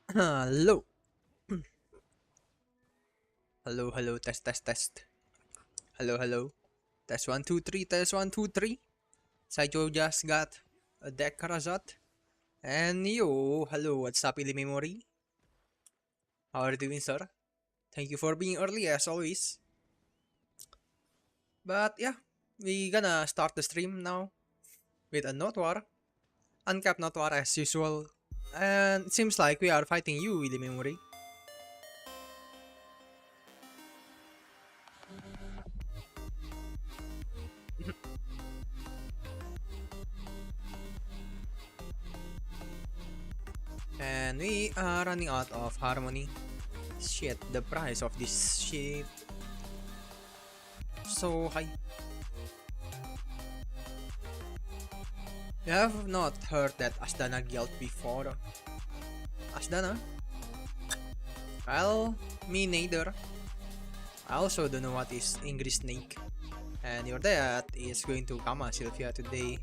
Hello. Hello, test. Hello. Test 1 2 3, test 1 2 3. Sideshow just got a deck Karazat. And yo, hello, what's up, Ili Memory? How are you doing, sir? Thank you for being early as always. But yeah, we gonna start the stream now with a Note War. Uncap Note War as usual. And it seems like we are fighting you, Ili Memory. And we are running out of harmony. Shit, the price of this shit so high. You have not heard that Asdana Guild before. Asdana? Well, me neither. I also don't know what is English snake. And your dad is going to Kama Sylvia today.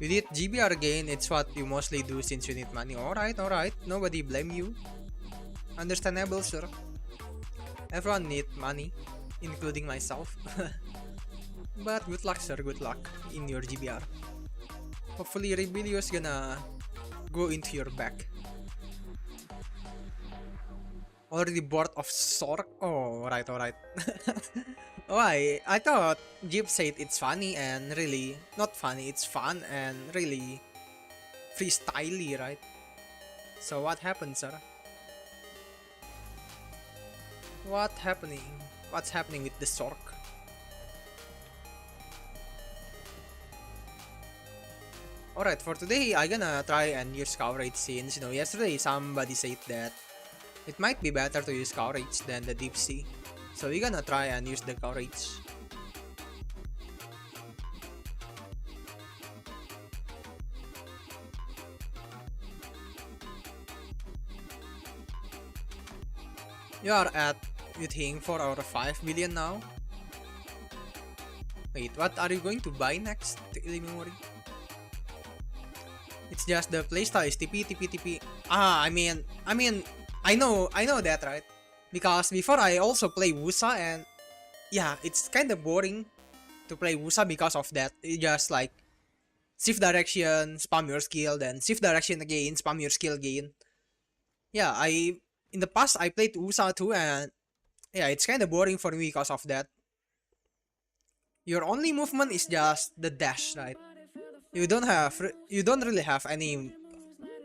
You did GBR again, it's what you mostly do since you need money. Alright, nobody blame you. Understandable, sir. Everyone need money, including myself. But good luck, sir, good luck in your GBR. Hopefully Rebellious gonna go into your back. Already bored of Sork? Oh, alright. Why? I thought Jeep said it's funny and really not funny, it's fun and really freestyly, right? So what happened, sir? What's happening with the Sork? Alright, for today, I gonna try and use coverage since, yesterday somebody said that it might be better to use coverage than the deep sea. So we're gonna try and use the coverage. You are at, you think, 4 or 5 billion now? Wait, what are you going to buy next, Memory? It's just the playstyle is TP. I mean, I know that, right? Because before I also play Wusa and yeah, it's kind of boring to play Wusa because of that. It just like shift direction, spam your skill, then shift direction again, spam your skill again. Yeah, in the past I played Wusa too, and yeah, it's kind of boring for me because of that. Your only movement is just the dash, right? You don't really have any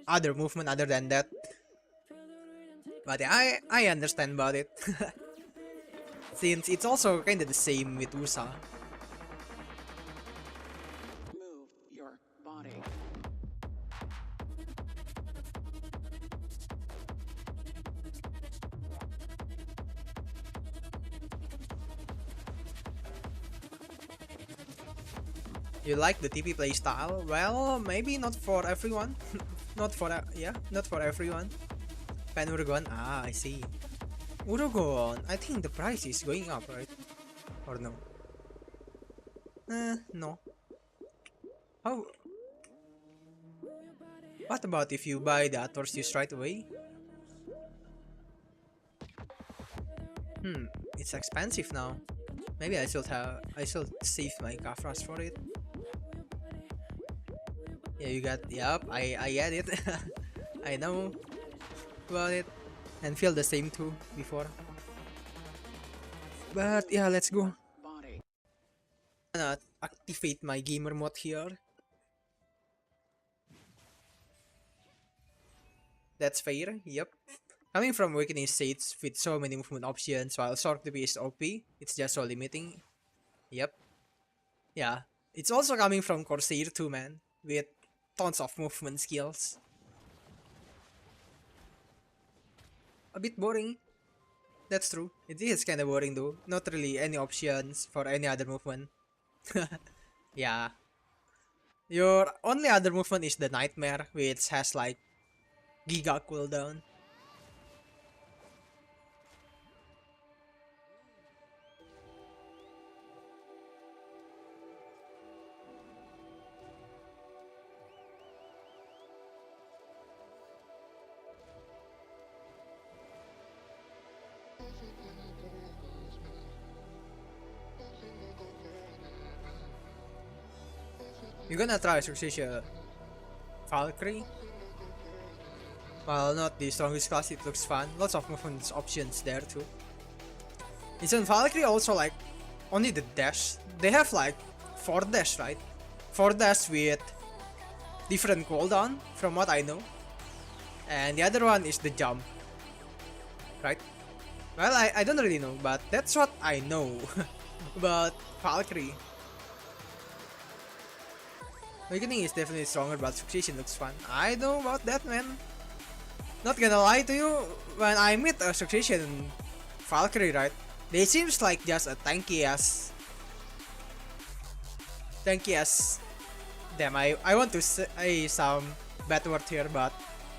other movement other than that. But yeah, I understand about it. Since it's also kind of the same with Usa. Move your body. You like the TP playstyle? Well, maybe not for everyone. not for everyone. Pan Urugon? Ah, I see. Urugon, I think the price is going up, right? Or no? No. How? What about if you buy the Atorsius right away? It's expensive now. Maybe I should save my Kafras for it. Yeah, you got, yup, I get it. I know about it and feel the same too before. But yeah, let's go. Body. I'm gonna activate my gamer mode here. That's fair, yep. Coming from Awakening States with so many movement options while Sork to be is OP, it's just so limiting. Yep. Yeah. It's also coming from Corsair too, man, with tons of movement skills. A bit boring. That's true. It is kinda boring though. Not really any options for any other movement. Yeah. Your only other movement is the Nightmare, which has like Giga cooldown. You're gonna try Succession Valkyrie. While not the strongest class, it looks fun. Lots of movement options there too. Isn't Valkyrie also like only the dash? They have like 4 dash, right? 4 dash with different cooldown from what I know. And the other one is the jump. Right? Well, I don't really know, but that's what I know about Valkyrie. Awakening is definitely stronger, but Succession looks fun. I know about that, man. Not gonna lie to you, when I meet a Succession Valkyrie, right? They seems like just a tanky ass. Damn, I want to say some bad word here, but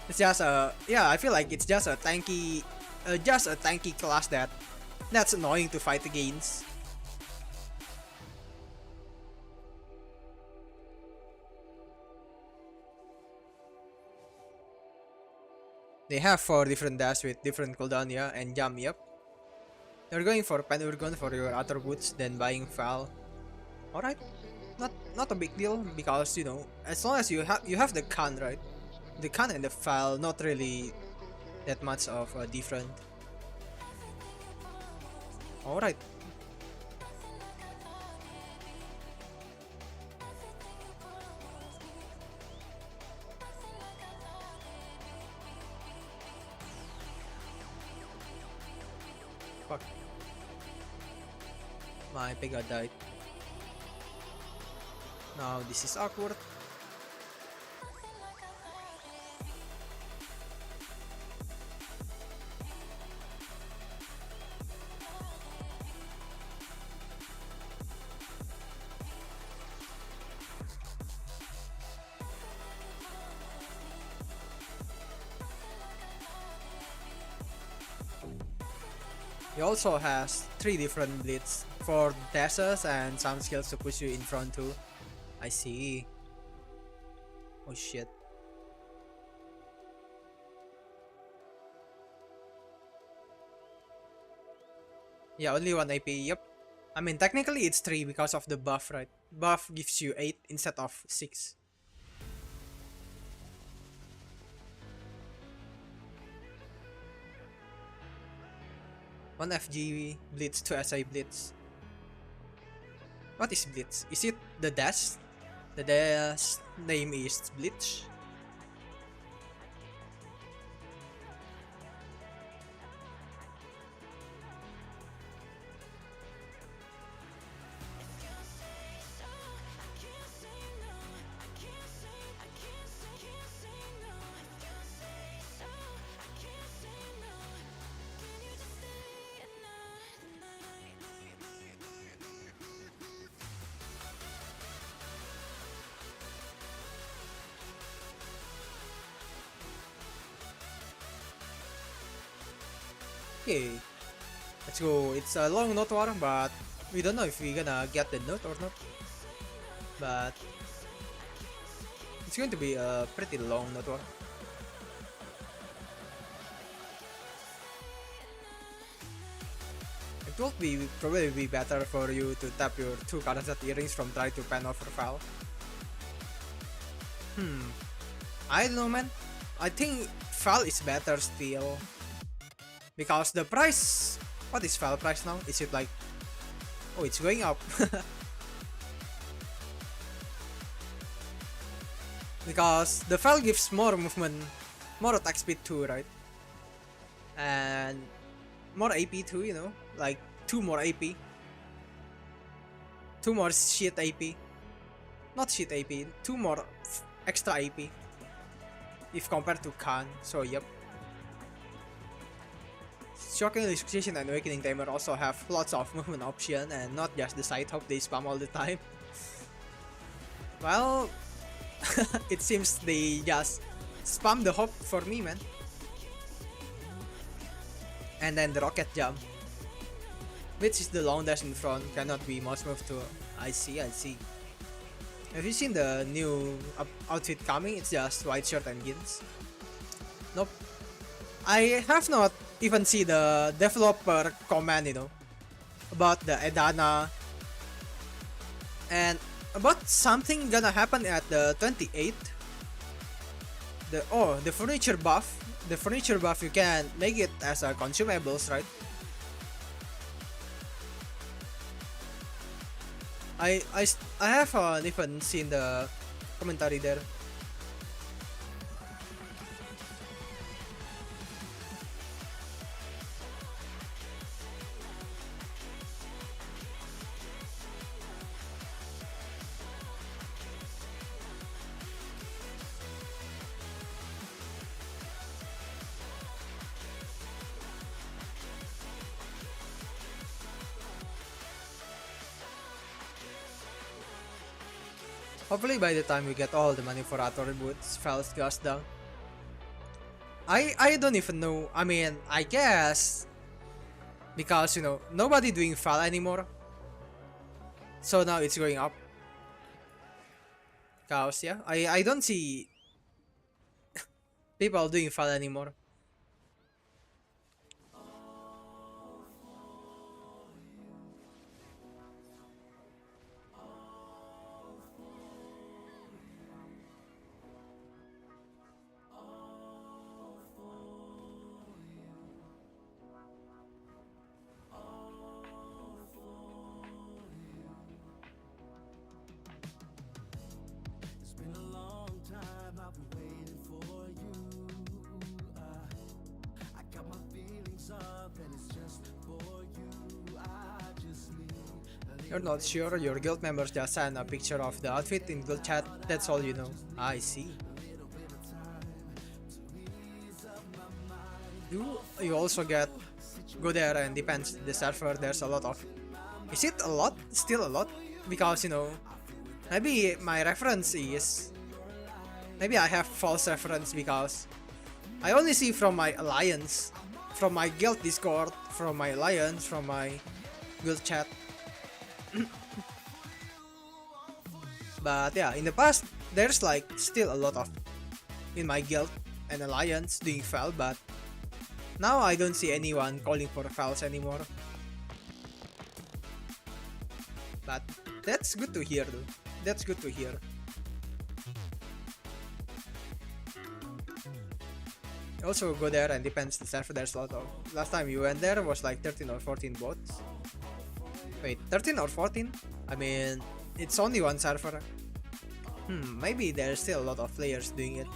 it's just yeah, I feel like it's just a tanky class that's annoying to fight against. They have 4 different dash with different cooldown, yeah, and jump, yep. You're going for Penurgon for your other boots, then buying Val. Alright. Not a big deal, because you know, as long as you have the Khan, right? The Khan and the Val, not really that much of a different. Alright. Fuck. My Pega died. Now this is awkward. He also has 3 different blitz, 4 dashes and some skills to push you in front too. I see. Oh shit. Yeah, only 1 AP, yep. I mean, technically it's 3 because of the buff, right? Buff gives you 8 instead of 6. One FG Blitz, 2 SI Blitz. What is Blitz? Is it the dash? The dash name is Blitz. Okay, let's go. It's a long note war, but we don't know if we're gonna get the note or not. But it's going to be a pretty long note war. It will probably be better for you to tap your 2 Karazat earrings from try to pen over Val. I don't know, man. I think Val is better still. Because the price... What is Val price now? Is it like... Oh, it's going up. Because the Val gives more movement, more attack speed too, right? And more AP too, you know? Like 2 more AP. 2 more shit AP. Not shit AP, 2 more extra AP. If compared to Khan, so yep. Shockingly, Succession and Awakening Tamer also have lots of movement option and not just the side hop they spam all the time. Well, it seems they just spam the hop for me, man. And then the rocket jump, which is the long dash in front, cannot be mouse move too. I see. Have you seen the new outfit coming? It's just white shirt and jeans. Nope. I have not even see the developer comment, you know, about the Edana. And But something gonna happen at the 28th. The furniture buff. The furniture buff, you can make it as a consumables, right? I haven't even seen the commentary there. Hopefully by the time we get all the money for auto reboots, files goes down. I don't even know. I mean, I guess because nobody doing file anymore, so now it's going up. Cause yeah, I don't see people doing file anymore. You're not sure? Your guild members just send a picture of the outfit in guild chat, that's all you know. I see. You also get go there and depends the server, there's a lot of... Is it a lot? Still a lot? Because maybe my reference is... Maybe I have false reference because I only see from my alliance, from my guild discord, from my alliance, from my guild chat. But yeah, in the past, there's like still a lot of in my guild and alliance doing fell, but now I don't see anyone calling for fells anymore. But that's good to hear though. That's good to hear. Also go there and depends the server, there's a lot of... Last time you went there was like 13 or 14 bots. Wait, 13 or 14? I mean, it's only one server. Maybe there's still a lot of players doing it.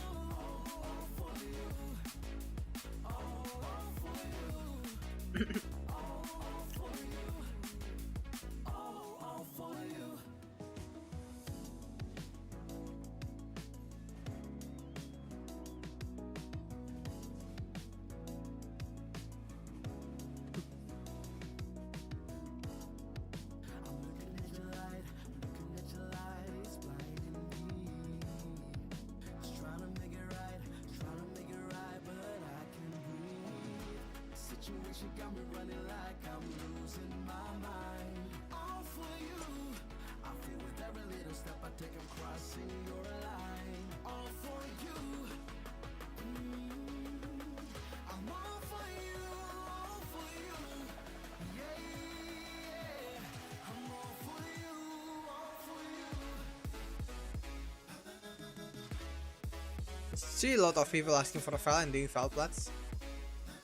See a lot of people asking for a file and doing file plots.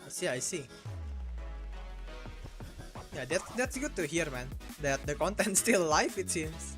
I see. Yeah, that's good to hear, man. That the content's still alive, it seems.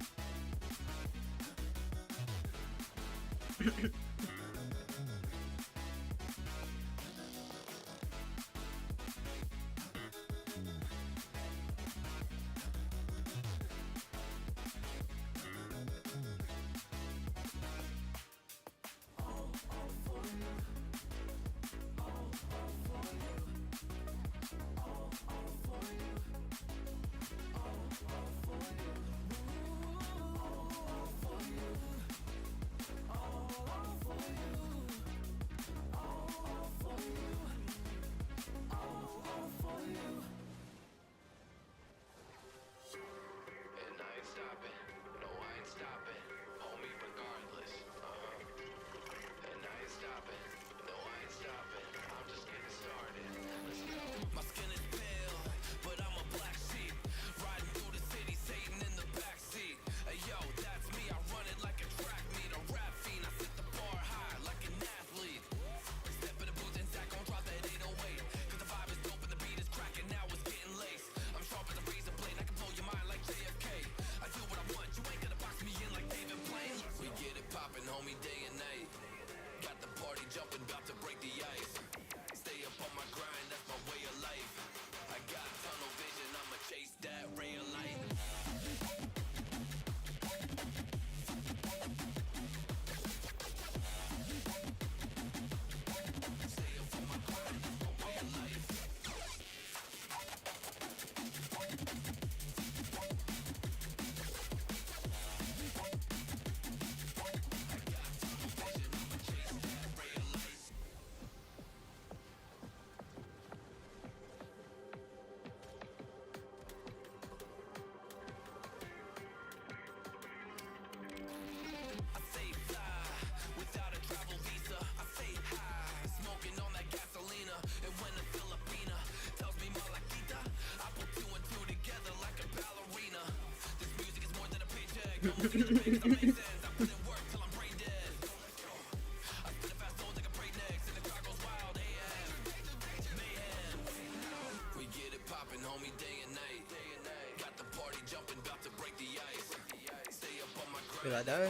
Diba daw?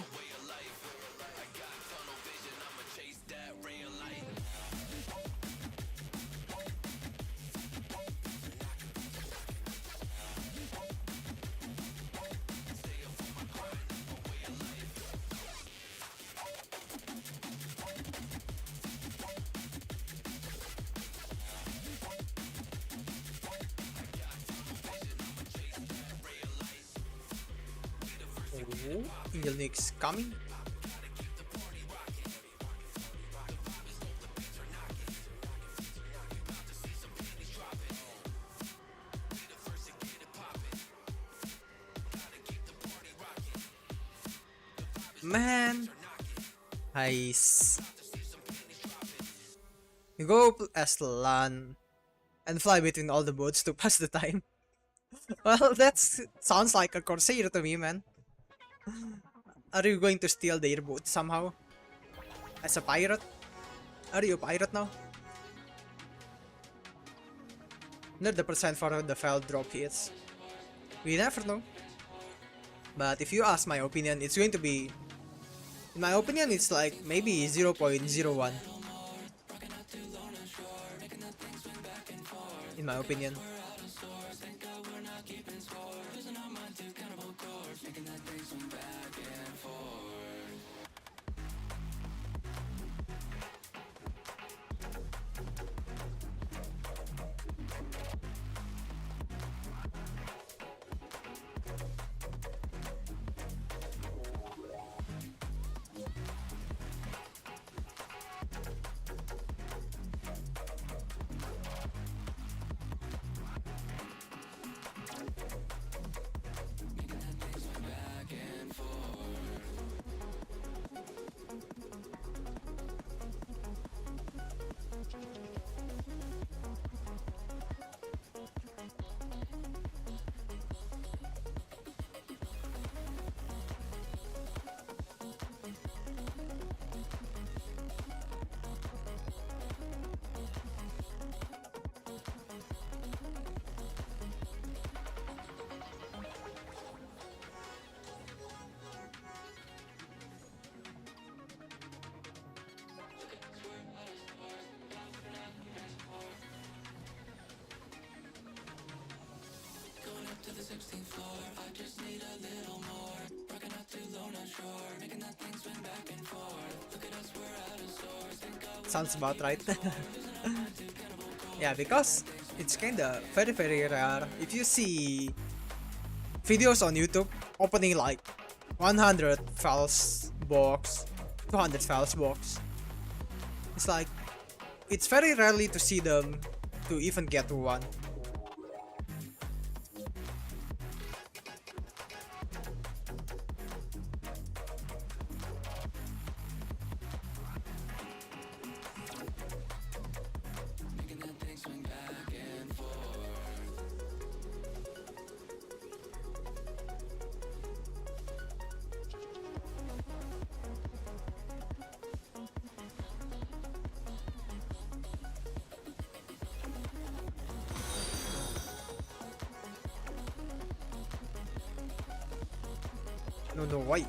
Oh, Angel Nick's coming. Man, nice. You go as Lan and fly between all the boats to pass the time. Well, that sounds like a Corsair to me, man. Are you going to steal their boat somehow? As a pirate? Are you a pirate now? 100% for the fell drop hits. We never know. But if you ask my opinion, it's going to be... In my opinion, it's like maybe 0.01. In my opinion. Sounds about right. Yeah, because it's kinda very rare if you see videos on YouTube opening like 100 false box, 200 false box. It's like, it's very rarely to see them to even get one. No, why?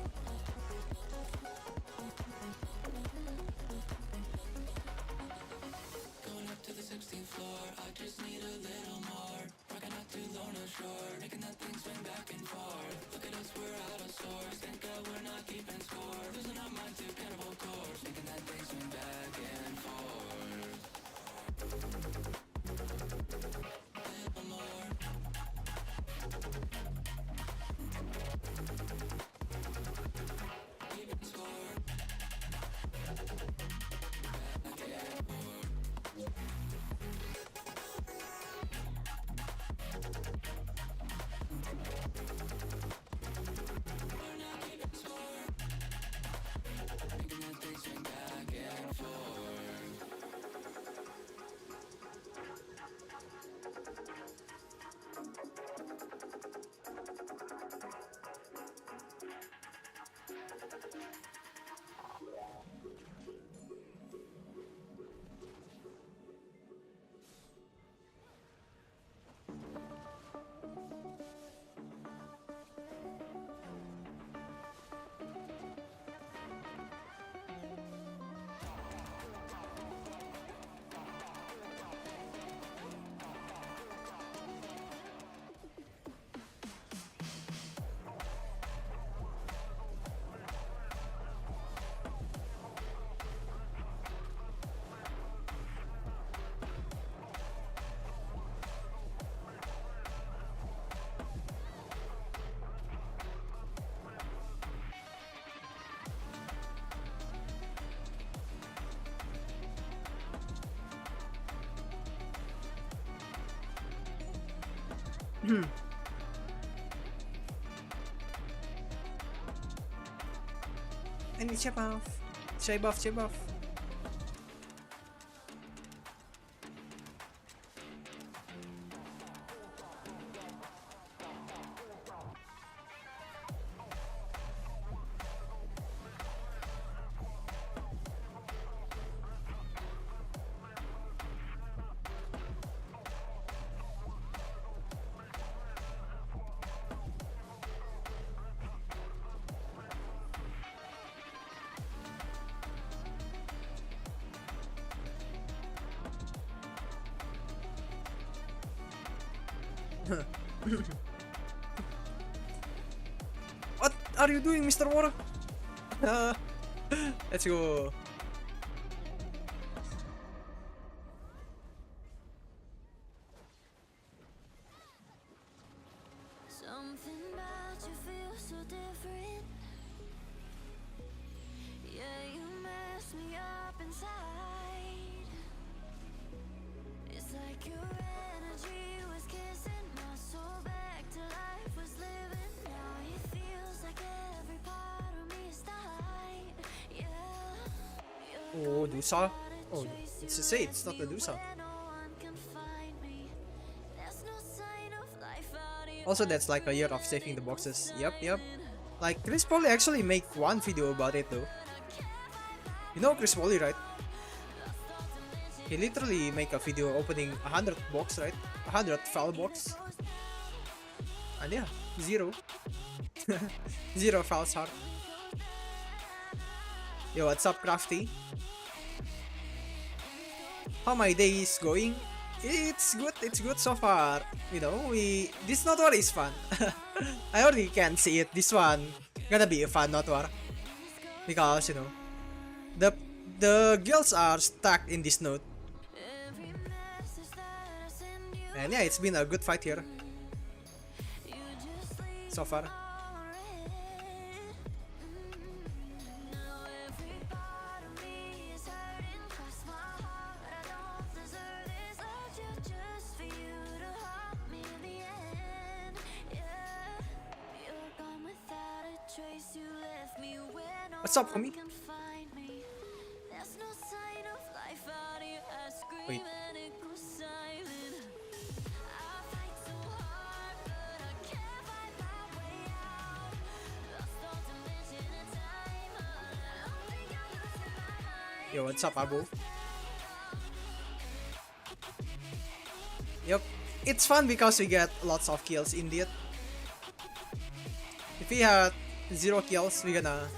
I need chip off. Chip off, chip off. What are you doing, Mr. Water? Let's go. Something about you feels so different. Yeah, you mess me up inside. It's like your energy was kissing my soul back to life, was living. Now it feels like every part of me is died. Yeah. Oh, Dusa. Oh, it's to say it's not the Dusa. Also, that's like a year of saving the boxes. Yep. Like, Chris Polly actually make one video about it though. You know Chris Polly, right? He literally make a video opening 100 box, right? 100 foul box. And yeah, 0. 0 fouls hard. Yo, what's up, Crafty? How my day is going? It's good so far. You know, this not war is fun. I already can see it. This one gonna be a fun not war. Because, you know, the guilds are stacked in this node. And yeah, it's been a good fight here. So far. What's up, homie? Wait. Yo, what's up, Abu? Yep. It's fun because we get lots of kills indeed. If we had 0 kills, we're gonna...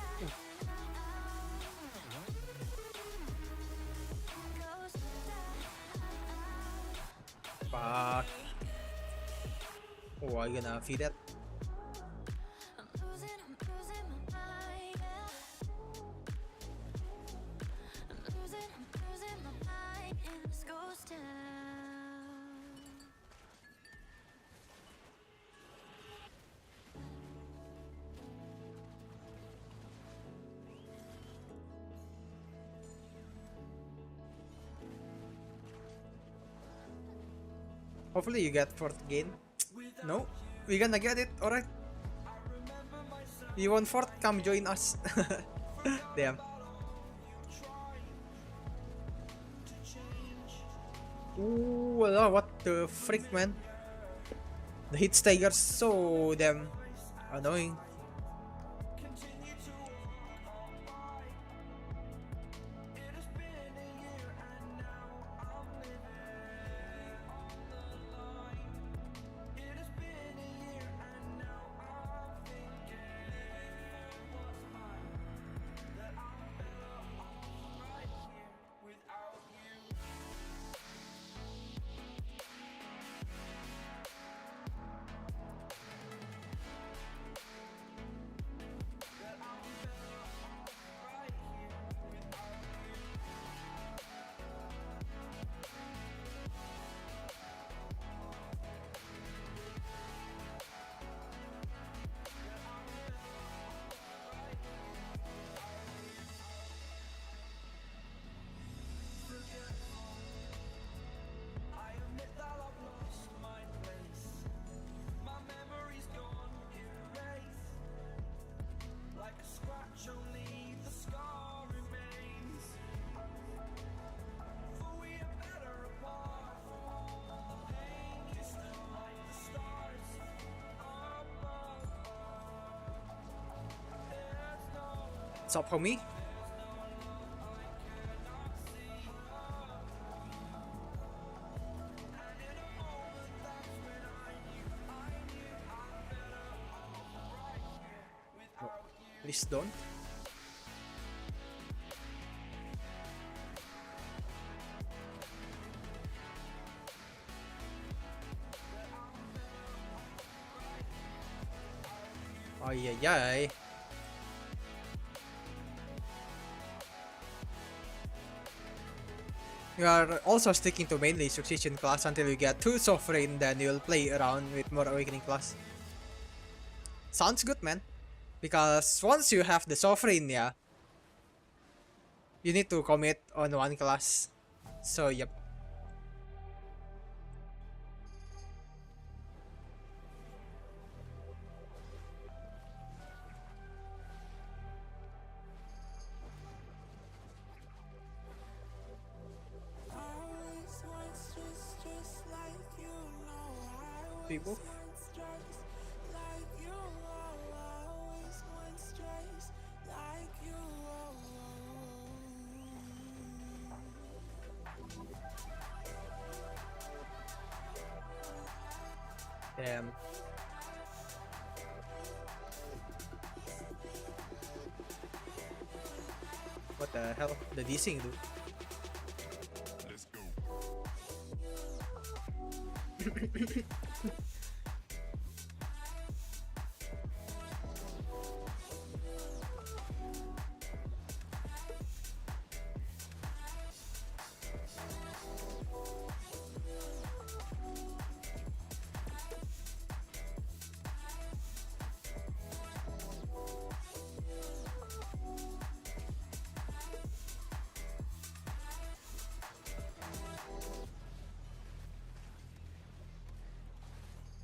Fuck. Oh, are you gonna feed it? Hopefully you get 4th gain. No? We're gonna get it, alright. You want 4th? Come join us. Damn. Ooh, what the frick, man. The hit stagger's so damn annoying. What's up, homie? Oh, please don't. Ay, ay, ay. You are also sticking to mainly succession class until you get 2 sovereign, then you'll play around with more awakening class. Sounds good, man. Because once you have the sovereign, yeah, you need to commit on one class. So, yep. People. Damn. What the hell? The desync, dude. Let's go.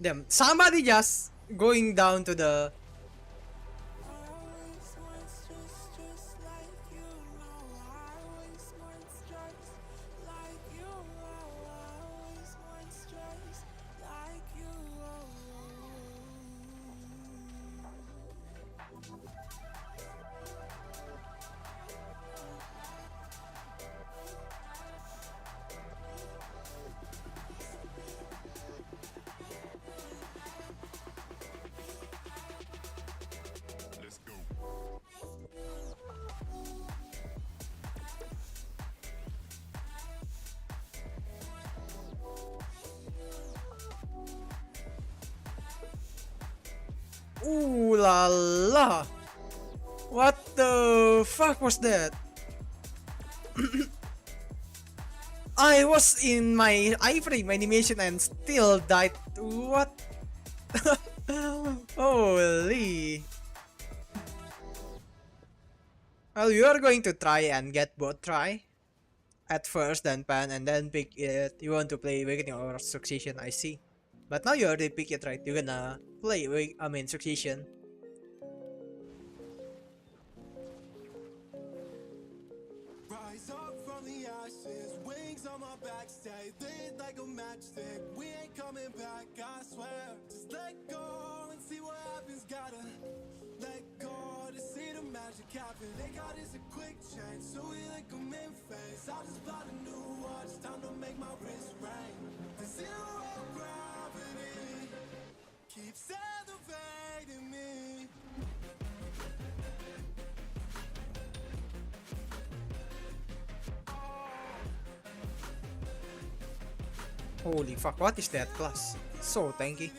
Damn. Somebody just going down to the. Let's go. Ooh la la! What the fuck was that? I was in my iframe animation and still died. What? Holy. Well, you are going to try and get both try at first, then pan, and then pick it. You want to play Awakening or Succession, I see. But now you already pick it, right? You're gonna play, Succession. Rise up from the ashes, wings on my back, stay lit like a matchstick. We ain't coming back, I swear. Just let go and see what happens. Gotta let go to see the magic happen. They got us a quick change, so we like them in phase. I'll just plot a new watch, time to make my wrist ring. The zero gravity keeps elevating me. Holy fuck, what is that class? So tanky.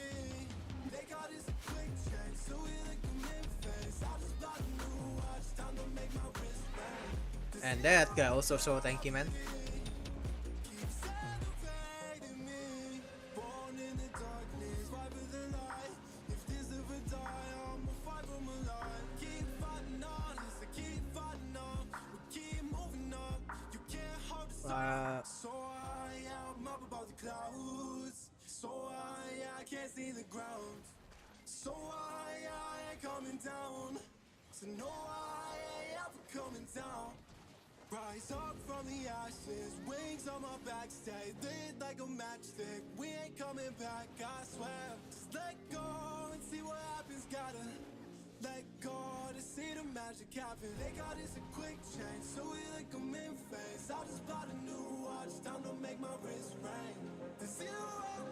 And that guy also so tanky, man. So high, I'm up above the clouds. So high, I can't see the ground. So high, I ain't coming down. So no, I ain't ever coming down. Rise up from the ashes, wings on my back, stay lit like a matchstick. We ain't coming back, I swear. Just let go and see what happens. Gotta Let go to see the magic happen. They got this a quick change, so we like them in phase. I just bought a new watch, time to make my wrist ring. The zero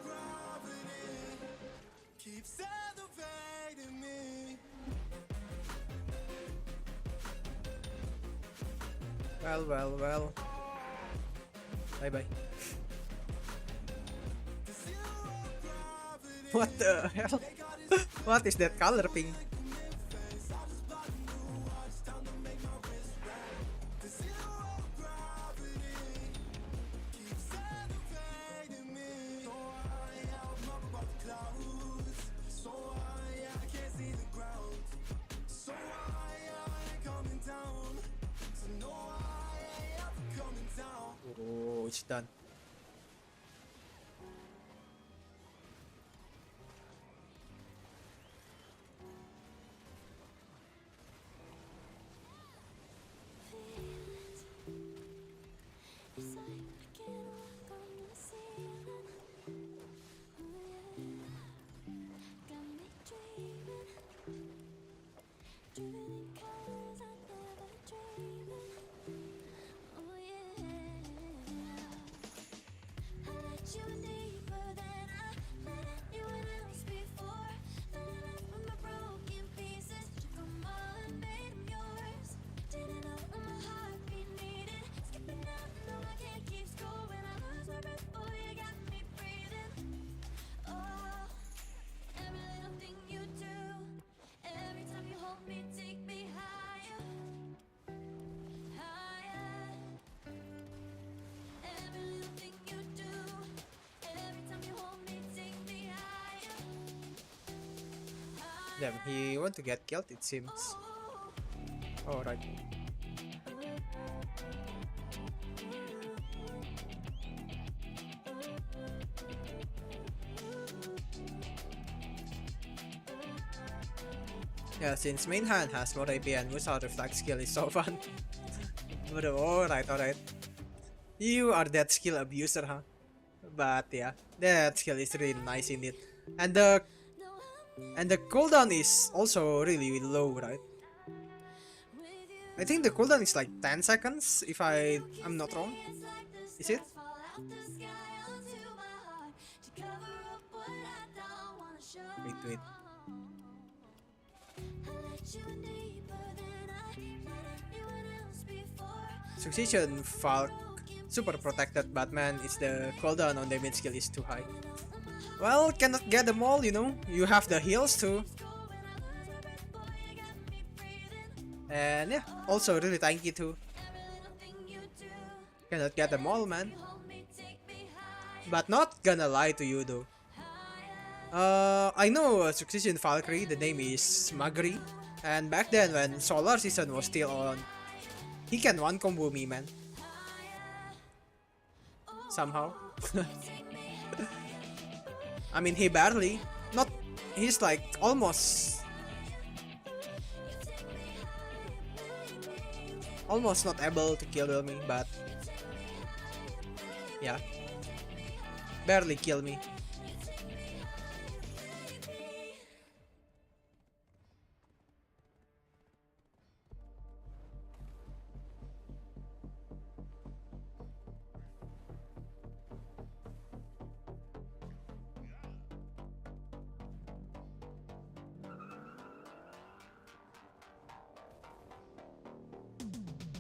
gravity keeps elevating me. Well. Bye bye. What the hell? What is that color pink? Oh, it's done. It's like I can't walk on the ceiling. Oh yeah, got me dreaming, driven in colors I never dreamed of. Oh yeah, I let you in deeper than I let anyone else before. Fell in love with my broken pieces, took 'em all and made 'em yours. Didn't know what my heartbeat needed, skipping out, no I can't keep score. When I lose my breath, boy, you got me breathing. Oh, every little thing you do, every time you hold me, take me higher, higher. Every little thing you do, every time you hold me, take me higher, higher. Damn, he want to get killed, it seems. Alright. Yeah, since main hand has more AP and Musa reflect skill is so fun. But alright. You are that skill abuser, huh? But yeah, that skill is really nice in it. And the cooldown is also really low, right? I think the cooldown is like 10 seconds, if I'm not wrong. Is it? Wait. Succession Falk super protected, but man, it's the cooldown on damage skill is too high. Well, cannot get them all, you know. You have the heals too. And yeah, also really tanky too. Cannot get them all, man. But not gonna lie to you though. I know Succession Valkyrie, the name is Magri. And back then when Solar Season was still on, he can one combo me, man. Somehow. I mean, he barely. Not. He's like almost not able to kill me, but yeah. Barely kill me.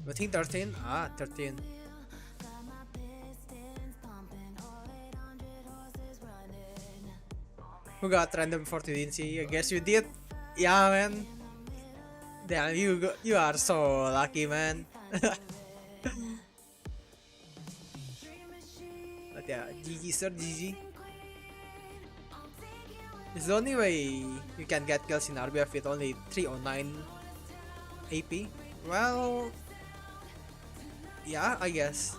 I think 13? Ah, 13. Who got random 40 DNC? I guess you did. Yeah, man. Damn, you are so lucky, man. But yeah, GG sir, GG. It's the only way you can get kills in RBF with only 309 AP. Well, yeah, I guess.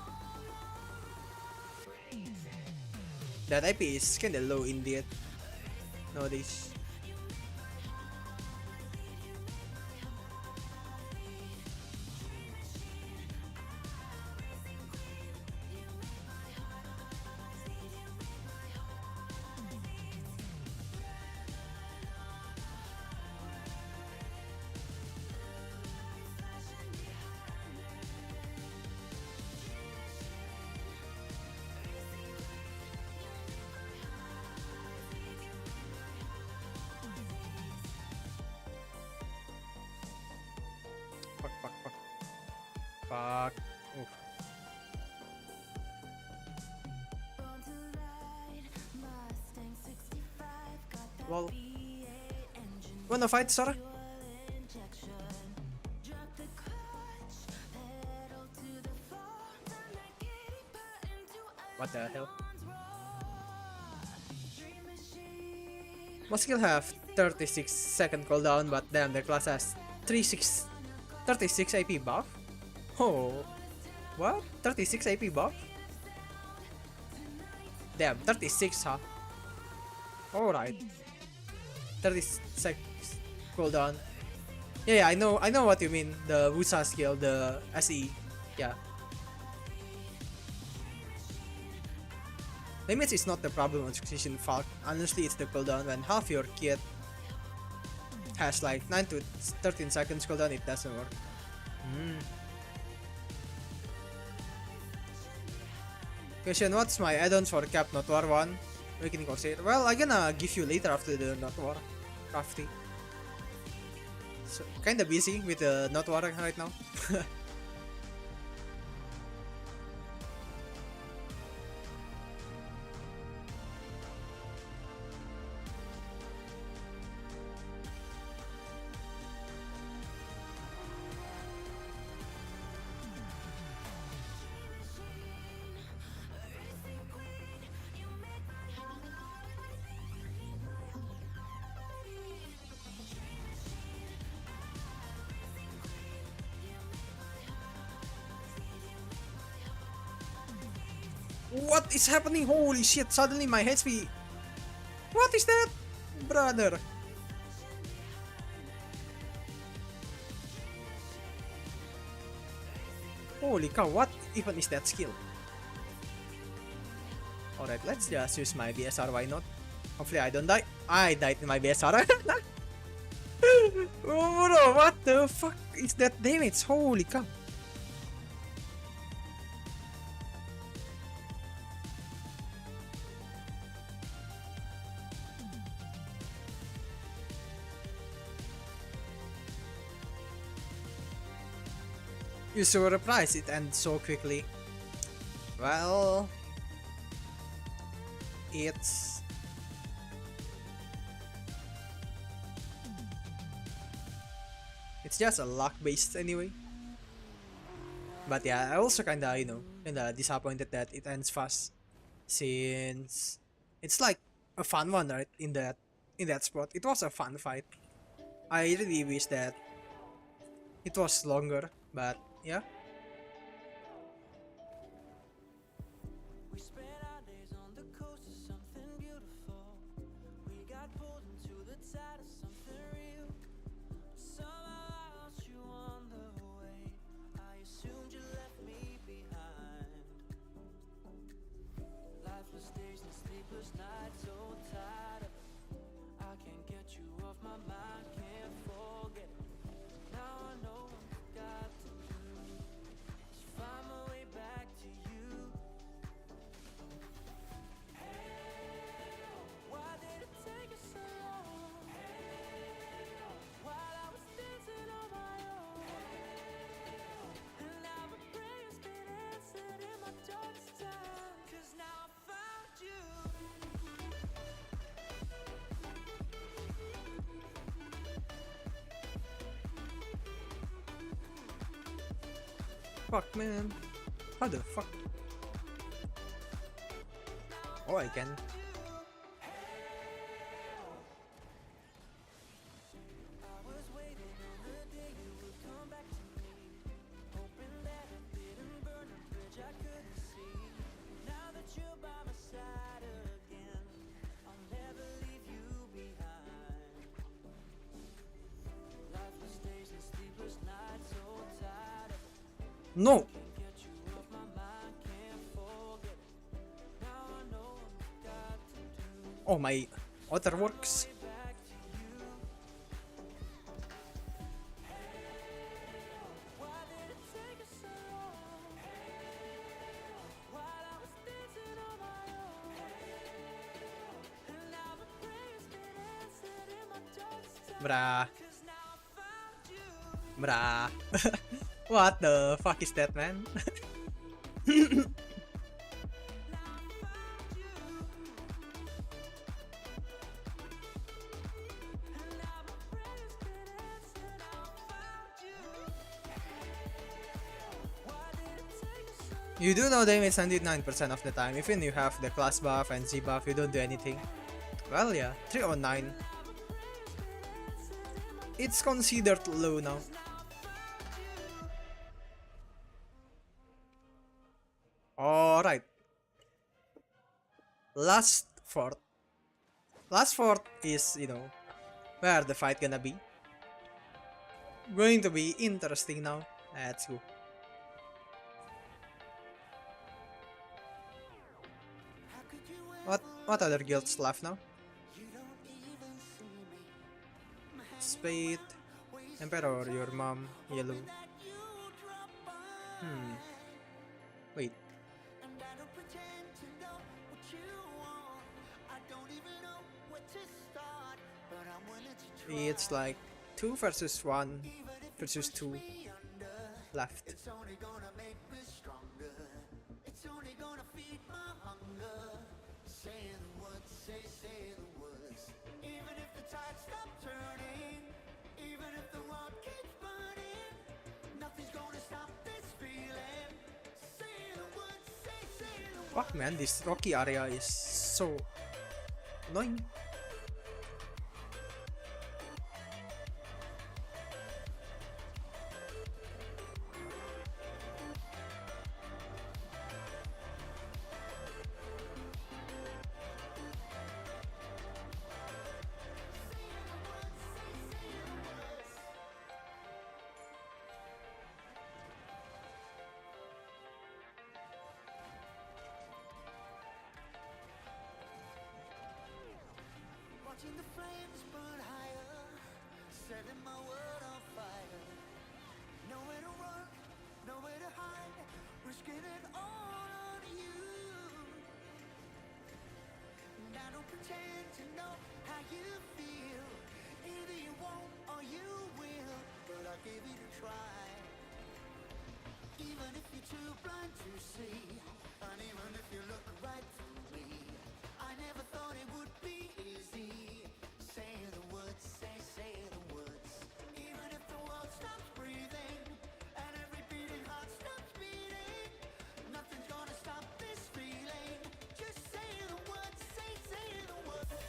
That AP is kinda low indeed nowadays. Fuck. Oof. Born to ride, Mustang 65, got that Well, V8 engine, wanna fight, Sora? fuel injection. Drop the clutch, pedal to the floor, turn that giddy button to a What the hell? lion's roar. Dream machine, Most skill have 36-second cooldown, but damn, their class has 36 AP buff? Oh, what? 36 AP buff? Damn, 36, huh? Alright. 36 cooldown. Yeah, I know what you mean. The Wusa skill, the SE. Yeah. Damage is not the problem on Succession Falk. Honestly, it's the cooldown. When half your kit has like 9 to 13 seconds cooldown, it doesn't work. Question, what's my add-ons for Cap Not War 1? Awakening Corsair. Well, I'm gonna give you later after the Not War. Crafty. So, kinda busy with the Not War right now. What is happening? Holy shit, suddenly my HP... What is that? Brother. Holy cow, what even is that skill? Alright, let's just use my BSR, why not? Hopefully I don't die. I died in my BSR. Oh, bro, what the fuck is that damage? Holy cow. You surprised it ends so quickly. Well, it's just a luck based anyway. But yeah, I also kinda disappointed that it ends fast, since it's like a fun one, right? In that spot, it was a fun fight. I really wish that it was longer, but yeah. We spent our days on the coast of something beautiful. We got pulled into the tide of something real. Somehow I lost you on the way. I assumed you left me behind. Lifeless days and sleepless nights, so tired of it. I can't get you off my mind, can't forget it. Now I know what I've got to do is find my way back to you. Why did it take us so long? While I was dancing on my own. And now my prayers been answered in my darkest time. 'Cause now I found you. Fuck, man. How the fuck? Oh, I can. I was waiting on the day you would come back to me, hoping that I didn't burn a bridge I couldn't see. Now that you're by my side again, I'll never leave you behind. Lifeless days and sleepless nights, so tired of it. No. Can't get you off my mind, can't forget it. Now I know what I've got to do. Oh, my other works. Back to you. Why did it take us so long? While I was dancing on my own. And now my prayers been answered in my darkest time. Brah. 'Cause now I found you. Brah. What the fuck is that, man? You do no damage 99% of the time, even you have the class buff and Z buff, you don't do anything. Well, yeah, 309. It's considered low now. Alright. Last fort. Last fort is, you know, where the fight gonna be. Going to be interesting now. Let's go. What other guilds left now? Spade, Emperor, your mom, Yellow. Wait. It's like 2 versus 1 versus 2 left. Fuck man, this rocky area is so annoying. Watching the flames burn higher, setting my world on fire. Nowhere to run, nowhere to hide, risking it all on you. And I don't pretend to know how you feel. Either you won't or you will, but I'll give it a try. Even if you're too blind to see, and even if you look right through me, I never thought it would be easy. Say the words, say the words. Even if the world stops breathing and every beating heart stops beating, nothing's gonna stop this feeling. Just say the words, say the words.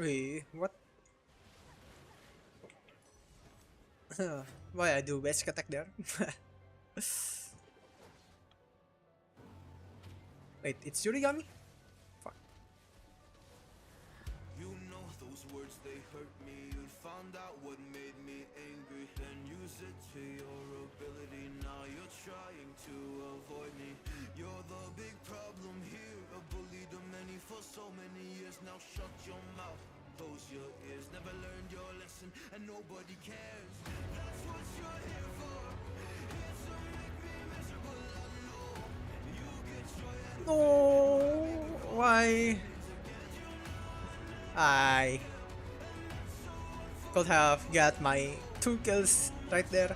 Wait, what? Why I do basic attack there? Wait, it's Yurigami? Fuck. You know those words, they hurt me. You found out what made me angry and use it to your ability. Now you're trying to avoid me. You're the big problem here. A bully to many for so many years. Now shut your mouth, close your ears. Never learned your lesson and nobody cares. That's what you're here for. Here to make me miserable. I know you get joy out of No, why? I could have got my 2 kills right there.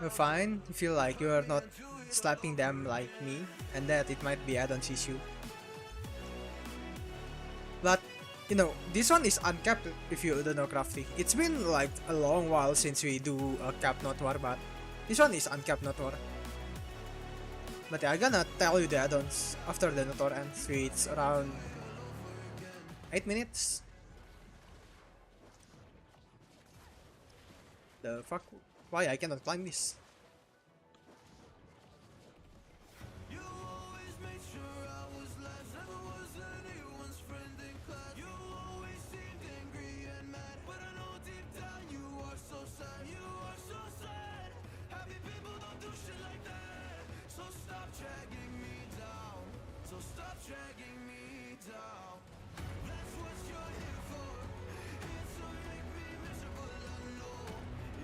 You're fine. You feel like you are not slapping them like me, and that it might be add-ons issue. But you know, this one is uncapped if you don't know crafty. It's been like a long while since we do a cap not war, but this one is uncapped not war. But yeah, I'm gonna tell you the add-ons after the not war ends. It's around 8 minutes. The fuck? Why I cannot climb this? You always made sure I was last, never was anyone's friend in class. You always seemed angry and mad, but I know deep down you are so sad. You are so sad. Happy people don't do shit like that. So stop dragging me down. So stop dragging me down. That's what you're here for. Here to make me miserable. I know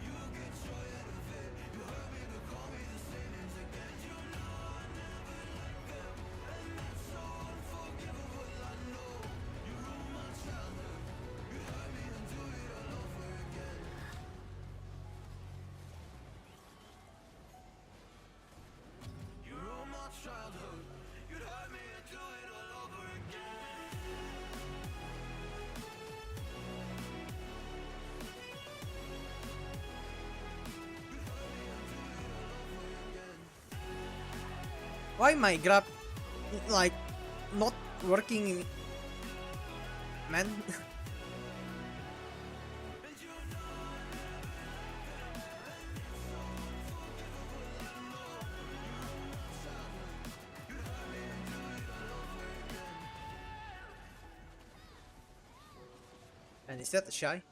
you get joy out of it. You hurt me to call me the same names again. You know I never liked them, and that's so unforgivable. I know you ruined my childhood. You hurt me and do it all over again. You ruined my childhood. You'd hurt me and do it all over again. Why my grab like not working, man? And is that a shy?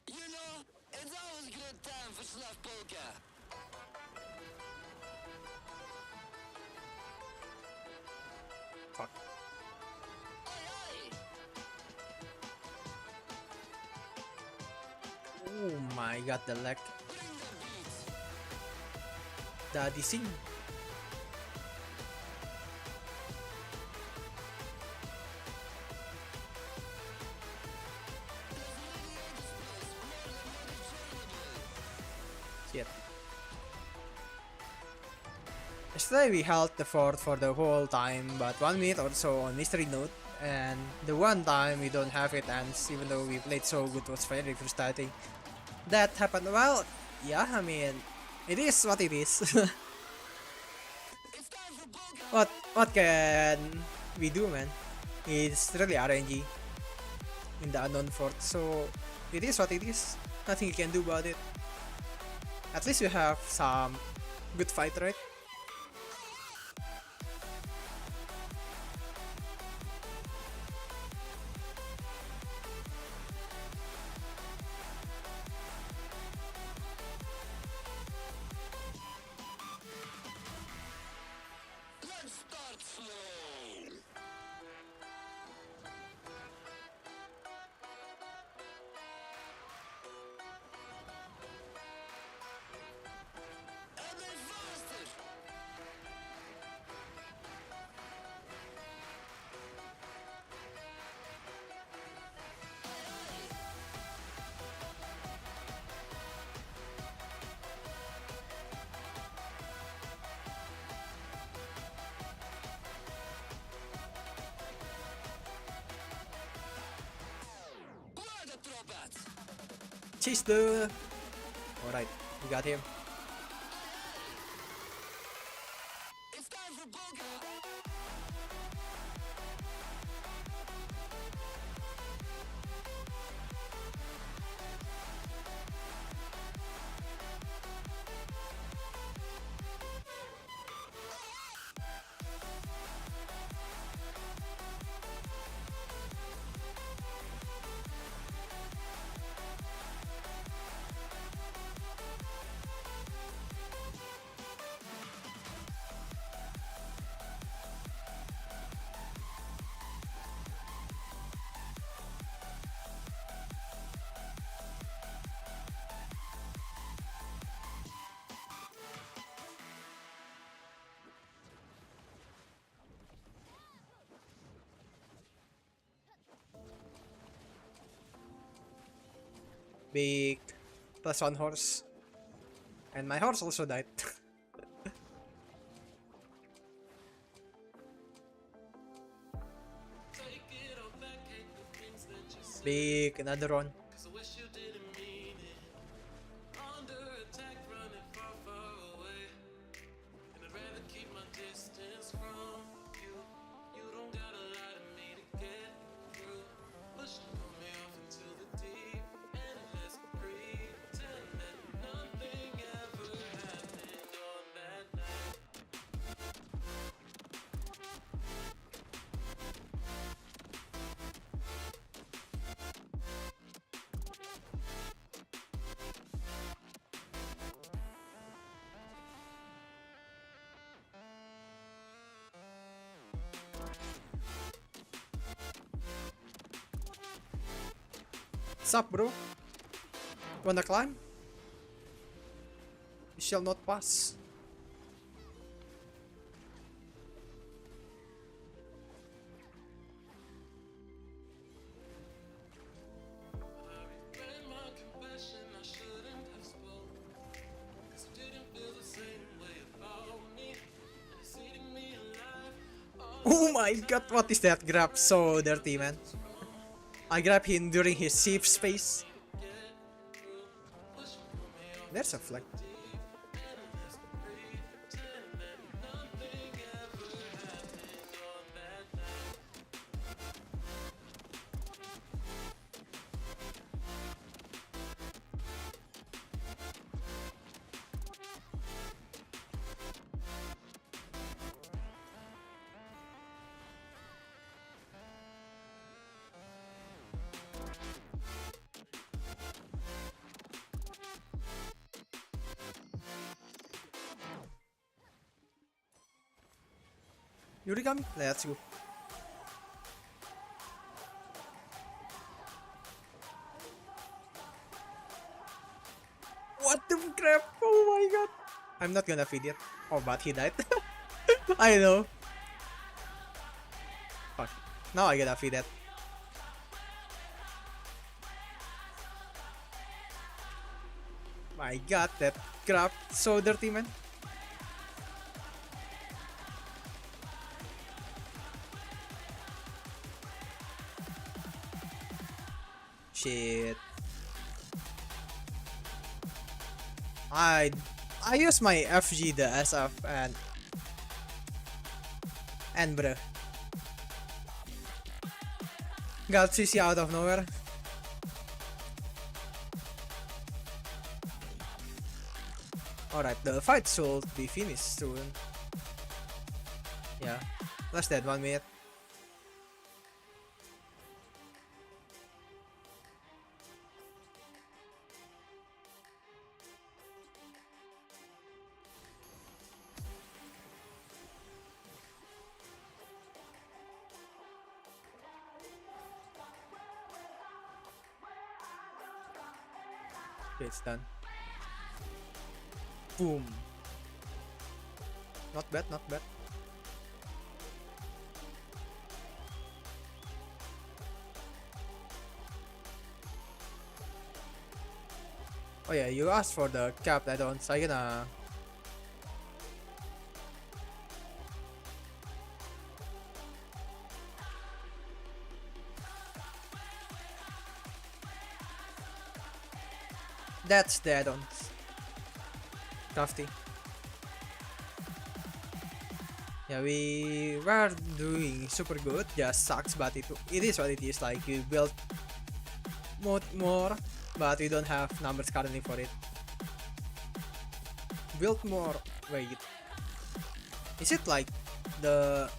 You know, it's always a good time for sluff poker. Fuck. Oi, oi! Oh my god, the lag. Bring the beats. Daddy sing. Shit. Yesterday we held the fort for the whole time, but 1 minute or so on mystery note, and the one time we don't have it ends, even though we played so good, was very frustrating. That happened. Well, yeah, I mean, it is what it is. It's time for poker. What can we do, man? It's really RNG in the unknown fort, so it is what it is. Nothing you can do about it. At least we have some good fight, right? Let's start slow. A bit faster. chase the... Alright, we got him. It's time for poker. Big +1 horse. And my horse also died. Big, another one. Sup, bro? Wanna climb? You shall not pass. Oh my god, what is that grab? So dirty, man. I grabbed him during his safe space. There's a flag. Yurigami? Let's go. What the crap? Oh my god. I'm not gonna feed it. Oh, but he died. I know. Fuck. Now I gotta feed it. My god, that crap. So dirty, man. Shit. I use my FG, the SF, and bruh. Got CC out of nowhere. Alright, the fight should be finished soon. Yeah, less than 1 minute. Okay, it's done. Boom. Not bad, not bad. Oh yeah, you asked for the cap add-on, so I'm gonna... That's the add-on. Crafty. Yeah, we were doing super good, just sucks, but it is what it is. Like, you build more, but we don't have numbers currently for it. Build more. Wait, is it like the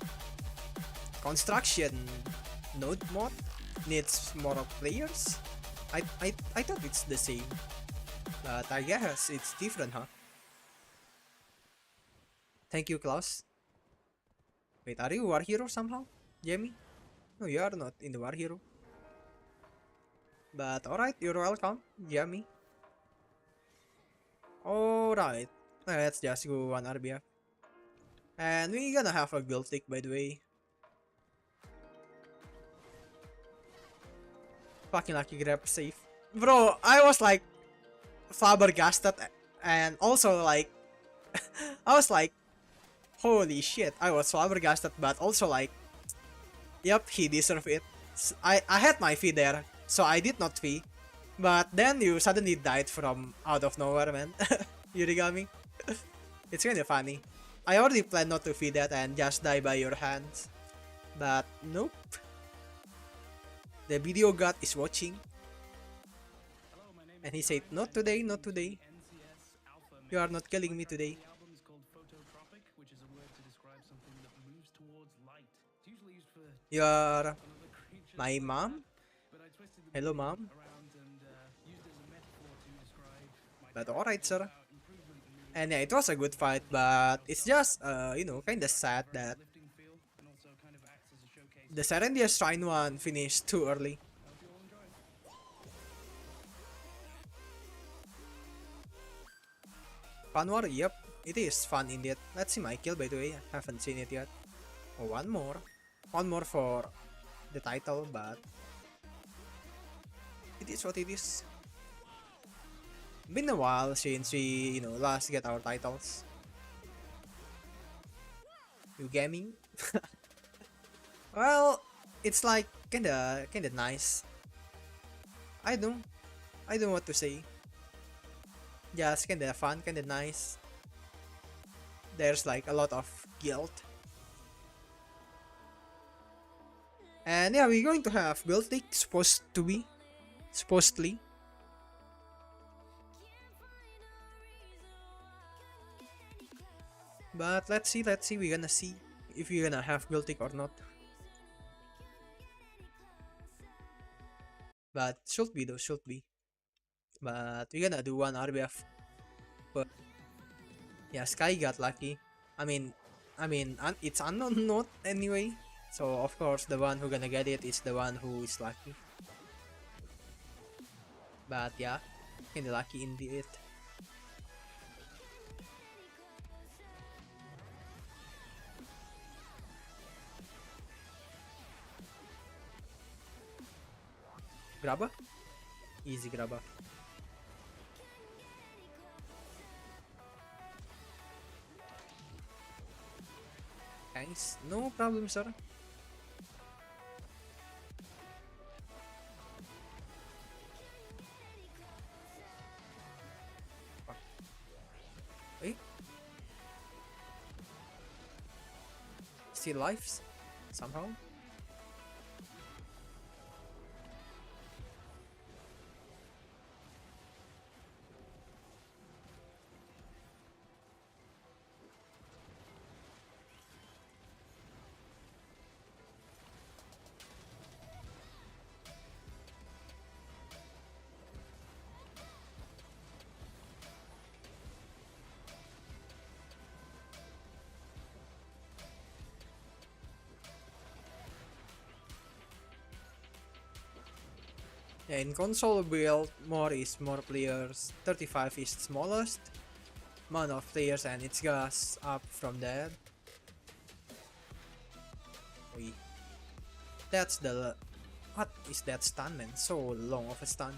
construction node mod needs more players? I thought it's the same, but I guess it's different, huh? Thank you, Klaus. Wait, are you War Hero somehow, Jamie? No, you are not in the War Hero. But alright, you're welcome, Jamie. Alright, let's just go on RBF. And we gonna have a guild league, by the way. Fucking lucky grab safe. Bro, I was like flabbergasted, and also like I was like, holy shit, I was flabbergasted, but also like, yep, he deserved it. I had my fee there, so I did not fee. But then you suddenly died from out of nowhere, man. Yurigami. It's kinda funny. I already planned not to fee that and just die by your hands. But nope. The video god is watching. And he said, not today, not today. You are not killing me today. You are my mom? Hello, mom? But alright, sir. And yeah, it was a good fight, but it's just, you know, kinda sad that the Serendia Shrine one finished too early. Fun war? Yep, it is fun indeed. Let's see my kill, by the way. I haven't seen it yet. Oh, one more. One more for the title, but it is what it is. Been a while since we, you know, last get our titles. You gaming? Well, it's like kinda nice. I don't know what to say. Just kinda fun, kinda nice. There's like a lot of guilt. And yeah, we're going to have guild league, supposedly. But let's see, we're gonna see if we're gonna have guild league or not. But should be though, should be. But we're gonna do one RBF. But yeah, Sky got lucky. I mean, it's unknown note anyway. So of course the one who gonna get it is the one who is lucky. But yeah, kinda lucky indeed. Grabber? Easy grabber. Thanks. No problem, sir. Wait. Still lives? Somehow? Yeah, in console build, more is more players, 35 is smallest amount of players, and it goes up from there. Wait, that's the... What is that stun, man? So long of a stun.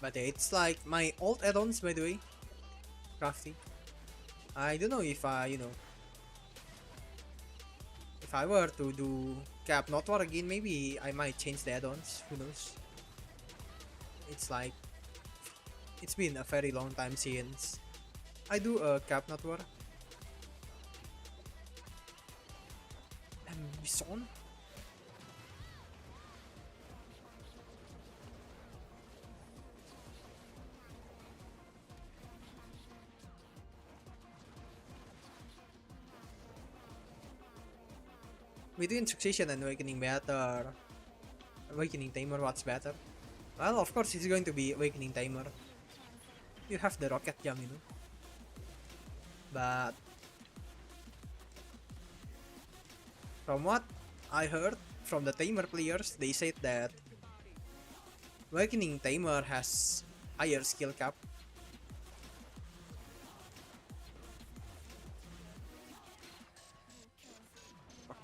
But yeah, it's like my old add-ons, by the way. Crafty. I don't know if if I were to do Cap Not War again, maybe I might change the add-ons. Who knows? It's like it's been a very long time since I do a Cap Not War. Ambition? Between Succession and Awakening better. Awakening Tamer, what's better? Well, of course, it's going to be Awakening Tamer. You have the rocket jump, you know. But from what I heard from the Tamer players, they said that Awakening Tamer has higher skill cap.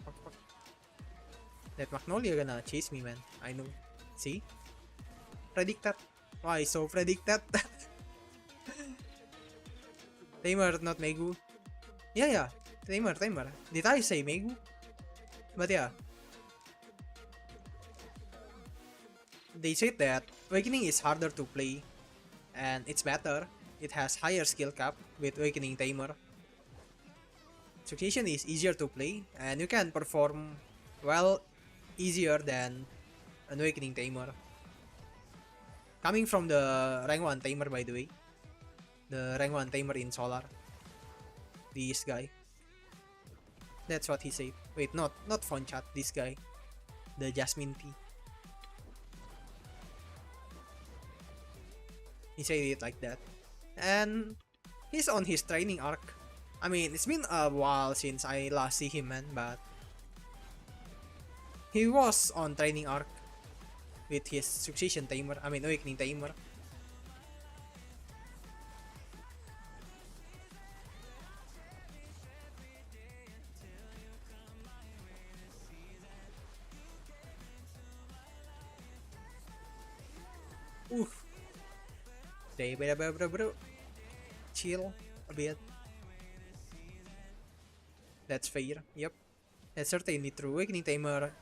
Fuck. That Magnolia gonna chase me, man. I know. See? Predicted. Why so predicted? Tamer, not Megu. Yeah. Tamer. Did I say Megu? But yeah. They said that Awakening is harder to play and it's better. It has higher skill cap with Awakening Tamer. Succession is easier to play and you can perform well easier than an Awakening Tamer. Coming from the rank 1 Tamer, by the way. The rank 1 Tamer in Solar. This guy. That's what he said. Wait, not phone chat, this guy. The Jasmine Tea. He said it like that. And he's on his training arc. I mean, it's been a while since I last see him, man, but he was on training arc with his Succession Tamer, I mean Awakening Tamer. Oof. Bro. Chill a bit. That's fair, yep. That's certainly true. Awakening Tamer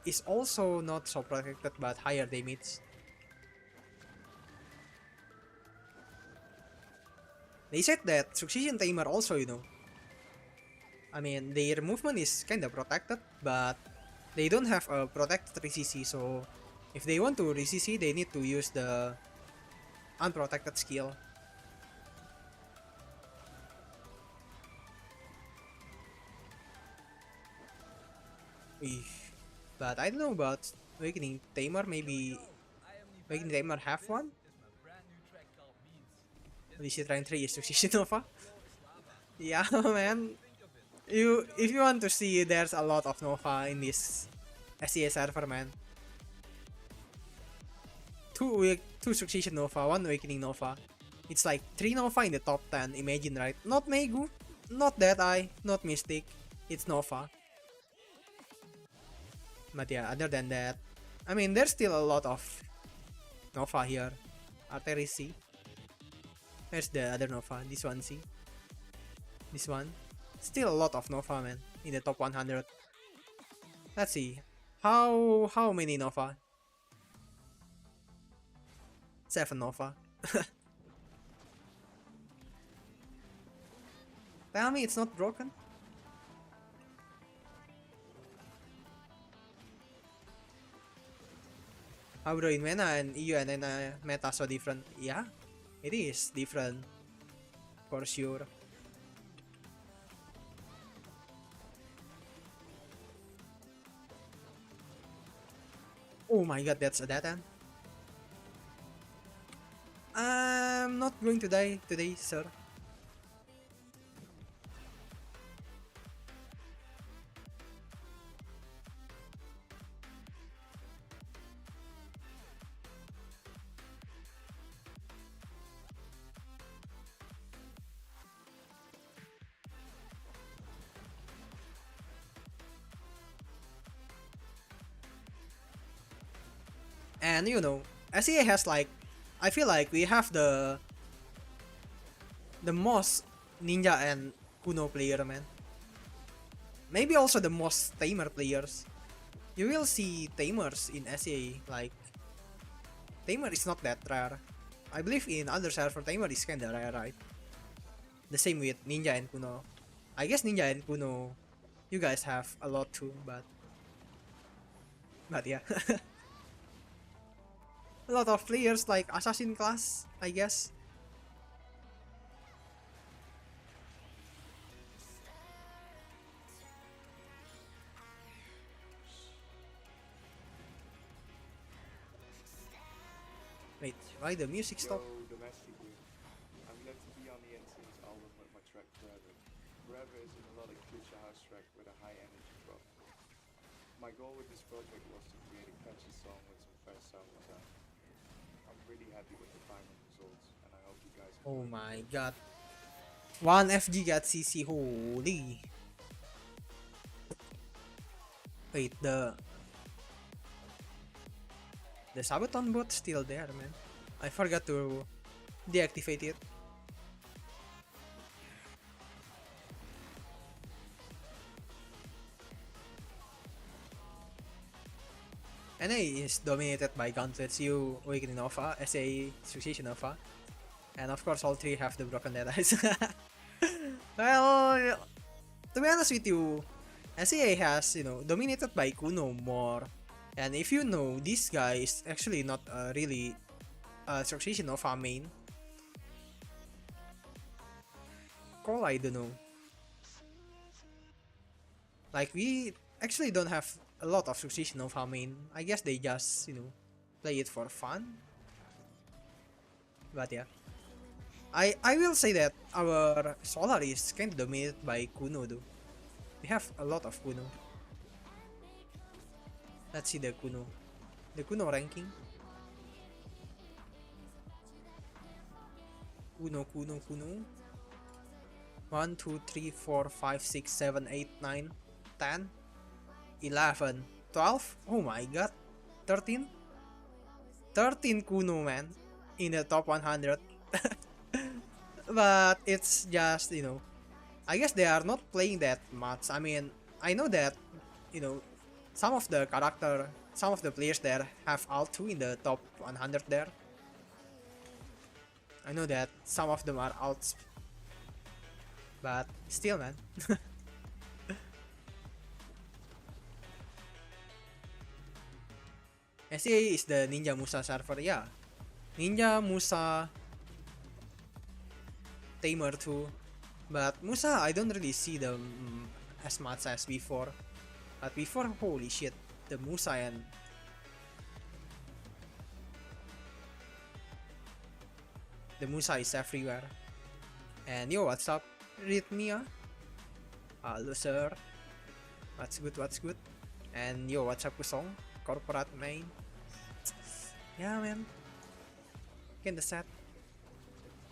is also not so protected but higher damage. They said that Succession Tamer also, you know. I mean, their movement is kinda protected, but they don't have a protected RCC, so if they want to RCC, they need to use the unprotected skill. But I don't know about Awakening Tamer, maybe Awakening Tamer have one? DC Train 3 is Succession Nova? Yeah, man. If you want to see, there's a lot of Nova in this SEA server, man. Two Succession Nova, one Awakening Nova. It's like 3 Nova in the top 10, imagine, right? Not Megu, not Deadeye, not Mystic, it's Nova. But yeah, other than that, I mean, there's still a lot of Nova here. Artery C. There's the other Nova, this one, see? This one. Still a lot of Nova, man, in the top 100. Let's see. How many Nova? 7 Nova. Tell me it's not broken? How bro, in Mena and EU and then meta so different? Yeah, it is different. For sure. Oh my god, that's a dead end. I'm not going to die today, sir. And you know, SEA has like I feel like we have the most ninja and Kuno player, man. Maybe also the most tamer players. You will see tamers in SA, like tamer is not that rare. I believe in other server tamer is kinda rare, right? The same with ninja and Kuno. I guess ninja and Kuno, you guys have a lot too, but yeah. A lot of players like assassin class, I guess. Wait, why the music stop? Yo, domestically, I'm glad to be on the NC's album with my track Forever. Forever is a melodic future house track with a high energy drop. My goal with this project was to create a catchy song with some fresh sound design. I'm really happy with the final results, and I hope you guys Oh enjoy my it. god. 1 FG got CC, holy. Wait, the Sabaton bot still there, man. I forgot to deactivate it. NA is dominated by gauntlets, you Awakening Nova, SA Succession Nova, and of course all three have the broken dead eyes. Well, to be honest with you, SEA has, dominated by Kuno more. And if you know, this guy is actually not really a Succession Nova main. Call, I don't know. Like, we actually don't have a lot of Succession Nova main. I guess they just, play it for fun. But yeah. I will say that our Solar is kind of dominated by Kuno though. We have a lot of Kuno. Let's see the Kuno. The Kuno ranking. Kuno. 1, 2, 3, 4, 5, 6, 7, 8, 9, 10, 11, 12. Oh my god. 13? 13 Kuno, man. In the top 100. But it's just, I guess they are not playing that much. I mean, I know that, some of the players there have ult 2 in the top 100 there. I know that some of them are alts, but still, man. SA is the Ninja Musa server, yeah. Ninja Musa Tamer too, but Musa I don't really see them as much as before. But before, holy shit, the Musa and the Musa is everywhere. And yo, what's up, Rhythmia? Halo sir. What's good? And yo, what's up Kusong? Corporate main. Yeah, man. Kinda sad.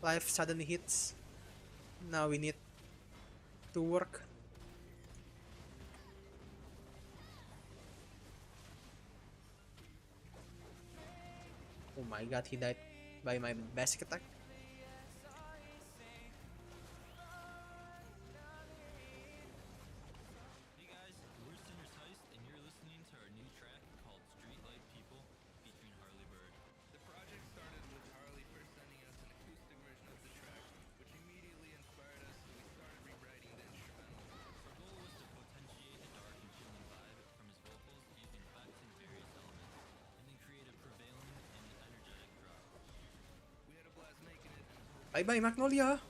Life suddenly hits. Now we need to work. Oh my god, he died by my basic attack. Hey guys, we're Sinner's Heist, and you're listening to our new track called Streetlight People featuring Harley Bird. The project started with Harley first sending us an acoustic version of the track, which immediately inspired us, so we started rewriting the instrumental. Our goal was to potentiate a dark and chilling vibe from his vocals using effects and various elements, and then create a prevailing and energetic drop. We had a blast making it, and hope Bye bye Magnolia.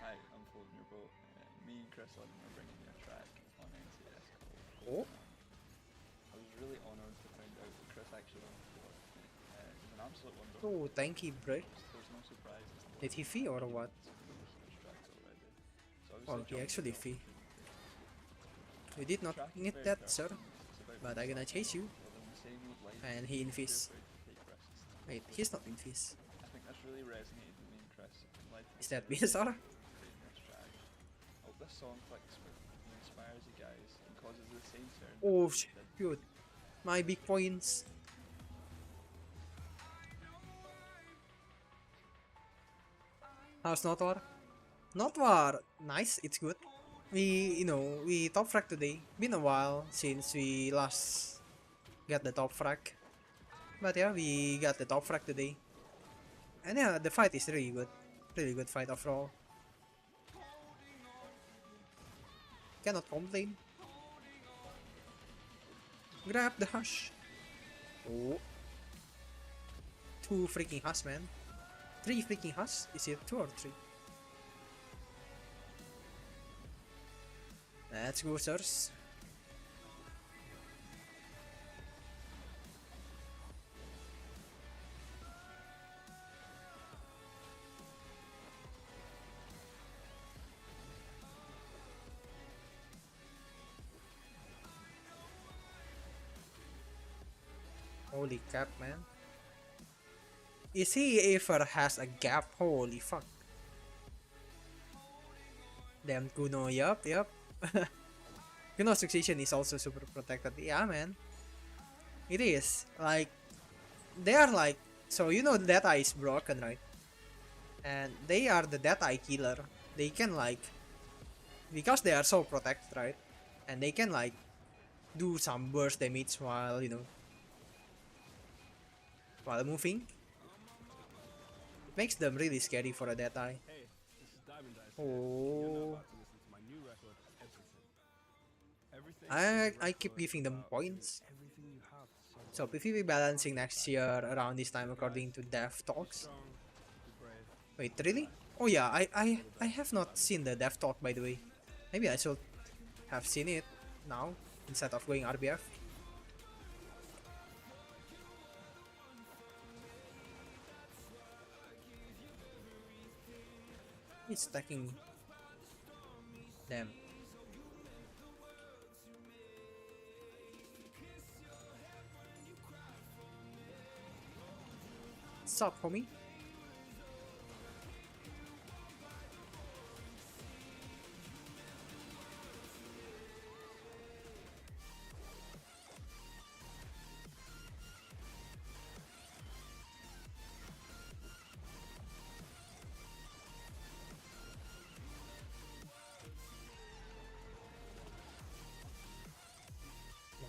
Hi, I'm following your boat. Me and Chris London are bringing you a track on NCS called. Oh. I was really honoured to find out that Chris actually won the floor. He's an absolute wonder. Oh, thank you, bro. There's no surprises. Did he fee or what? Some of the huge tracks already. obviously Oh, he jump actually up. fee. You did not Track is need very that, careful. sir. It's about But I'm gonna recycling. chase you. Rather than saying with life, And he don't be invis. afraid to take risks. Wait, he's not invis. I think that's really resonated with me and Chris. And led to Is the that synergy BSR? of creating this track. I hope this song clicks with and inspires you guys and causes the same serendipity Oh, it did. shoot. My big points. How's not war? Not war. Nice, it's good. We top frag today. Been a while since we last got the top frag. But yeah, we got the top frag today. And yeah, the fight is really good. Really good fight overall. Cannot complain. Grab the hush. Oh. 2 freaking hush, man. 3 freaking hush? Is it 2 or 3? Let's go, sirs. Holy crap, man. Is he ever has a gap? Holy fuck. Damn Kuno, yup. Kuno succession is also super protected. Yeah, man. It is. Like, they are like, so you know that eye is broken, right? And they are the that eye killer. They can like, because they are so protected, right? And they can like, do some burst damage while, while moving. Makes them really scary for a dead eye. Hey, this is Diamond Eyes. Oh. You're now about to listen to my new record, Everything. Everything is a I keep record giving them about points. everything you have. So PvP balancing next year around this time according to dev talks. Strong, be brave. Wait, really? Oh yeah, I have not seen the dev talk, by the way. Maybe I should have seen it now instead of going RBF. He's stacking. Damn. Sup, homie?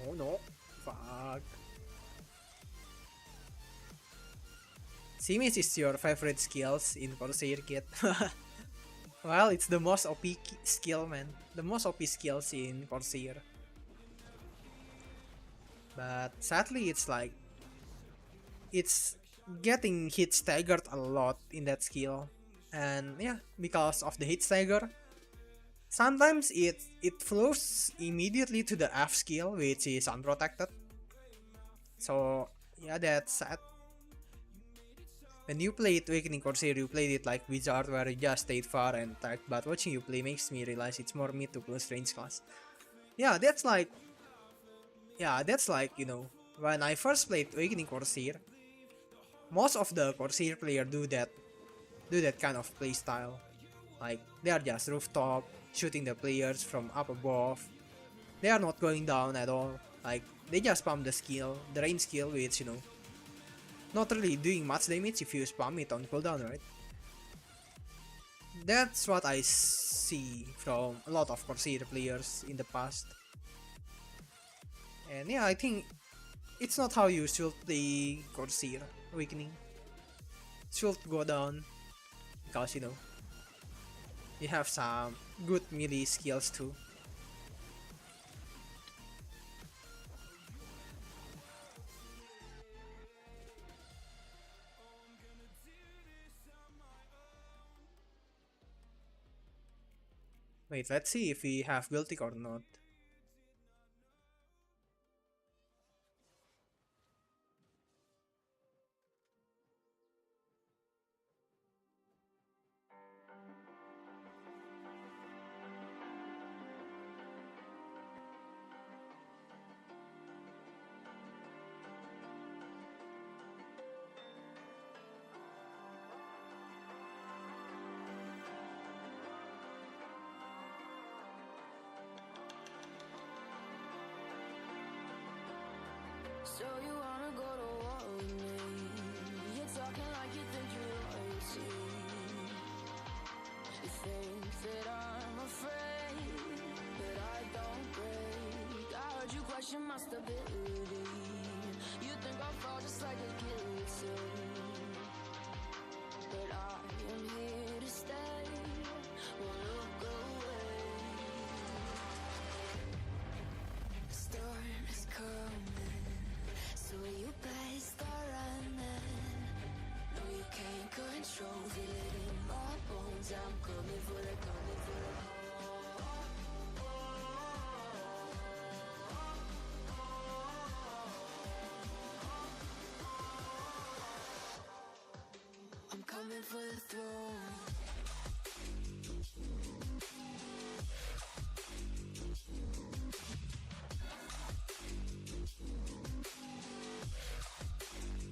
Oh no. Fuck. Simis is your favorite skills in Corsair kit. Well, it's the most OP skill, man. The most OP skills in Corsair. But sadly, it's like, it's getting hit staggered a lot in that skill. And yeah, because of the hit stagger, sometimes it flows immediately to the F skill, which is unprotected. So yeah, that's sad. When you played Awakening Corsair, you played it like Wizard, where you just stayed far and attacked, but watching you play makes me realize it's more mid to close range class. Yeah, that's like, when I first played Awakening Corsair, most of the Corsair player do that kind of playstyle. Like, they are just rooftop, shooting the players from up above. They are not going down at all. Like, they just spam the skill, the range skill, which, not really doing much damage if you spam it on cooldown, right? That's what I see from a lot of Corsair players in the past. And yeah, I think it's not how you should play Corsair Awakening. Should go down because, you have some good melee skills too. Wait, let's see if we have Guilty or not. So you wanna go to war with me? You're talking like you think you're royalty. You think that I'm afraid, but I don't break. I heard you question my stability. You think I'll fall just like a guillotine, but I am here to stay. Won't look away. The storm is coming, so you better start running. No, you can't control, feel it in my bones. I'm coming for the, coming for the. I'm coming for the throne.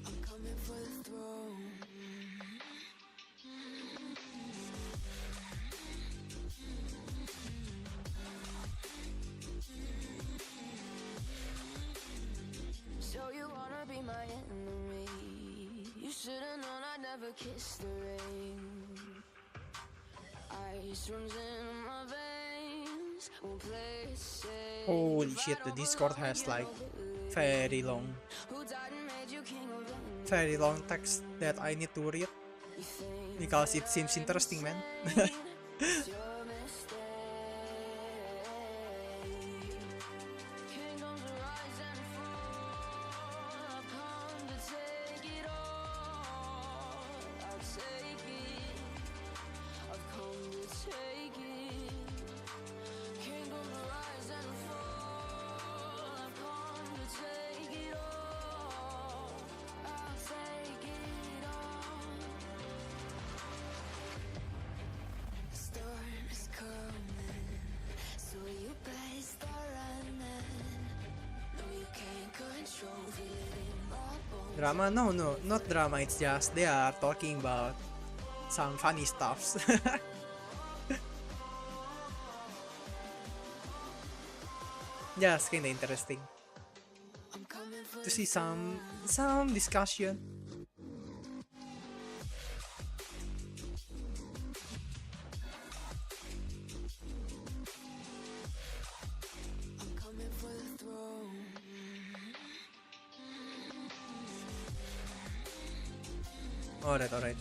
I'm coming for the throne. So you wanna be my enemy? You should've known I'd never kiss the rain. Ice runs in my veins. Won't play it safe. Holy shit, the Discord has like very long Who died and made you king of England? very long text that I need to read You think because it seems interesting, man. it's your mistake. Kingdoms rise and fall. I've come to take it all. I'll take it. I've come to take it. Kingdoms rise and fall. I've come to take it all. I'll take it all. The storm is coming, so you better start running. No, you can't control, feel it in my bones. Drama? No, no, not drama. It's just they are talking about some funny stuffs. Just kinda interesting I'm coming for to see some discussion. I'm coming for the throne. Alright, alright.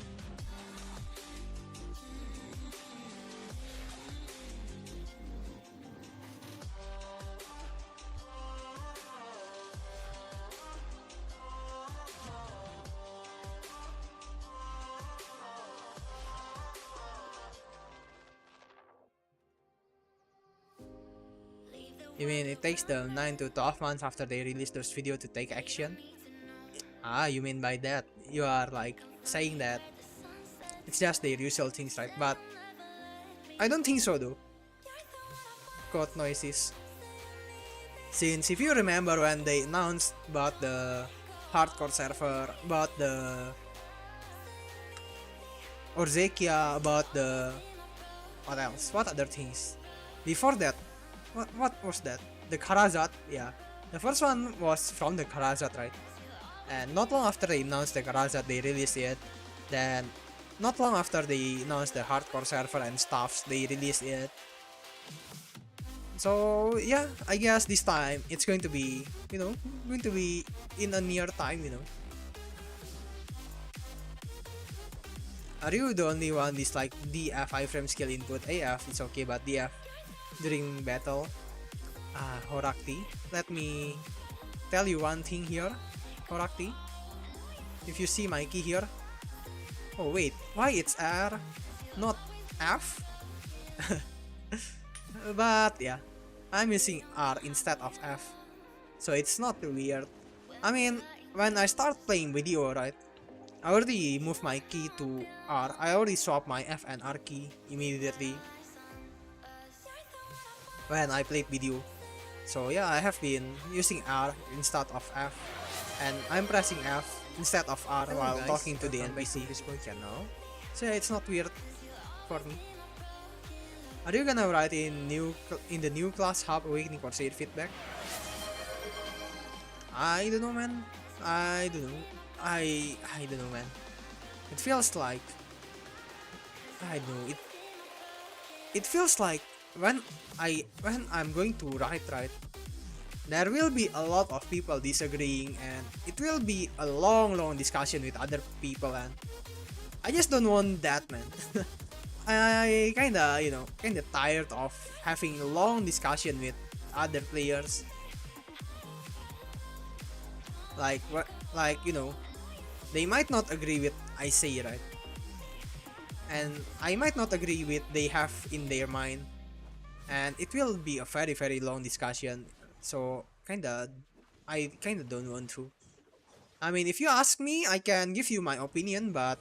You mean it takes them 9 to 12 months after they release those videos to take action? Ah, you mean by that? You are like saying that it's just their usual things, right? But I don't think so though. Code noises. Since if you remember when they announced about the hardcore server, about the Orzekia, about the what else? What other things? Before that, what was that? The Karazat, yeah. The first one was from the Karazat, right? And not long after they announced the Karazat, they released it. Then, not long after they announced the hardcore server and stuffs, they released it. So yeah, I guess this time it's going to be, going to be in a near time, Are you the only one dislike DF iframe skill input? AF, it's okay, but DF during battle. Horakti. Let me tell you one thing here, Horakti. If you see my key here. Oh wait, why it's R, not F? But yeah, I'm using R instead of F, so it's not too weird. I mean, when I start playing video, right, I already moved my key to R. I already swapped my F and R key immediately when I played video. So yeah, I have been using R instead of F, and I'm pressing F instead of R while talking to the NPC. Channel. So yeah, it's not weird for me. Are you gonna write in the new class hub awakening for share feedback? I don't know, man. I don't know. I don't know, man. It feels like I don't know. It feels like when I'm going to write, right, there will be a lot of people disagreeing, and it will be a long discussion with other people, and I just don't want that, man. I kinda, you know, kinda tired of having a long discussion with other players. Like what, like, you know, they might not agree with I say, right? And I might not agree with they have in their mind, and it will be a very long discussion. So I kinda don't want to. I mean, if you ask me, I can give you my opinion, but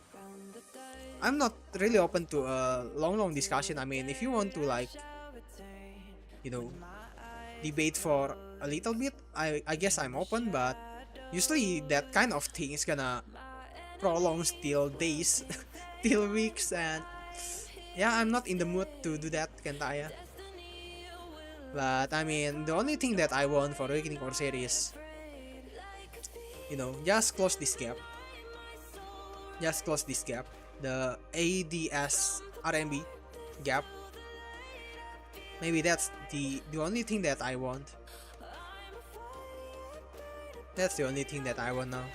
I'm not really open to a long discussion. I mean, if you want to, like, you know, debate for a little bit, I guess I'm open, but usually that kind of thing is gonna prolong till days, till weeks, and yeah, I'm not in the mood to do that, Kentaya. But I mean, the only thing that I want for Awakening Corsair is, you know, just close this gap. Just close this gap. The ADS RMB gap. Maybe that's the only thing that I want. That's the only thing that I want now.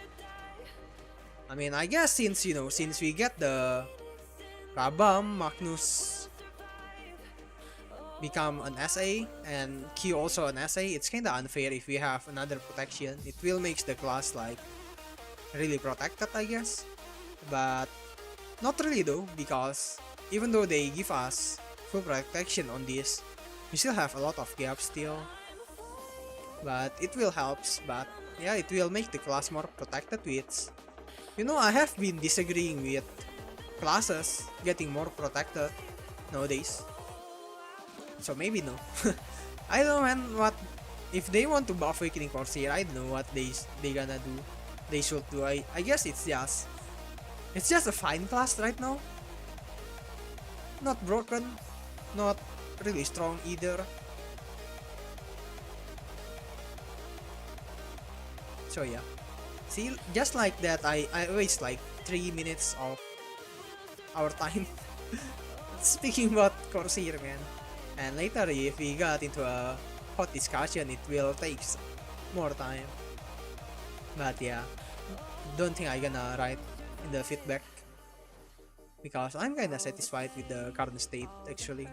I mean, I guess since, you know, since we get the Rabam, Magnus become an SA, and Q also an SA, it's kinda unfair if we have another protection. It will make the class, like, really protected, I guess. But not really though, because even though they give us full protection on this, we still have a lot of gaps still. But it will help, but yeah, it will make the class more protected with, you know, I have been disagreeing with classes getting more protected nowadays. So maybe no. I don't know, man, what if they want to buff Awakening Corsair, I don't know what they gonna do. They should do. I guess it's just a fine class right now. Not broken, not really strong either. So yeah. See, just like that, I waste like 3 minutes of our time speaking about Corsair, man. And later, if we got into a hot discussion, it will take more time. But yeah, don't think I'm gonna write in the feedback, because I'm kinda satisfied with the current state, actually.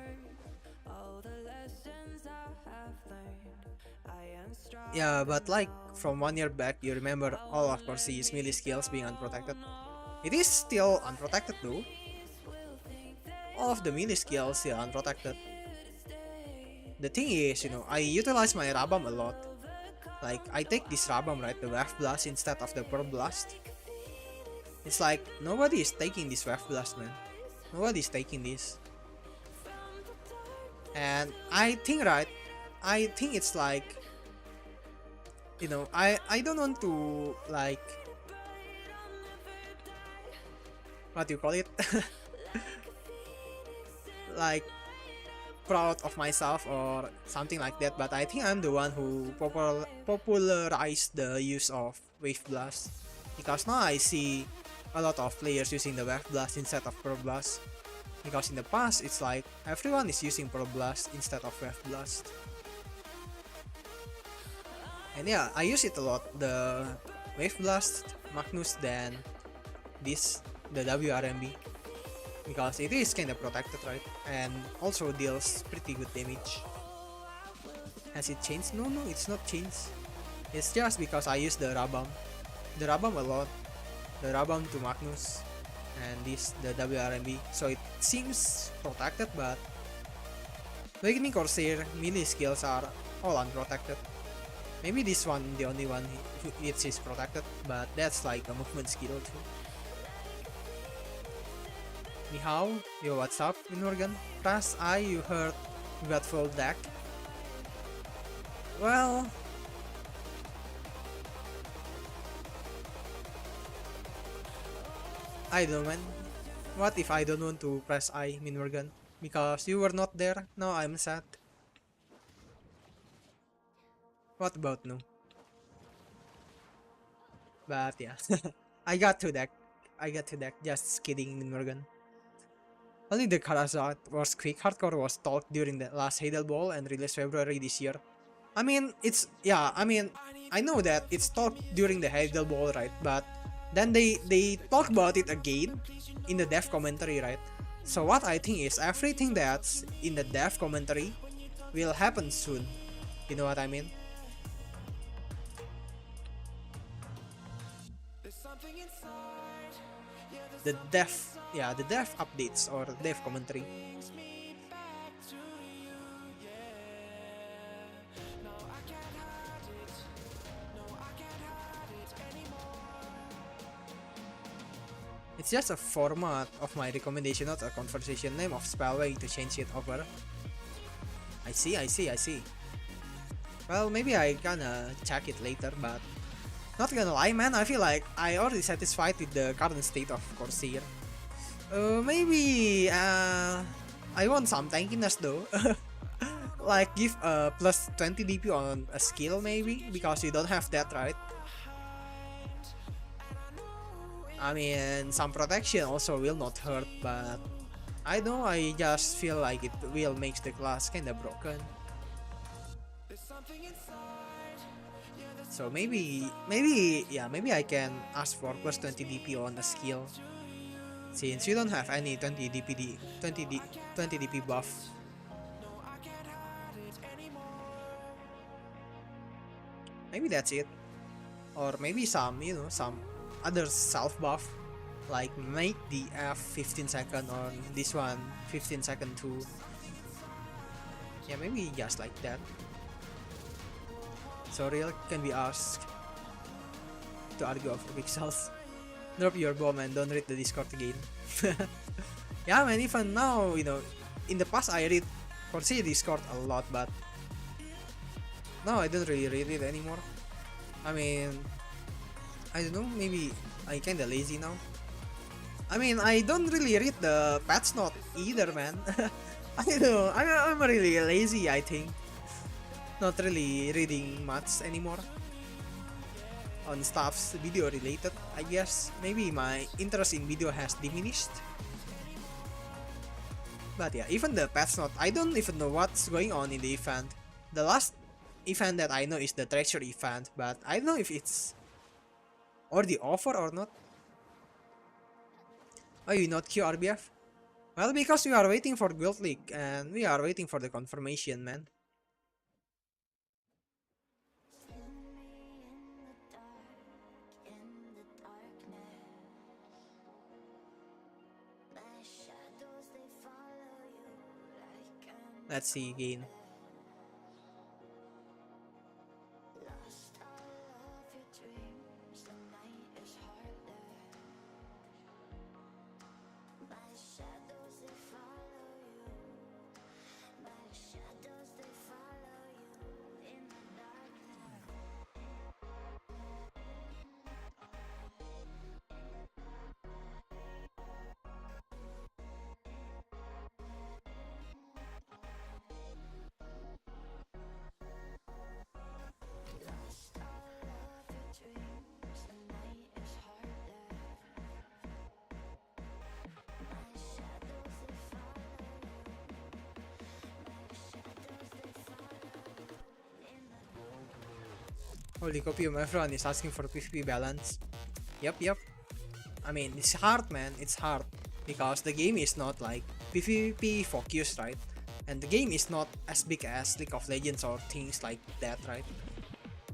Yeah, but like from 1 year back, you remember all of Corsair's melee skills being unprotected. It is still unprotected though. All of the melee skills still unprotected. The thing is, you know, I utilize my Rabam a lot. Like, I take this Rabam, right, the Wave Blast instead of the Pearl Blast. It's like, nobody is taking this Wave Blast, man. Nobody is taking this. And I think, right, I think it's like, you know, I don't want to, like, what do you call it? Like, proud of myself or something like that, but I think I'm the one who popularized the use of Wave Blast, because now I see a lot of players using the Wave Blast instead of Pearl Blast, because in the past it's like everyone is using Pearl Blast instead of Wave Blast. And yeah, I use it a lot, the Wave Blast, Magnus, then this, the WRMB, because it is kinda protected, right? And also deals pretty good damage. Has it changed? No, it's not changed. It's just because I use the Rabam a lot. The Rabam to Magnus, and this, the WRMB. So it seems protected, but Awakening Corsair melee skills are all unprotected. Maybe this one, the only one which is protected, but that's like a movement skill too. Nihao, yo, what's up, Minorgan? Press I, you heard you got full deck. Well, I don't know, man. What if I don't want to press I, Minorgan? Because you were not there, now I'm sad. What about no? But yeah, I got to deck. Just kidding, Morgan. Only the Karazat was quick. Hardcore was talked during the last Heidel Ball and released February this year. I mean, I know that it's talked during the Heidel Ball, right? But then they talk about it again in the dev commentary, right? So what I think is everything that's in the dev commentary will happen soon. You know what I mean? The dev updates or dev commentary. It's just a format of my recommendation, not a conversation name of Spellway to change it over. I see. Well, maybe I gonna check it later, but not gonna lie, man, I feel like I already satisfied with the current state of Corsair. Maybe I want some tankiness though. Like give a plus 20 DP on a skill maybe, because you don't have that, right? I mean, some protection also will not hurt, but I know, I just feel like it will make the class kinda broken. So maybe I can ask for plus 20 DP on a skill, since you don't have any 20 DP buff. Maybe that's it, or maybe some other self buff, like make the F 15 second on this one 15 second too. Yeah, maybe just like that. So real can be asked to argue over pixels. Drop your bomb and don't read the Discord again. Yeah, man, even now, in the past I read Corsair Discord a lot, but now I don't really read it anymore. I mean, I don't know, maybe I kinda lazy now. I mean, I don't really read the patch note either, man. I know, I'm really lazy, I think. Not really reading much anymore on stuffs video related, I guess. Maybe my interest in video has diminished. But yeah, even the patch note, I don't even know what's going on in the event. The last event that I know is the treasure event, but I don't know if it's already over or not. Oh, you not queue RBF? Well, because we are waiting for Guild League and we are waiting for the confirmation, man. Let's see again. Holy copium, everyone is asking for PvP balance. Yep. I mean, it's hard, man. It's hard. Because the game is not like PvP focused, right? And the game is not as big as League of Legends or things like that, right?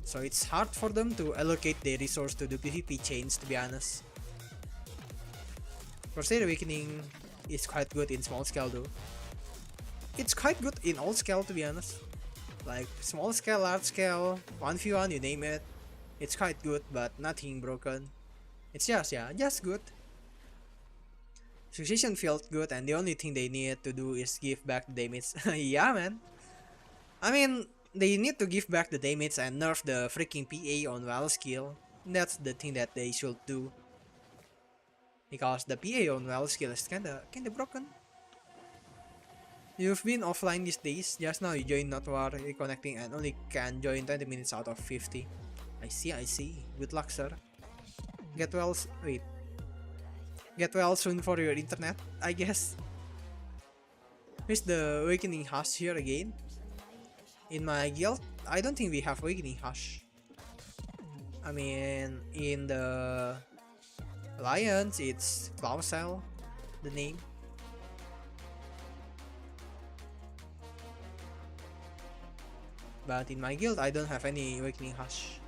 So it's hard for them to allocate their resource to the PvP chains, to be honest. Corsair Awakening is quite good in small scale though. It's quite good in all scale, to be honest. Like small scale, large scale, 1v1, you name it. It's quite good, but nothing broken. It's just good. Succession felt good, and the only thing they need to do is give back the damage. Yeah, man. I mean, they need to give back the damage and nerf the freaking PA on Well skill. That's the thing that they should do. Because the PA on Well skill is kinda broken. You've been offline these days. Just now you joined Not War reconnecting and only can join 20 minutes out of 50. I see. Good luck, sir. Wait. Get well soon for your internet, I guess. Where's the Awakening Hush here again? In my guild, I don't think we have Awakening Hush. I mean, in the Alliance, it's Clausel, the name. But in my guild, I don't have any Awakening Hush.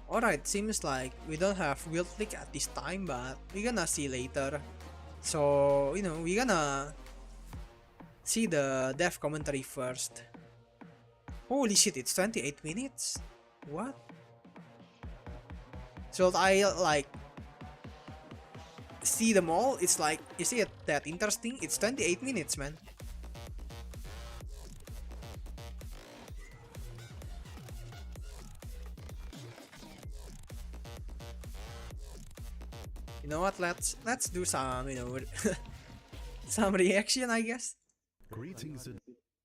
Alright, seems like we don't have Guild League at this time, but we're gonna see later. So, you know, we're gonna see the dev commentary first. Holy shit, it's 28 minutes? What? Should I, like, see them all? It's like, is it that interesting? It's 28 minutes, man. You know what? Let's do some, you know, some reaction, I guess. Greetings.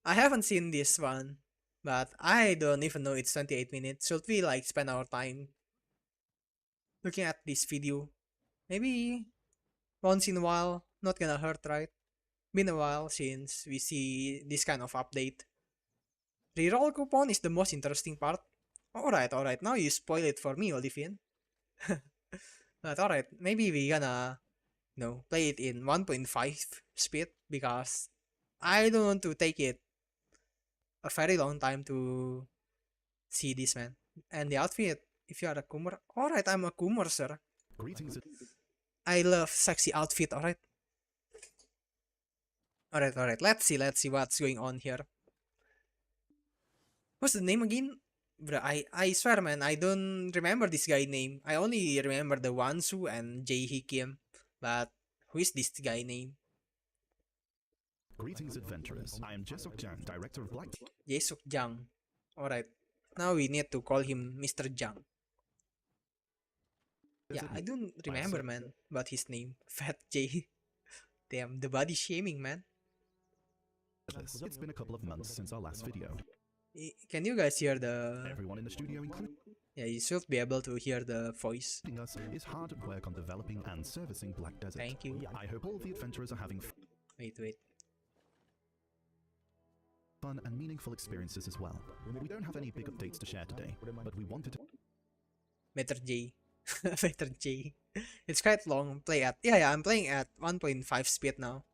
I haven't seen this one, but I don't even know it's 28 minutes. Should we like spend our time looking at this video? Maybe once in a while, not gonna hurt, right? Been a while since we see this kind of update. Reroll coupon is the most interesting part. Alright, now you spoil it for me, Olivian. But alright, maybe we gonna, you know, play it in 1.5 speed because I don't want to take it a very long time to see this, man. And the outfit, if you are a Kummer, alright, I'm a Kummer, sir. Greetings. I love sexy outfit, alright. Alright, let's see what's going on here. What's the name again? Bro, I swear, man, I don't remember this guy's name. I only remember the Wansu and Jae Kim. But who is this guy name? Greetings, adventurers. I am Jesok Jang, director of Black. Jesok Jang. Alright. Now we need to call him Mr. Jang. Yeah, I don't remember, man, about his name. Fat J. Damn, the body shaming, man. It's been a couple of months since our last video. Can you guys hear the... Everyone in the studio, including... Yeah, you should be able to hear the voice. ...us is hard at work on developing and servicing Black Desert. Thank you. I hope all the adventurers are having Wait. fun and meaningful experiences as well. We don't have any big updates to share today, but we wanted to... Better J. Better J. It's quite long. Play at... Yeah, I'm playing at 1.5 speed now.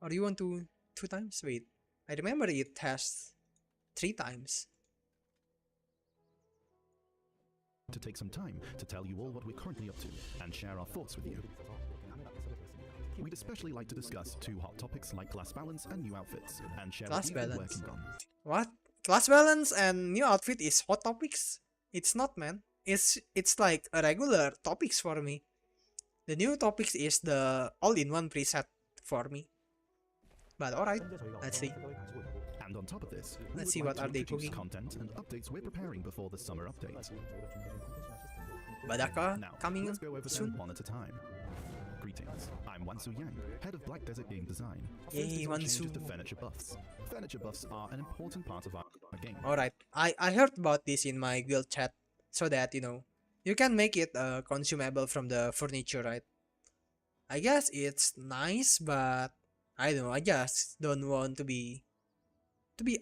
Or you want to... 2 times? Wait. I remember it has 3 times. To take some time to tell you all what we're currently up to and share our thoughts with you. We'd especially like to discuss 2 hot topics like class balance and new outfits and share Class what we've been balance. working on. What? Class balance and new outfit is hot topics? It's not, man. It's like a regular topics for me. The new topics is the all-in-one preset for me. But alright, let's see. And on top of this, Let's see what are they cooking. Content and updates we're preparing before the summer update. Badaka Now, coming let's go over soon. them one at a time. Greetings, I'm Wansu Yang, head of Black Desert Game Design. Yay, First is our Wansu. changes to furniture buffs. Furniture buffs are an important part of our game. Alright, I heard about this in my guild chat, so that, you know, you can make it consumable from the furniture, right? I guess it's nice, but I don't know, I just don't want to be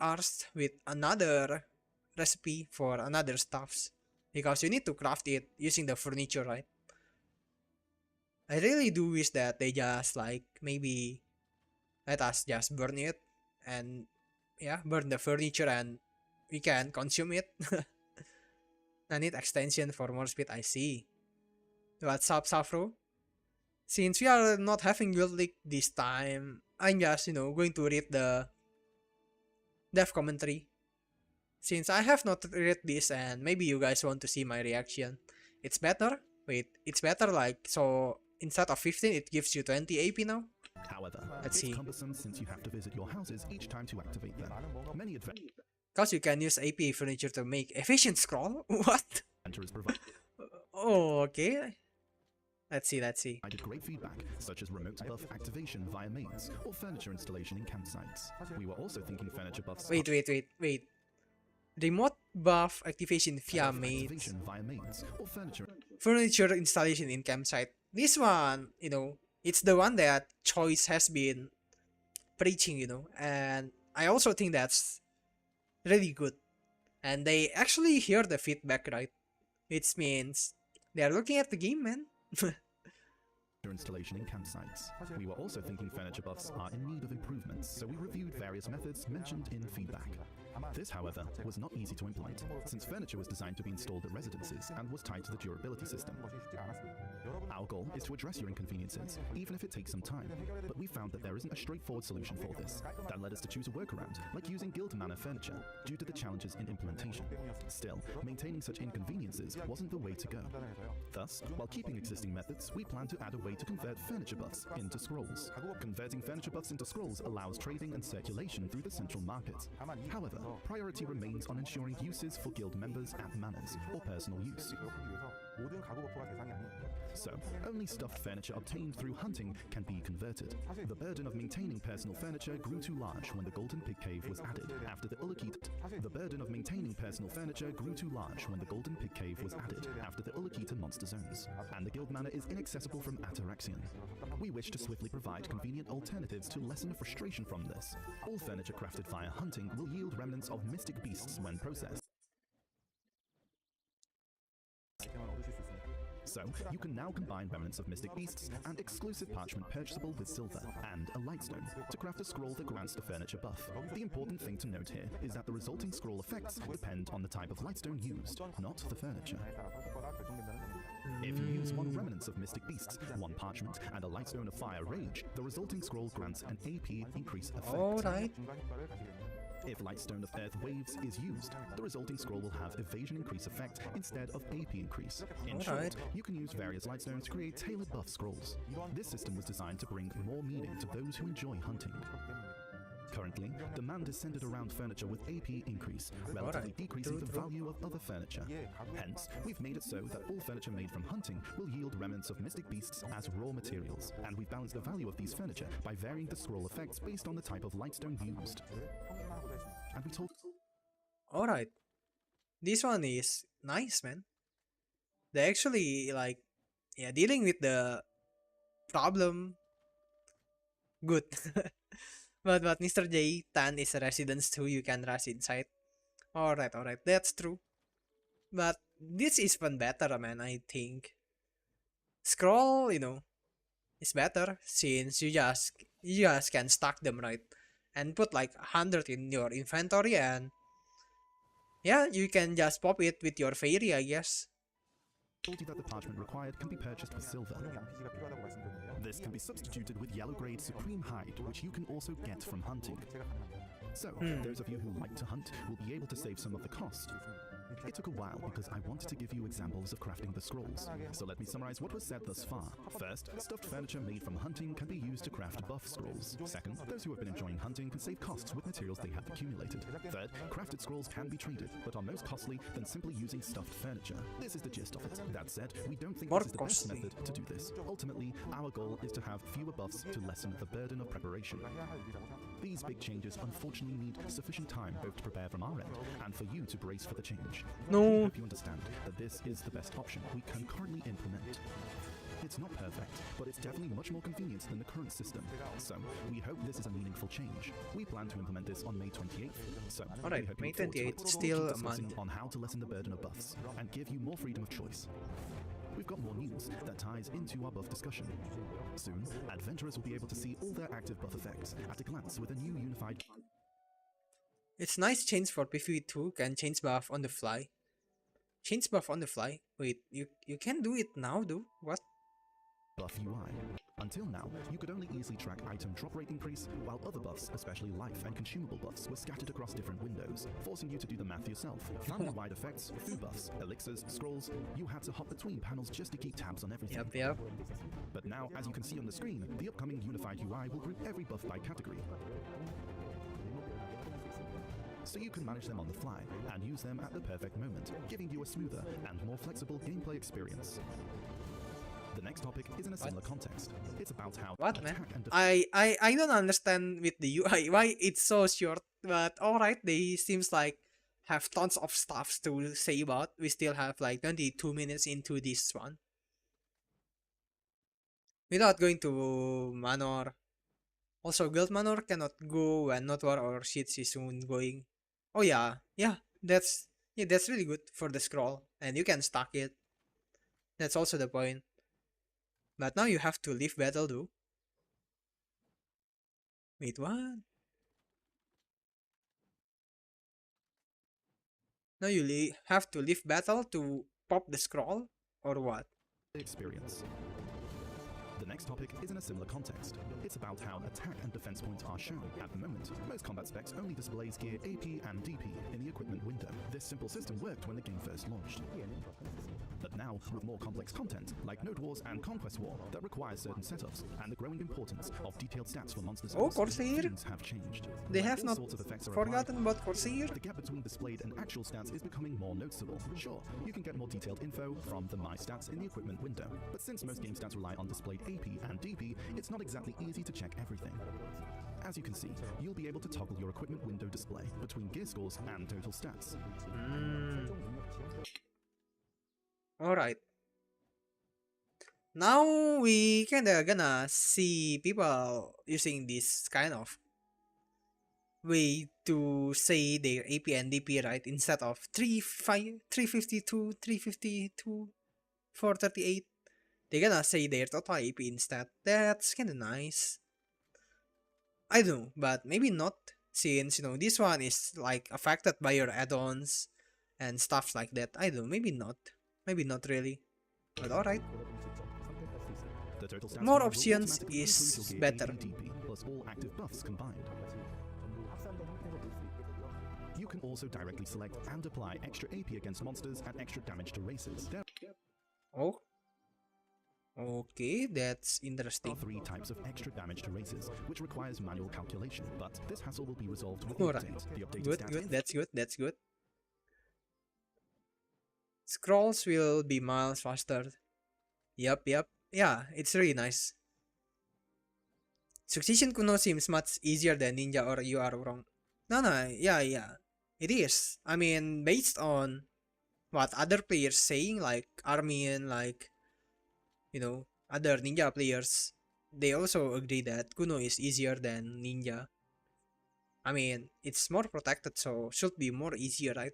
arsed with another recipe for another stuffs, because you need to craft it using the furniture, right? I really do wish that they just like maybe let us just burn it and yeah, burn the furniture and we can consume it. I need extension for more speed, I see. What's up, Safro? Since we are not having Guild League this time, I'm just, you know, going to read the dev commentary. Since I have not read this and maybe you guys want to see my reaction. It's better? Wait, it's better like, so instead of 15 it gives you 20 AP now? However, Let's it's see. cumbersome since you have to visit your houses each time to activate them. Many Because you can use AP furniture to make efficient scroll? What? adventurers provide Oh, okay. Let's see, let's see. I did great feedback, such as remote buff activation via mains, or furniture installation in campsites. We were also thinking furniture buffs. Wait. Remote buff activation via mains. Activation via mains, or Furniture installation in campsite. This one, it's the one that Choice has been preaching, and I also think that's really good. And they actually hear the feedback, right? Which means they're looking at the game, man. installation in campsites. We were also thinking furniture buffs are in need of improvements, so we reviewed various methods mentioned in feedback. This, however, was not easy to implement, since furniture was designed to be installed at residences and was tied to the durability system. Our goal is to address your inconveniences, even if it takes some time, but we found that there isn't a straightforward solution for this. That led us to choose a workaround, like using guild manor furniture, due to the challenges in implementation. Still, maintaining such inconveniences wasn't the way to go. Thus, while keeping existing methods, we plan to add a way to convert furniture buffs into scrolls. Converting furniture buffs into scrolls allows trading and circulation through the central market. However, priority remains on ensuring uses for guild members at manors or personal use. So, only stuffed furniture obtained through hunting can be converted. The burden of maintaining personal furniture grew too large when the Golden Pig Cave was added after the Ulukita monster zones, and the guild manor is inaccessible from Ataraxian. We wish to swiftly provide convenient alternatives to lessen the frustration from this. All furniture crafted via hunting will yield remnants of mystic beasts when processed. So, you can now combine remnants of mystic beasts and exclusive parchment purchasable with silver and a lightstone to craft a scroll that grants the furniture buff. The important thing to note here is that the resulting scroll effects depend on the type of lightstone used, not the furniture. If you use one remnants of mystic beasts, one parchment, and a lightstone of fire rage, the resulting scroll grants an AP increase effect. Alright. If Lightstone of Earth Waves is used, the resulting scroll will have evasion increase effect instead of AP increase. In short, you can use various Lightstones to create tailored buff scrolls. This system was designed to bring more meaning to those who enjoy hunting. Currently, demand is centered around furniture with AP increase, relatively decreasing the value of other furniture. Hence, we've made it so that all furniture made from hunting will yield remnants of mystic beasts as raw materials, and we've balanced the value of these furniture by varying the scroll effects based on the type of lightstone used. And we told... Alright. This one is nice, man. They actually, dealing with the problem good. But Mr. J, Tan is a residence too, you can rush inside. Alright, that's true. But this is even better, man, I think. Scroll, is better since you just can stack them, right? And put like 100 in your inventory, and yeah, you can just pop it with your fairy, I guess. Told you that the parchment required can be purchased with silver. This can be substituted with yellow grade supreme hide, which you can also get from hunting. So, those of you who like to hunt will be able to save some of the cost. It took a while because I wanted to give you examples of crafting the scrolls. So let me summarize what was said thus far. First, stuffed furniture made from hunting can be used to craft buff scrolls. Second, those who have been enjoying hunting can save costs with materials they have accumulated. Third, crafted scrolls can be traded, but are most costly than simply using stuffed furniture. This is the gist of it. That said, we don't think this is the best method to do this. Ultimately, our goal is to have fewer buffs to lessen the burden of preparation. These big changes unfortunately need sufficient time both to prepare from our end and for you to brace for the change. No. We hope you understand that this is the best option we can currently implement. It's not perfect, but it's definitely much more convenient than the current system. So, we hope this is a meaningful change. We plan to implement this on May 28th. So, alright, May 28th, still a month. On how to lessen the burden of buffs and give you more freedom of choice. We've got more news that ties into our buff discussion. Soon, adventurers will be able to see all their active buff effects at a glance with a new unified... It's nice change for PvE2, can change buff on the fly. Change buff on the fly? Wait, you can do it now, dude? What? Buff UI. Until now, you could only easily track item drop rate increase, while other buffs, especially life and consumable buffs, were scattered across different windows, forcing you to do the math yourself. Family-wide effects, food buffs, elixirs, scrolls, you had to hop between panels just to keep tabs on everything. Yep. But now, as you can see on the screen, the upcoming unified UI will group every buff by category. So you can manage them on the fly and use them at the perfect moment, giving you a smoother and more flexible gameplay experience. The next topic is in a similar context. It's about how What, man? attack and I don't understand with the UI why it's so short, but alright, they seems like have tons of stuff to say about. We still have like 22 minutes into this one. Without going to Manor. Also, Guild Manor cannot go when not war or shit is soon going. Oh yeah, that's really good for the scroll, and you can stack it. That's also the point. But now you have to leave battle though. Wait, what? Now you have to leave battle to pop the scroll, or what? experience. The next topic is in a similar context. It's about how attack and defense points are shown. At the moment, most combat specs only displays gear AP and DP in the equipment window. This simple system worked when the game first launched. But now, with more complex content, like Node Wars and Conquest War, that requires certain setups, and the growing importance of detailed stats for monsters, Oh, Corsair! things have changed. They When have all not sorts of effects are forgotten applied, about Corsair. the gap between displayed and actual stats is becoming more noticeable. Sure, you can get more detailed info from the My Stats in the equipment window, but since most game stats rely on displayed AP and DP, it's not exactly easy to check everything. As you can see, you'll be able to toggle your equipment window display between gear scores and total stats. Alright. Now we kinda gonna see people using this kind of way to say their AP and DP, right? Instead of 352, 352, 438. They're gonna say their total AP instead. That's kinda nice. I don't know, but maybe not, since this one is like affected by your add-ons and stuff like that. I don't know, maybe not. Maybe not really. But alright. The total stats More bar will options automatically is include your gear better. AP and DP, plus all active buffs combined. You can also directly select and apply extra AP against monsters and extra damage to races. There Oh. Okay, that's are interesting. 3 types of extra damage to races, which requires manual calculation, but this hassle will be resolved with the Alright. update. The updated Good, stat good, info that's good. Scrolls will be miles faster. Yep. Yeah, it's really nice. Succession Kuno seems much easier than Ninja, or you are wrong. No, yeah. It is. I mean, based on what other players saying, like Armin, like, other Ninja players, they also agree that Kuno is easier than Ninja. I mean, it's more protected, so should be more easier, right?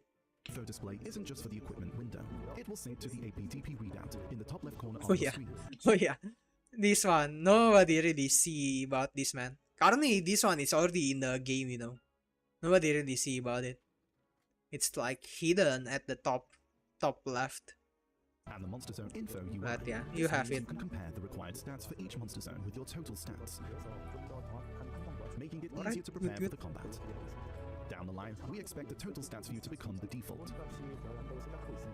info display isn't just for the equipment window. It will sync to the AP/DP readout in the top left corner of Oh your yeah. screen. Oh yeah. This one, nobody really see about this, man. Currently, this one is already in the game, Nobody really see about it. It's like hidden at the top left. And the Monster Zone info UI. But yeah, This you have means it. You can compare the required stats for each Monster Zone with your total stats, making it Alright, easier to prepare good. for the combat. Down the line, we expect the total stats view to become the default.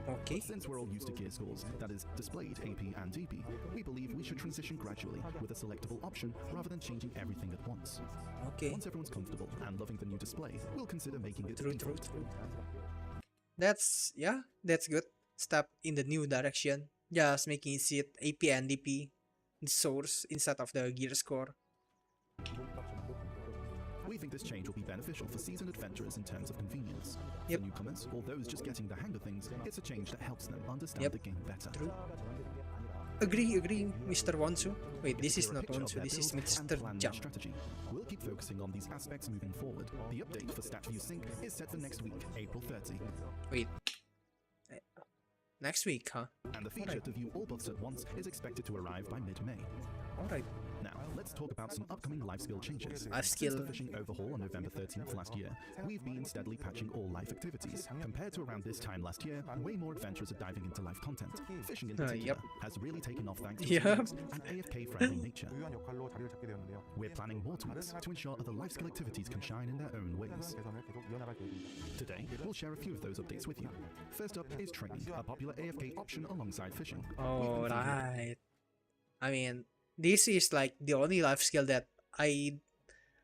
Okay. Since we're all used to gear scores, that is, displayed AP and DP, we believe we should transition gradually with a selectable option rather than changing everything at once. Okay. Once everyone's comfortable and loving the new display, we'll consider making it True. default. That's good. Step in the new direction. Just making it AP and DP the source instead of the gear score. We think this change will be beneficial for seasoned adventurers in terms of convenience. Yep. For newcomers or those just getting the hang of things, it's a change that helps them understand Yep. the game better. True. Agree, Mr. Wansu. Wait, this is Here are not a picture of Wansu, their this is build and Mr. plan their Jump. strategy. We'll keep focusing on these aspects moving forward. The update for StatView Sync is set for next week, April 30. Wait. Next week, huh? And the feature to view all buffs at once is expected to arrive by mid-May. Alright. Now, let's talk about some upcoming life skill changes. Life skill. Since the fishing overhaul on November 13th last year, we've been steadily patching all life activities. Compared to around this time last year, way more adventurers are diving into life content. Fishing in particular Yep. has really taken off thanks to Yep. its unique and AFK-friendly nature. We're planning more tweaks to ensure other life skill activities can shine in their own ways. Today, we'll share a few of those updates with you. First up is training, a popular AFK option alongside fishing. Alright. I mean, this is like the only life skill that I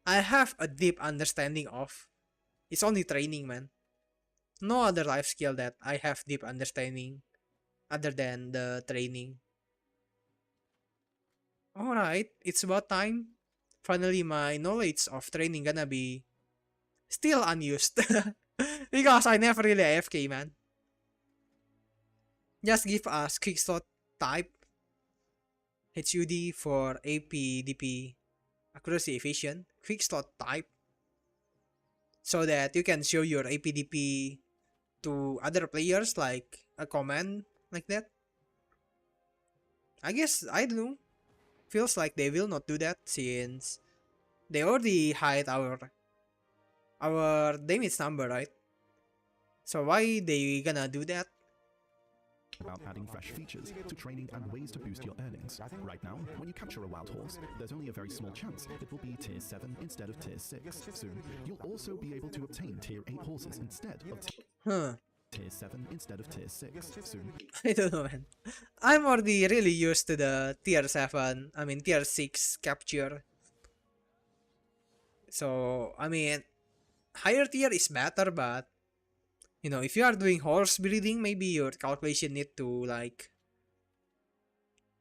have a deep understanding of. It's only training, man. No other life skill that I have deep understanding other than the training. Alright, it's about time. Finally, my knowledge of training gonna be still unused. Because I never really AFK, man. Just give us quick slot type HUD for AP, DP, accuracy, efficient, quick slot type, so that you can show your AP, DP to other players like a command like that. I guess, I don't know, feels like they will not do that since they already hide our damage number, right? So why they gonna do that? About adding fresh features to training and ways to boost your earnings. Right now, when you capture a wild horse, there's only a very small chance it will be tier 7 instead of tier 6. Soon, you'll also be able to obtain tier 8 horses instead of tier 7 instead of tier 6. Soon. I don't know, man. I'm already really used to the tier 7, tier 6 capture. So, higher tier is better, but you know, if you are doing horse breeding, maybe your calculation need to like...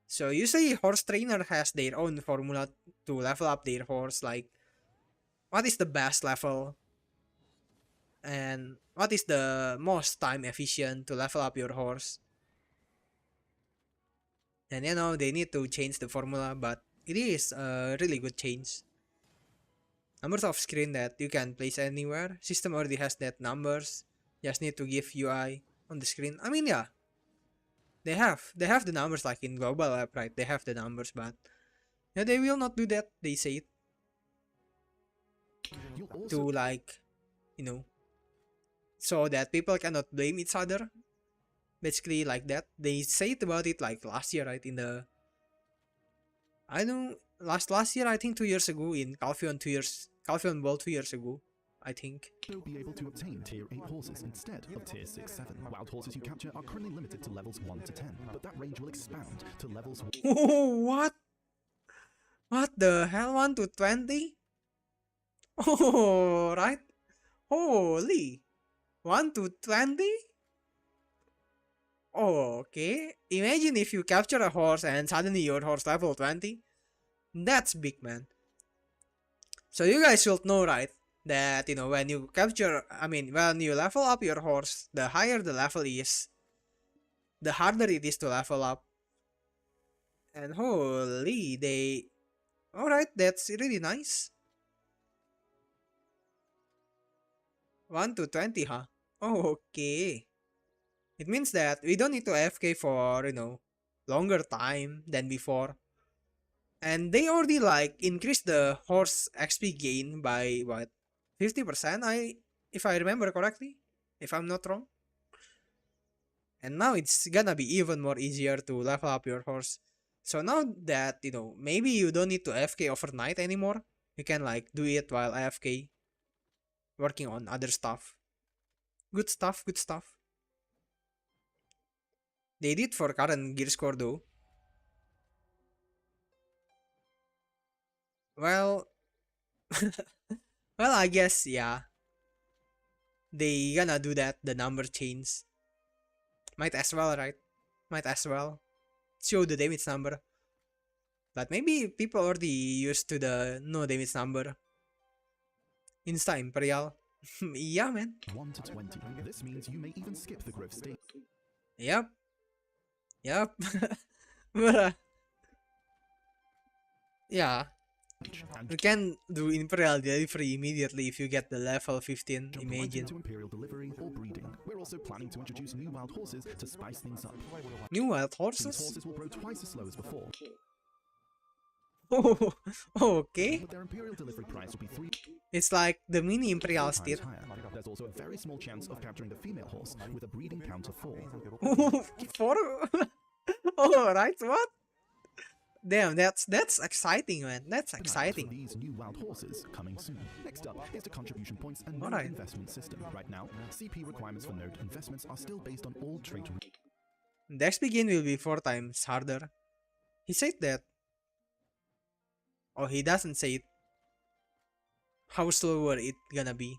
So usually horse trainer has their own formula to level up their horse, like what is the best level and what is the most time efficient to level up your horse. And you know, they need to change the formula, but it is a really good change. Numbers off screen that you can place anywhere. System already has that numbers. Just need to give UI on the screen. Yeah, they have the numbers like in global app, right? They have the numbers, but yeah, they will not do that. They say it to like, you know, so that people cannot blame each other. Basically like that. They said about it like last year, right? In the last year, I think 2 years ago in Calphion Ball 2 years ago. I think. You'll be able to obtain tier 8 horses instead of tier 6, 7. Wild horses you capture are currently limited to levels 1 to 10, but that range will expand to levels... What? What the hell? 1 to 20? Oh, right? Holy! 1 to 20? Oh, okay. Imagine if you capture a horse and suddenly your horse level 20. That's big, man. So you guys should know, right? That, you know, when you capture, when you level up your horse, the higher the level is, the harder it is to level up. And holy, alright, that's really nice. 1 to 20, huh? Oh, okay. It means that we don't need to AFK for, you know, longer time than before. And they already, like, increased the horse XP gain by, what? 50%, if I remember correctly, if I'm not wrong. And now it's gonna be even more easier to level up your horse. So now that, you know, maybe you don't need to AFK overnight anymore, you can like do it while AFK, working on other stuff. Good stuff, good stuff. They did for current gear score though. Well, well, I guess, yeah. They gonna do that, the number change. Might as well, right? Might as well. Show the damage number. But maybe people already used to the no damage number. Insta Imperial. Yeah, man. 1 to 20. This means you may even skip the growth stage. Yep. Yep. But, yeah. You can do Imperial Delivery immediately if you get the level 15, imagine. To Imperial Delivery or breeding. We're also planning to introduce new wild horses to spice things up. New wild horses? These horses will grow twice as slow as before. Oh, okay. But their Imperial Delivery price will be 3. It's like the mini Imperial steer. There's also a very small chance of capturing the female horse with a breeding count of 4. 4? Oh, right, what? Damn, that's exciting, man. That's exciting. These new wild horses coming soon. Next up is the contribution points and node investment system. Right now, CP requirements for node investments are still based on old trait. The XP gain will be 4 times harder. He said that. Oh, he doesn't say it. How slower it gonna be.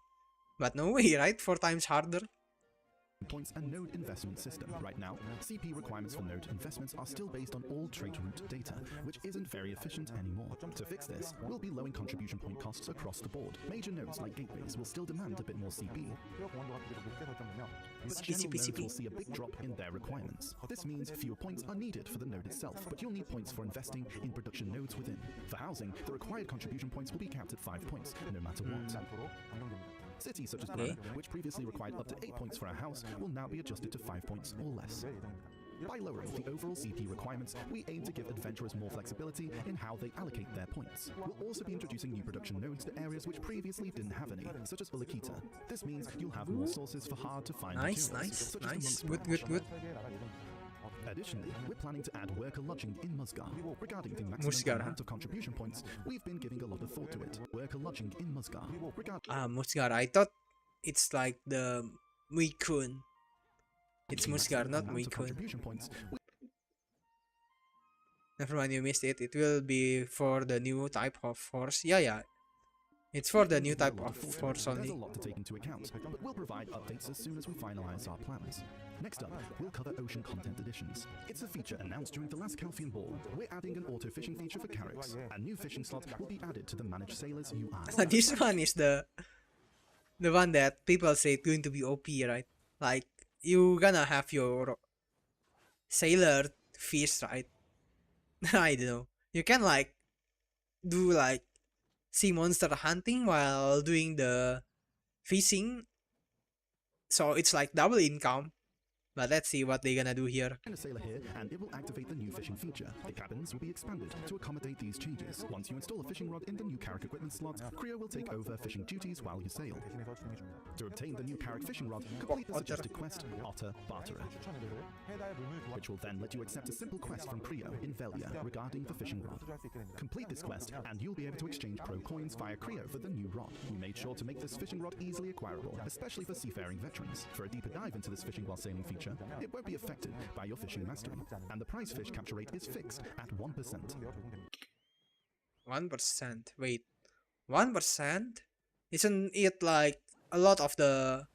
But no way, right? 4 times harder. points and node investment system. Right now, CP requirements for node investments are still based on all trait root data, which isn't very efficient anymore. To fix this, we'll be lowering contribution point costs across the board. Major nodes like gateways will still demand a bit more CP. But general nodes will see a big drop in their requirements. This means fewer points are needed for the node itself, but you'll need points for investing in production nodes within. For housing, the required contribution points will be capped at 5 points, no matter what. Cities such as Ghana, which previously required up to 8 points for a house, will now be adjusted to 5 points or less. By lowering the overall CP requirements, we aim to give adventurers more flexibility in how they allocate their points. We'll also be introducing new production nodes to areas which previously didn't have any, such as Ulakita. This means you'll have more sources for hard-to-find Nice, materials, nice. such as the Good, good, good. Additionally, we're planning to add worker lodging in Musgar. Regarding the maximum Musgar, amount of contribution points, we've been giving a lot of thought to it. Worker lodging in Musgar. Musgar. I thought it's like the Muikun. It's Musgar, not Muikun. Never mind, you missed it. It will be for the new type of force. Yeah. It's for the new type of force only. There's a lot to take into account, but we'll provide updates as soon as we finalize our plans. Next up, we'll cover ocean content additions. It's a feature announced during the last Calfian Ball. We're adding an auto fishing feature for Carracks. A new fishing slot will be added to the Managed Sailors UI. This one is the one that people say it's going to be OP, right? Like, you gonna have your sailor fish, right? I don't know. You can like do like sea monster hunting while doing the fishing, so it's like double income. But let's see what they're gonna do here. And a sailor here, and it will activate the new fishing feature. The cabins will be expanded to accommodate these changes. Once you install a fishing rod in the new Carrack equipment slot, Creo will take over fishing duties while you sail. To obtain the new Carrack fishing rod, complete the suggested quest, Otter Barterer, which will then let you accept a simple quest from Creo in Velia regarding the fishing rod. Complete this quest, and you'll be able to exchange pro coins via Creo for the new rod. We made sure to make this fishing rod easily acquirable, especially for seafaring veterans. For a deeper dive into this fishing while sailing feature, it won't be affected by your fishing mastery, and the prize fish capture rate is fixed at 1%. 1%? Wait, 1%? Isn't it like a lot of the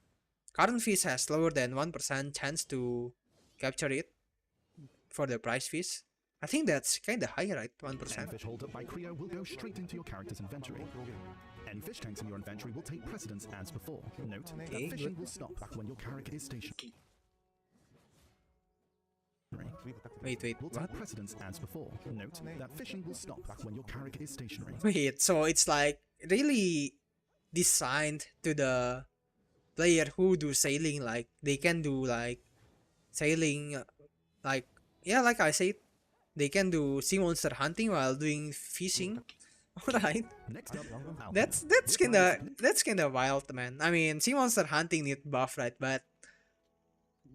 current fish has lower than 1% chance to capture it for the prize fish? I think that's kinda high, right? 1%. Fish hold up by Creo will go straight into your character's inventory. Any fish tanks in your inventory will take precedence as before. Note that fishing will stop when your character is stationary. Wait, will what? take precedence as before. Note that fishing will stop when your character is stationary. Wait, so it's like really designed to the player who do sailing, like they can do like sailing, like, yeah, like I said, they can do sea monster hunting while doing fishing. Alright. Next up, That's kinda wild, man. I mean, sea monster hunting need buff, right? But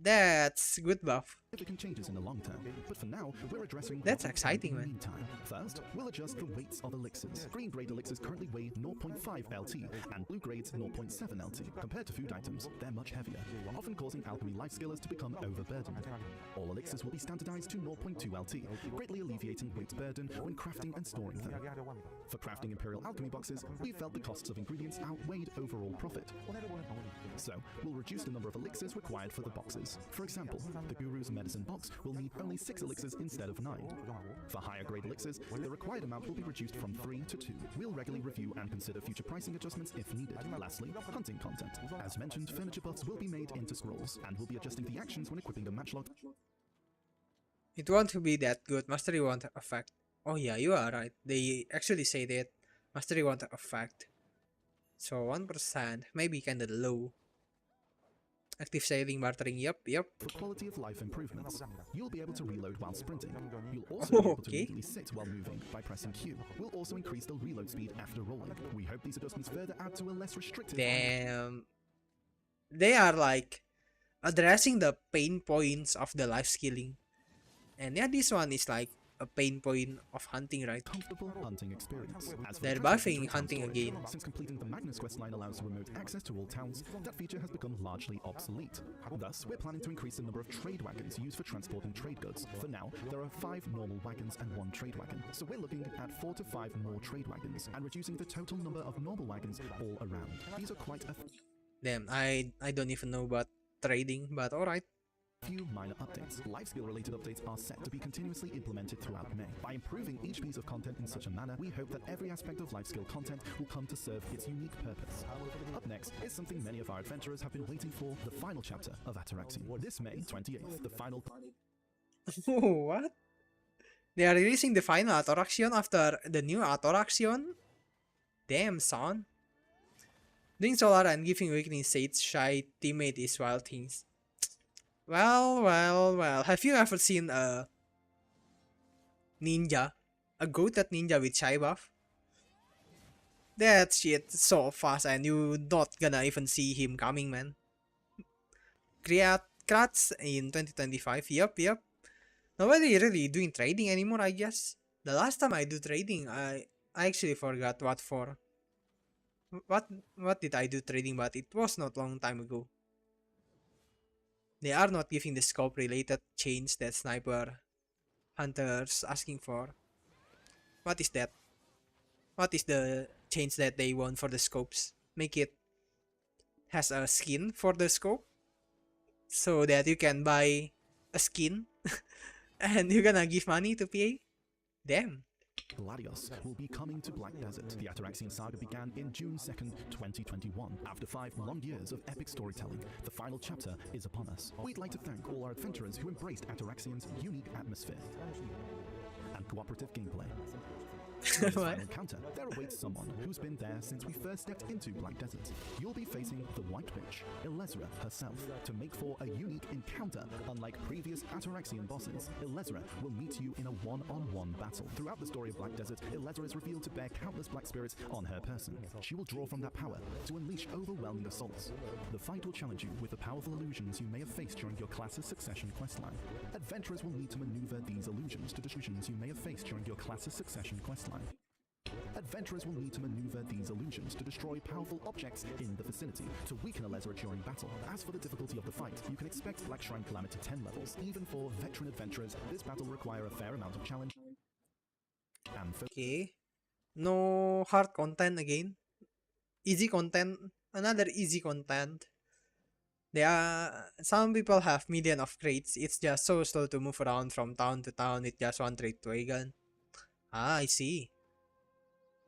that's good buff. Significant changes in the long term, but for now, we're addressing That's exciting, man. Meantime, first, we'll adjust the weights of elixirs. Green grade elixirs currently weigh 0.5 LT, and blue grades 0.7 LT. Compared to food items, they're much heavier, often causing alchemy life skillers to become overburdened. All elixirs will be standardized to 0.2 LT, greatly alleviating weight burden when crafting and storing them. For crafting Imperial Alchemy boxes, we felt the costs of ingredients outweighed overall profit. So, we'll reduce the number of elixirs required for the boxes. For example, the Guru's medicine box will need only 6 elixirs instead of 9. For higher grade elixirs, the required amount will be reduced from 3 to 2. We'll regularly review and consider future pricing adjustments if needed. Lastly, hunting content. As mentioned, furniture buffs will be made into scrolls, and we'll be adjusting the actions when equipping the matchlock. It won't be that good. Mastery won't affect. Oh yeah, you are right. They actually say that mastery won't affect. So 1%, maybe kinda low. Active sailing, bartering, yep. For quality of life improvements, you'll be able to reload while sprinting. You'll also be able to immediately sit while moving by pressing Q. We'll also increase the reload speed after rolling. We hope these adjustments further add to a less restrictive... Damn. They are like addressing the pain points of the life skilling. And yeah, this one is like a pain point of hunting, right? Comfortable hunting experience. They're buffing hunting again. Since completing the Magnus questline allows remote access to all towns, that feature has become largely obsolete. Thus, we're planning to increase the number of trade wagons used for transporting trade goods. For now, there are 5 normal wagons and 1 trade wagon. So we're looking at 4 to 5 more trade wagons and reducing the total number of normal wagons all around. These are quite a... Damn, I don't even know, but trading, but alright. Few minor updates. Life skill related updates are set to be continuously implemented throughout May. By improving each piece of content in such a manner, we hope that every aspect of life skill content will come to serve its unique purpose. Up next is something many of our adventurers have been waiting for, the final chapter of Ataraxian. This May 28th, the final... What? They are releasing the final Ataraxian after the new Ataraxian? Damn, son. Doing Solar and giving Awakening Sage's shy teammate is wild things. Well. Have you ever seen a ninja? A goated ninja with shy buff? That shit so fast and you not gonna even see him coming, man. Kratz in 2025, yep. Nobody really doing trading anymore, I guess. The last time I do trading, I actually forgot what for. What did I do trading, but it was not long time ago. They are not giving the scope related change that sniper hunters asking for. What is that? What is the change that they want for the scopes? Make it has a skin for the scope so that you can buy a skin and you're gonna give money to PA? Damn. Gladius will be coming to Black Desert. The Ataraxian saga began in June 2nd, 2021. After 5 long years of epic storytelling, the final chapter is upon us. We'd like to thank all our adventurers who embraced Ataraxian's unique atmosphere and cooperative gameplay. In this final encounter, there awaits someone who's been there since we first stepped into Black Desert. You'll be facing the White Witch, Elezra herself. To make for a unique encounter, unlike previous Ataraxian bosses, Elezra will meet you in a one-on-one battle. Throughout the story of Black Desert, Elezra is revealed to bear countless black spirits on her person. She will draw from that power to unleash overwhelming assaults. The fight will challenge you with the powerful illusions you may have faced during your class's succession questline. Adventurers will need to maneuver these illusions to delusions you may have faced during your class's succession questline. Adventurers will need to maneuver these illusions to destroy powerful objects in the vicinity to weaken Elezra during battle. As for the difficulty of the fight, you can expect Black Shrine Calamity 10 levels. Even for veteran adventurers, this battle will require a fair amount of challenge. And Okay. No hard content again. Easy content. Another easy content. Some people have million of crates. It's just so slow to move around from town to town with just one trait wagon. Ah, I see.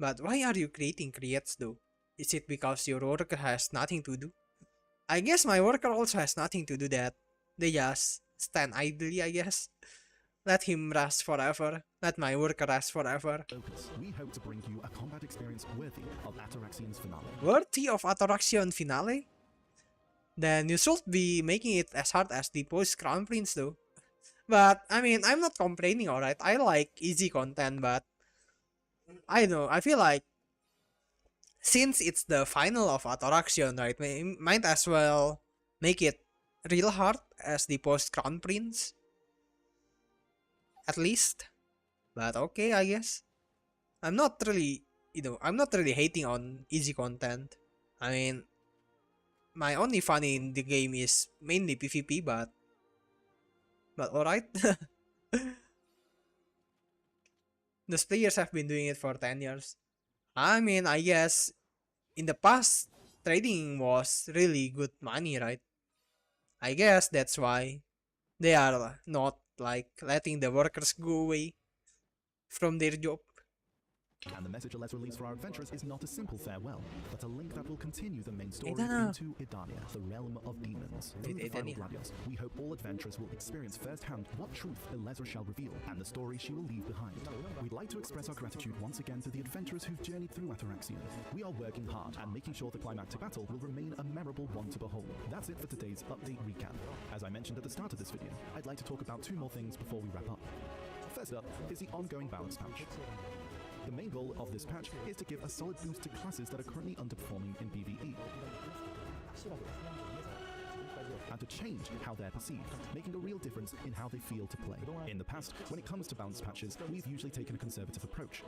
But why are you creating crates though? Is it because your worker has nothing to do? I guess my worker also has nothing to do that. They just stand idly, I guess. Let him rest forever. Let my worker rest forever. Focus. We hope to bring you a combat experience worthy of Ataraxian's finale. Worthy of Ataraxian finale? Then you should be making it as hard as the post-Crown Prince though. But, I mean, I'm not complaining, alright. I like easy content, but I know, I feel like since it's the final of Ataraxian, right, might as well make it real hard as the post-Crown Prince. At least. But okay, I guess. I'm not really hating on easy content. I mean, my only fun in the game is mainly PvP, but alright. Those players have been doing it for 10 years. I mean, I guess in the past, trading was really good money, right? I guess that's why they are not like letting the workers go away from their job. And the message Elezra leaves for our adventurers is not a simple farewell, but a link that will continue the main story Idana. into Idania, the realm of demons. Through the final Gladius, we hope all adventurers will experience firsthand what truth Elezra shall reveal and the story she will leave behind. We'd like to express our gratitude once again to the adventurers who've journeyed through Ataraxian. We are working hard and making sure the climactic battle will remain a memorable one to behold. That's it for today's update recap. As I mentioned at the start of this video, I'd like to talk about 2 more things before we wrap up. First up is the ongoing balance patch. The main goal of this patch is to give a solid boost to classes that are currently underperforming in PvE, and to change how they're perceived, making a real difference in how they feel to play. In the past, when it comes to balance patches, we've usually taken a conservative approach.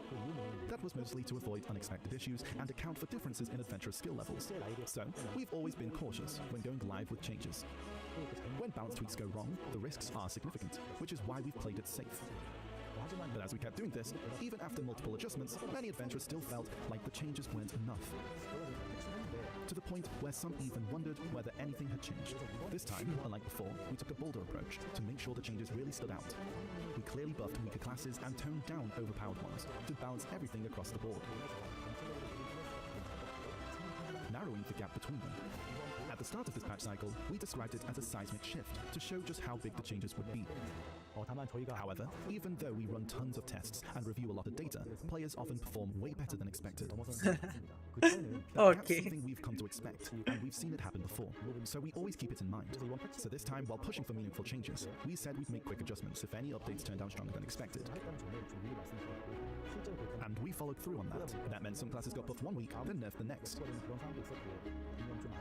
That was mostly to avoid unexpected issues and account for differences in adventurer skill levels. So, we've always been cautious when going live with changes. When balance tweaks go wrong, the risks are significant, which is why we've played it safe. But as we kept doing this, even after multiple adjustments, many adventurers still felt like the changes weren't enough. To the point where some even wondered whether anything had changed. This time, unlike before, we took a bolder approach to make sure the changes really stood out. We clearly buffed weaker classes and toned down overpowered ones to balance everything across the board, narrowing the gap between them. At the start of this patch cycle, we described it as a seismic shift to show just how big the changes would be. However, even though we run tons of tests and review a lot of data, players often perform way better than expected. That's something we've come to expect, and we've seen it happen before, so we always keep it in mind. So this time, while pushing for meaningful changes, we said we'd make quick adjustments if any updates turned out stronger than expected. And we followed through on that. That meant some classes got buffed one week, then nerfed the next,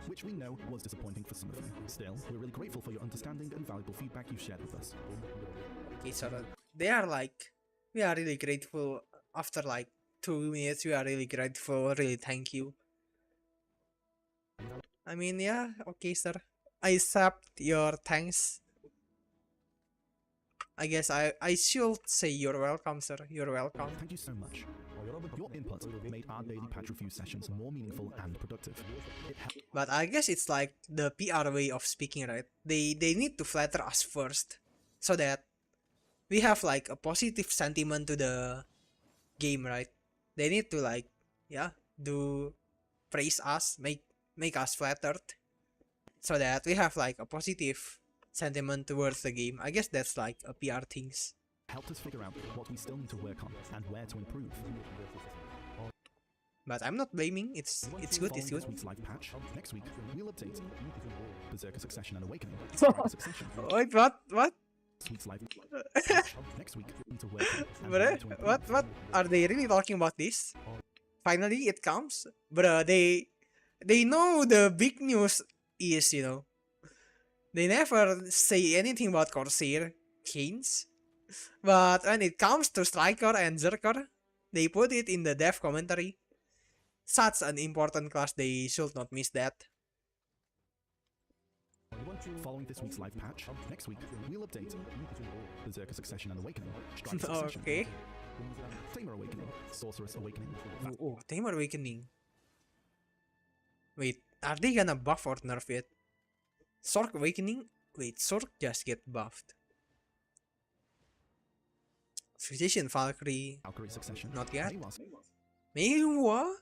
which we know was disappointing for some of you. Still, we're really grateful for your understanding and valuable feedback you've shared with us. Okay, so they are like, we are really grateful. After like 2 minutes, we are really grateful. Really, thank you. I mean, yeah, okay, sir. I accept your thanks. I guess I should say you're welcome, sir. You're welcome. Thank you so much. Your input made our daily patch review sessions more meaningful and productive. But I guess it's like the PR way of speaking, right? They need to flatter us first, so that we have like a positive sentiment to the game, right? They need to like, yeah, do praise us, make us flattered, so that we have like a positive sentiment towards the game. I guess that's like a PR things. Helped us figure out what we still need to work on and where to improve. But I'm not blaming. It's good. It's good. This week's live patch. Next week we'll update Berserker Succession and Awakening. Succession. Wait, what? This week's live patch. Next week we need to work on and where to improve. What? Are they really talking about this? Finally, it comes, but they know the big news is, you know, they never say anything about Corsair Chains. But when it comes to Striker and Zerker, they put it in the dev commentary. Such an important class, they should not miss that. Following this week's live patch, next week we'll update Berserker Succession and Awakening, Strike Succession, Okay. Tamer Awakening, Sorceress Awakening. Oh, Tamer Awakening. Wait, are they gonna buff or nerf it? Sork Awakening? Wait, Sork just get buffed. Physician Valkyrie. Valkyrie Succession. Not yet. Maywas. Maywa?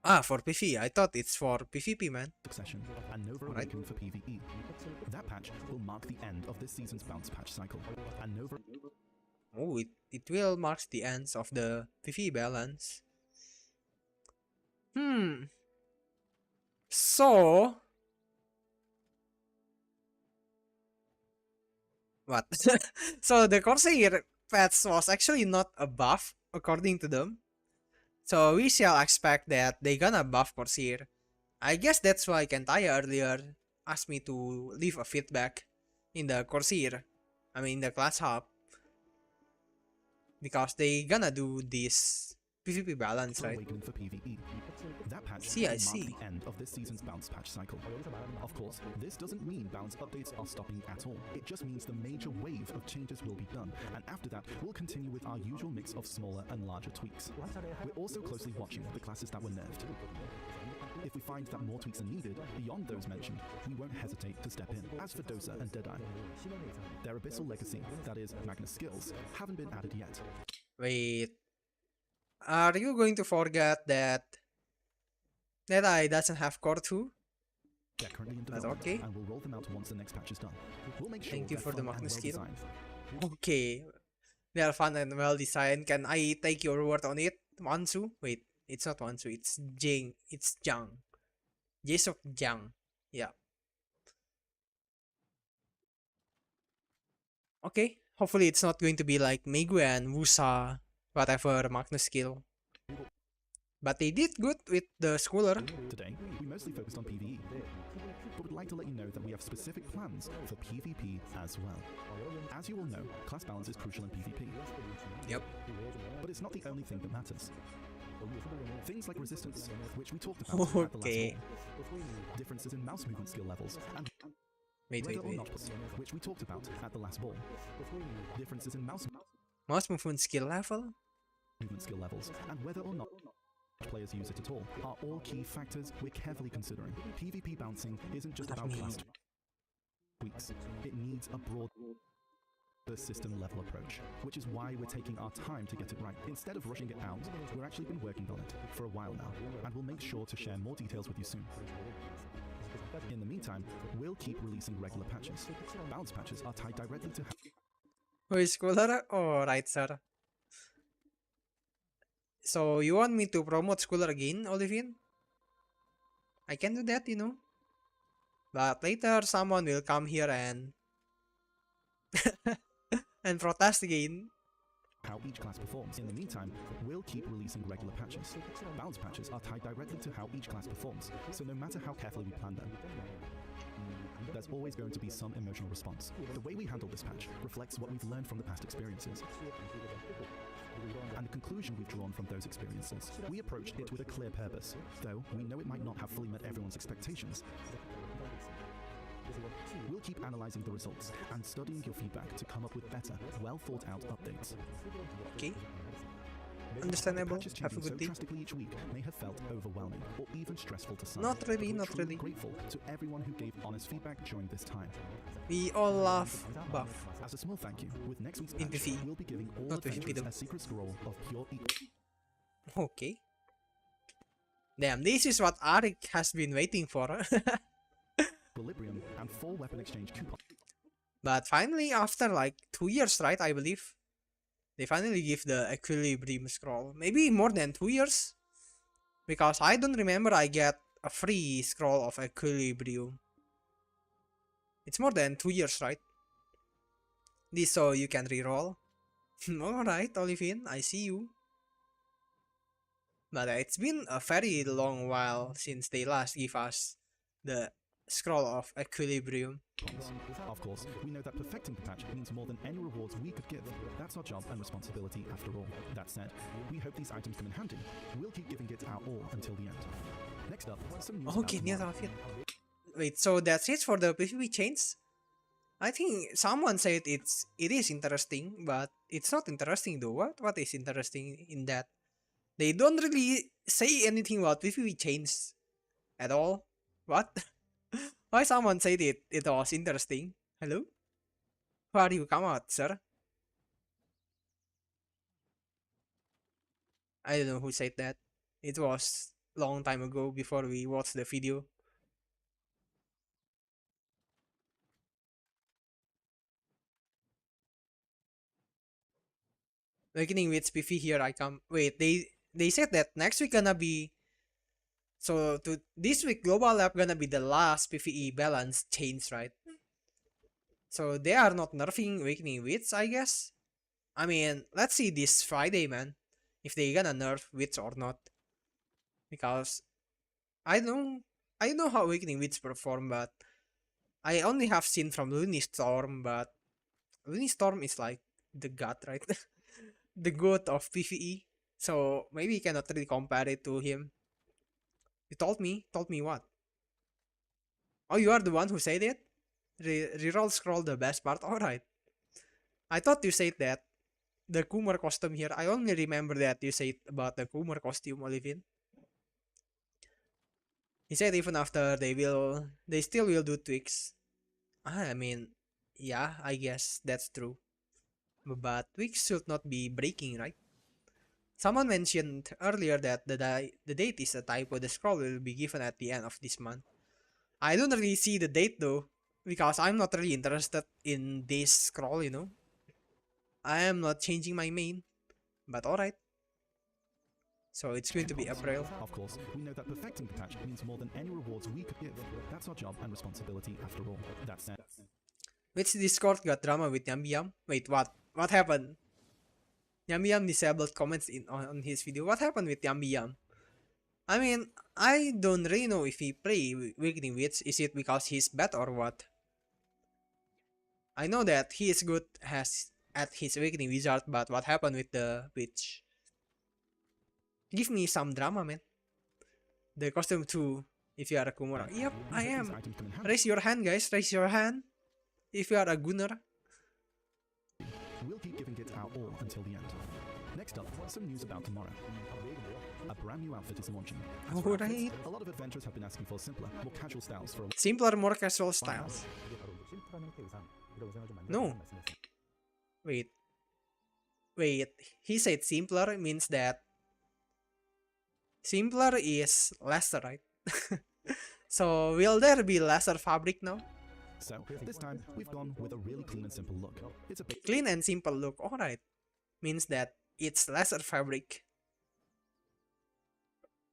Ah, for PvE. I thought it's for PvP, man. Succession and Nova Awakening for PvE. That patch will mark the end of this season's bounce patch cycle. And Nova... Oh, it will mark the ends of the PvE balance. So... What? So the Corsair patch was actually not a buff, according to them. So we shall expect that they gonna buff Corsair. I guess that's why Kentaya earlier asked me to leave a feedback in the Corsair. I mean the class hub. Because they gonna do this PvP balance, right? For PvE. That patch See, I will see. mark the end of this season's bounce patch cycle. Of course, this doesn't mean bounce updates are stopping at all. It just means the major wave of changes will be done, and after that, we'll continue with our usual mix of smaller and larger tweaks. We're also closely watching the classes that were nerfed. If we find that more tweaks are needed beyond those mentioned, we won't hesitate to step in. As for Dosa and Deadeye, their Abyssal Legacy, that is, Magnus skills, haven't been added yet. Wait. Are you going to forget that Deadeye doesn't have core 2? They're currently in That's development, okay. and we'll roll them out once the next patch is done. We'll make sure Thank you they're for the fun and Magnus skill. well-designed. Okay. They are fun and well designed. Can I take your word on it? Wansu? Wait, it's not Wansu, it's Jing. It's Jiang. Jesok Jiang. Yeah. Okay. Hopefully it's not going to be like Megu and Wusa, whatever Magnus skill. But they did good with the Schooler. Today, we mostly focused on PvE, but would like to let you know that we have specific plans for PvP as well. As you all know, class balance is crucial in PvP. Yep. But it's not the only thing that matters. Things like resistance, which we talked about at the last Okay. war, differences in mouse movement skill levels, and Wait. whether or not, which we talked about at the last ball. Differences in mouse Mouse movement skill level? movement skill levels, and whether or not players use it at all are all key factors we're carefully considering. PvP bouncing isn't just about fast tweaks. It needs a broad system level approach, which is why we're taking our time to get it right. Instead of rushing it out, we've actually been working on it for a while now, and we'll make sure to share more details with you soon. In the meantime, we'll keep releasing regular patches. Bounce patches are tied directly to Who is Schooler? Oh, right, sir. So, you want me to promote Schooler again, Olivian? I can do that, you know. But later, someone will come here and... and protest again. how each class performs. In the meantime, we'll keep releasing regular patches. Bounce patches are tied directly to how each class performs, so no matter how carefully we plan them, there's always going to be some emotional response. The way we handle this patch reflects what we've learned from the past experiences and the conclusion we've drawn from those experiences. We approached it with a clear purpose, though we know it might not have fully met everyone's expectations. We'll keep analyzing the results and studying your feedback to come up with better, well-thought-out updates. Okay. Understandable. Patches Have a changing good day. so drastically each week may have felt overwhelming or even stressful to some. Not really, We're not truly really. grateful to everyone who gave honest feedback during this time. We all love buff. As a small thank you, with next week's In patch, PvE. we'll be giving all Not PvP adventurers though. a secret scroll of pure Okay. Damn, this is what Arik has been waiting for. equilibrium and 4 weapon exchange coupons. But finally, after like 2 years, right, I believe, they finally give the equilibrium scroll. Maybe more than 2 years, because I don't remember I get a free scroll of equilibrium. It's more than 2 years, right? This so you can reroll. Alright, Olivian, I see you. But it's been a very long while since they last give us the scroll of equilibrium. Of course, we know that perfecting the patch means more than any rewards we could give. That's our job and responsibility after all. That said, we hope these items come in handy. We'll keep giving it our all until the end. Next up, some news Okay, about near tomorrow. Wait, so that's it for the PvP chains? I think someone said it is interesting, but it's not interesting though. What is interesting in that? They don't really say anything about PvP chains at all. What? Why someone said it was interesting? Hello? Who are you? Come out, sir. I don't know who said that. It was long time ago before we watched the video. Beginning with PvP, here I come. Wait, they said that next week gonna be, so to this week global lab gonna be the last PvE balance change, right? So they are not nerfing Awakening Wits, I guess. I mean, let's see this Friday, man, if they gonna nerf Wits or not. Because I know how Awakening Wits perform, but I only have seen from Looney Storm, but Looney Storm is like the god, right? The god of PvE. So maybe you cannot really compare it to him. You told me what? Oh, you are the one who said it? Reroll scroll the best part? Alright. I thought you said that. The Kumar costume here. I only remember that you said about the Kumar costume, Olivian. He said even after they still will do tweaks. I mean, yeah, I guess that's true. But tweaks should not be breaking, right? Someone mentioned earlier that the date is a typo. The scroll will be given at the end of this month. I don't really see the date though, because I'm not really interested in this scroll, you know. I am not changing my main, but alright. So it's going to be April. Of course, we know that perfecting the patch means more than any rewards we could give. That's our job and responsibility after all. That said, Which Discord got drama with Yum Yum? Wait, what? What happened? Yum Yum disabled comments on his video. What happened with Yum Yum? I mean, I don't really know if he play Awakening Wits. Is it because he's bad or what? I know that he is good at his Awakening Wizard, but what happened with the witch? Give me some drama, man. The costume too, if you are a Kumura. Yep, I am. Raise your hand, guys. Raise your hand. If you are a Gunner. we'll keep giving it our all until the end. Next up, some news about tomorrow. A brand new outfit is launching. Alright. A lot of adventurers have been asking for simpler, more casual styles for a Simpler, more casual styles. No. Wait. Wait. He said simpler means that simpler is lesser, right? So will there be lesser fabric now? So this time we've gone with a really clean and simple look. It's a bit Clean and simple look. Alright. Means that it's lesser fabric.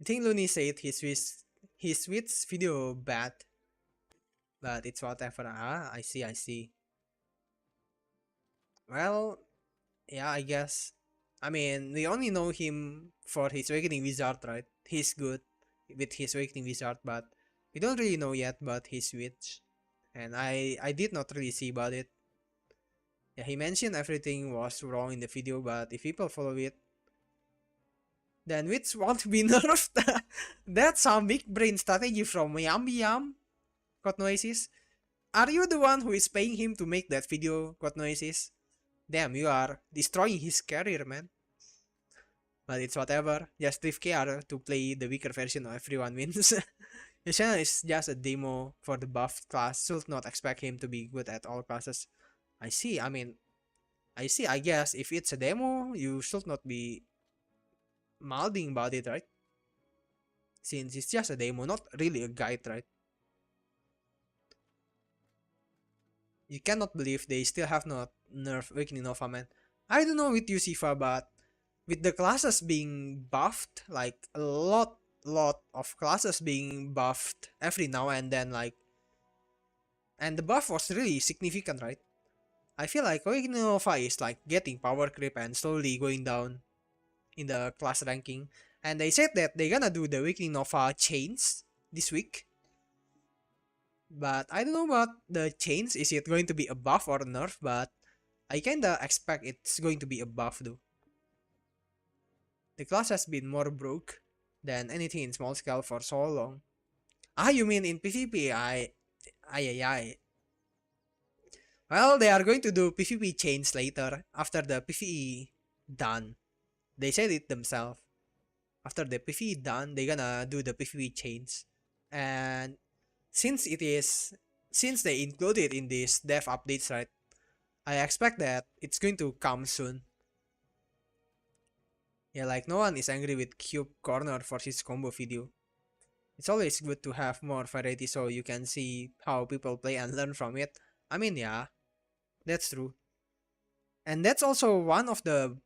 I think Looney said his Switch video bad. But it's whatever. Ah, I see, I see. Well, yeah, I guess. I mean, we only know him for his Awakening Wizard, right? He's good with his Awakening Wizard, but we don't really know yet about his Switch. And I did not really see about it. Yeah, he mentioned everything was wrong in the video, but if people follow it, then which won't be nerfed. That's some big brain strategy from Yam. God Noises. Are you the one who is paying him to make that video, God Noises? Damn, you are destroying his career, man. But it's whatever. Just leave KR to play the weaker version of everyone wins. His channel is just a demo for the buffed class. Should not expect him to be good at all classes. I see. I mean, I guess if it's a demo, you should not be mouthing about it, right? Since it's just a demo, not really a guide, right? You cannot believe they still have not nerfed Awakening Nova, man. I don't know with you, Siva, but with the classes being buffed, like a lot of classes being buffed every now and then, like, and the buff was really significant, right? I feel like Awakening Nova is like getting power creep and slowly going down in the class ranking. And they said that they're gonna do the Awakening Nova chains this week. But I don't know about the chains. Is it going to be a buff or a nerf? But I kinda expect it's going to be a buff though. The class has been more broke than anything in small scale for so long. Ah, you mean in PvP? Ay. Well, they are going to do PvP chains later after the PvE done. They said it themselves. After the PvE done, they're gonna do the PvP chains. And since they included in this dev updates, right? I expect that it's going to come soon. Yeah, like no one is angry with Cube Corner for his combo video. It's always good to have more variety so you can see how people play and learn from it. I mean, yeah, that's true. And that's also one of the